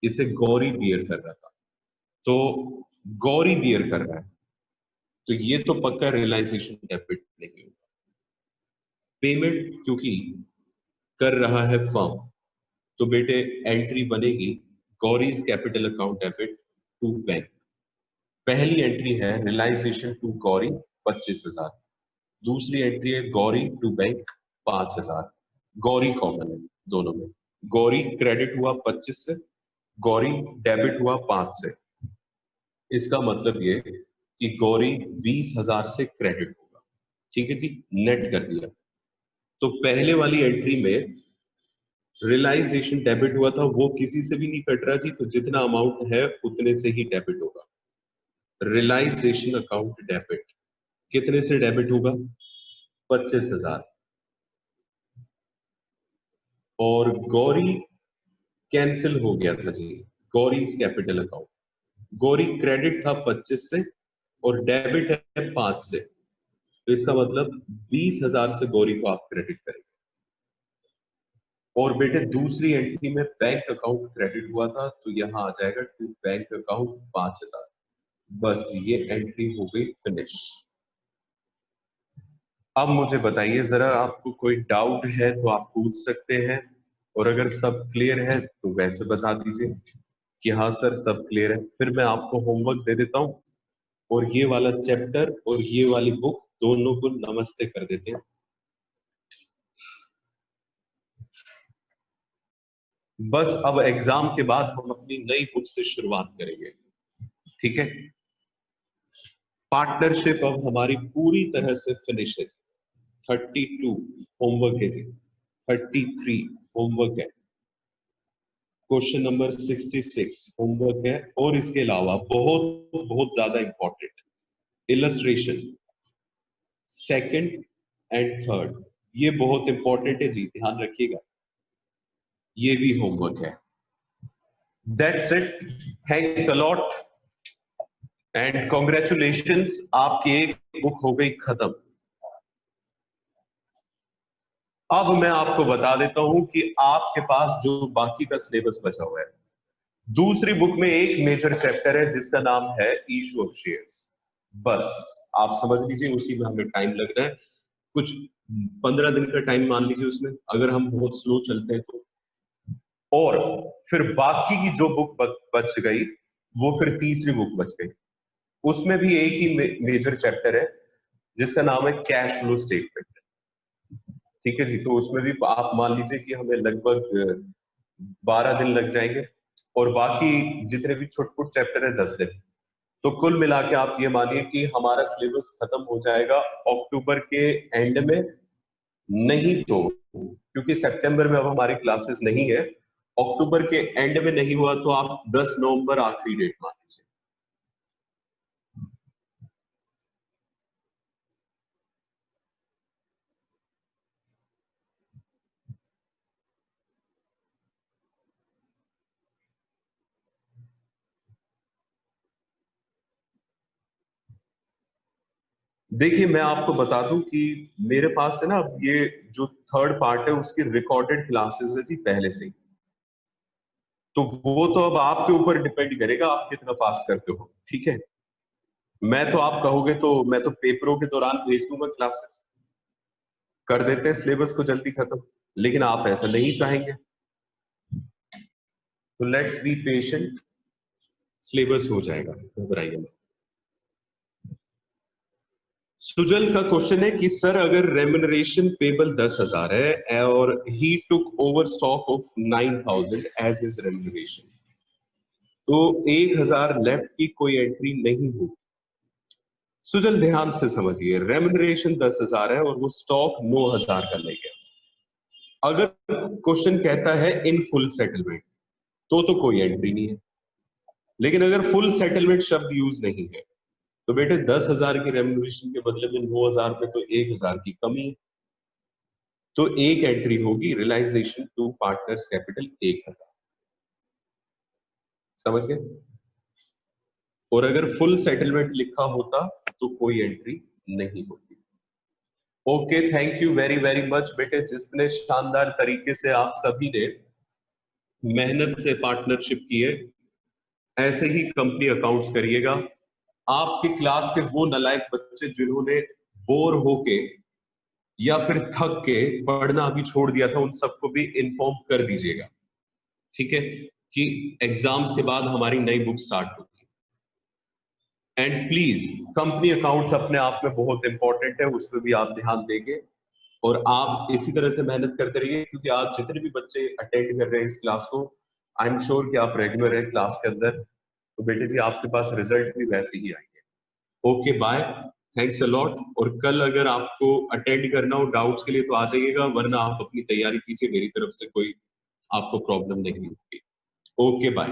इसे गौरी बियर कर रहा था। तो गौरी बियर कर रहा है तो ये तो पक्का रियलाइजेशन डेबिट नहीं होगा। पेमेंट क्योंकि कर रहा है फर्म, तो बेटे एंट्री बनेगी Gauri's capital account debit to bank. पहली एंट्री है रियलाइजेशन टू गौरी 25,000। दूसरी एंट्री है Gauri to bank 5,000। Gauri common है दोनों में। गौरी क्रेडिट हुआ 25 से, गौरी डेबिट हुआ 5 से। इसका मतलब ये कि गौरी 20,000 से क्रेडिट होगा। ठीक है जी, नेट कर दिया। तो पहले वाली एंट्री में रियलाइजेशन डेबिट हुआ था वो किसी से भी नहीं कट रहा जी, तो जितना अमाउंट है उतने से ही डेबिट होगा। रियलाइजेशन अकाउंट डेबिट कितने से डेबिट होगा? 25,000। और गौरी कैंसिल हो गया था जी, Gauri capital account. Gauri credit था 25 से और डेबिट है 5 से। तो इसका मतलब 20,000 से गौरी को आप क्रेडिट करेंगे। और बेटे दूसरी एंट्री में बैंक अकाउंट क्रेडिट हुआ था तो यहां आ जाएगा टू बैंक अकाउंट 5,000। बस ये एंट्री हो गई फिनिश। अब मुझे बताइए जरा, आपको कोई डाउट है तो आप पूछ सकते हैं, और अगर सब क्लियर है तो वैसे बता दीजिए कि हाँ सर सब क्लियर है। फिर मैं आपको होमवर्क दे देता हूँ और ये वाला चैप्टर और ये वाली बुक दोनों को नमस्ते कर देते हैं। बस अब एग्जाम के बाद हम अपनी नई बुक से शुरुआत करेंगे। ठीक है, पार्टनरशिप अब हमारी पूरी तरह से फिनिश है। 32 होमवर्क है जी, 33 होमवर्क है, क्वेश्चन नंबर 66 होमवर्क है, और इसके अलावा बहुत बहुत ज्यादा important illustration second and third, ये बहुत इंपॉर्टेंट है जी, ध्यान रखिएगा। ये भी होमवर्क है। That's it, thanks a lot and congratulations, आपकी एक बुक हो गई खत्म। अब मैं आपको बता देता हूं कि आपके पास जो बाकी का सिलेबस बचा हुआ है, दूसरी बुक में एक मेजर चैप्टर है जिसका नाम है इशू ऑफ शेयर्स। बस आप समझ लीजिए उसी में हमें टाइम लग रहा है, कुछ 15 दिन का टाइम मान लीजिए उसमें, अगर हम बहुत स्लो चलते हैं तो। और फिर बाकी की जो बुक बच गई वो फिर तीसरी बुक बच गई, उसमें भी एक ही मेजर चैप्टर है जिसका नाम है कैश फ्लो स्टेटमेंट। ठीक है जी, तो उसमें भी आप मान लीजिए कि हमें लगभग 12 दिन लग जाएंगे, और बाकी जितने भी छोटे छोटे चैप्टर है 10 दिन। तो कुल मिला के आप ये मानिए कि हमारा सिलेबस खत्म हो जाएगा अक्टूबर के एंड में। नहीं तो क्योंकि सितंबर में अब हमारी क्लासेस नहीं है, अक्टूबर के एंड में नहीं हुआ तो आप 10 नवंबर आखिरी डेट मान लीजिए। देखिए मैं आपको बता दूं कि मेरे पास है ना, अब ये जो थर्ड पार्ट है उसकी रिकॉर्डेड क्लासेस है जी पहले से ही। तो वो तो अब आपके ऊपर डिपेंड करेगा आप कितना फास्ट करते हो, ठीक है। मैं तो आप कहोगे तो मैं तो पेपरों के दौरान भेज दूंगा क्लासेस, कर देते हैं सिलेबस को जल्दी खत्म, लेकिन आप ऐसा नहीं चाहेंगे। तो लेट्स बी पेशेंट, सिलेबस हो जाएगा, घबराइए मत। सुजल का क्वेश्चन है कि सर अगर रेम्युनरेशन पेबल 10,000 है और he took over stock of 9,000 as his remuneration, तो 1,000 लेफ्ट की कोई एंट्री नहीं होगी। सुजल ध्यान से समझिए, रेम्युनरेशन 10,000 है और वो स्टॉक 9,000 का ले गया। अगर क्वेश्चन कहता है इन फुल सेटलमेंट तो कोई एंट्री नहीं है, लेकिन अगर फुल सेटलमेंट शब्द यूज नहीं है तो बेटे 10,000 की रेम्युनरेशन के बदले में 9,000 पे तो 1,000 की कमी है, तो एक एंट्री होगी रियलाइजेशन टू पार्टनर्स कैपिटल 1,000। समझ गए? और अगर फुल सेटलमेंट लिखा होता तो कोई एंट्री नहीं होती। Okay, thank you very very much बेटे, जितने शानदार तरीके से आप सभी ने मेहनत से पार्टनरशिप की है, ऐसे ही कंपनी अकाउंट्स करिएगा। आपकी क्लास के वो नालायक बच्चे जिन्होंने बोर होके या फिर थक के पढ़ना अभी छोड़ दिया था, उन सबको भी इन्फॉर्म कर दीजिएगा, ठीक है, कि एग्जाम्स के बाद हमारी नई बुक स्टार्ट होगी। एंड प्लीज कंपनी अकाउंट्स अपने आप में बहुत इंपॉर्टेंट है, उस पर भी आप ध्यान देंगे। और आप इसी तरह से मेहनत करते रहिए, क्योंकि आप जितने भी बच्चे अटेंड कर रहे हैं इस क्लास को, आई एम श्योर कि आप रेगुलर है क्लास के अंदर, तो बेटे जी आपके पास रिजल्ट भी वैसे ही आएंगे। Okay bye, thanks a lot. और कल अगर आपको अटेंड करना हो डाउट्स के लिए तो आ जाइएगा, वरना आप अपनी तैयारी कीजिए, मेरी तरफ से कोई आपको प्रॉब्लम नहीं होगी। Okay bye.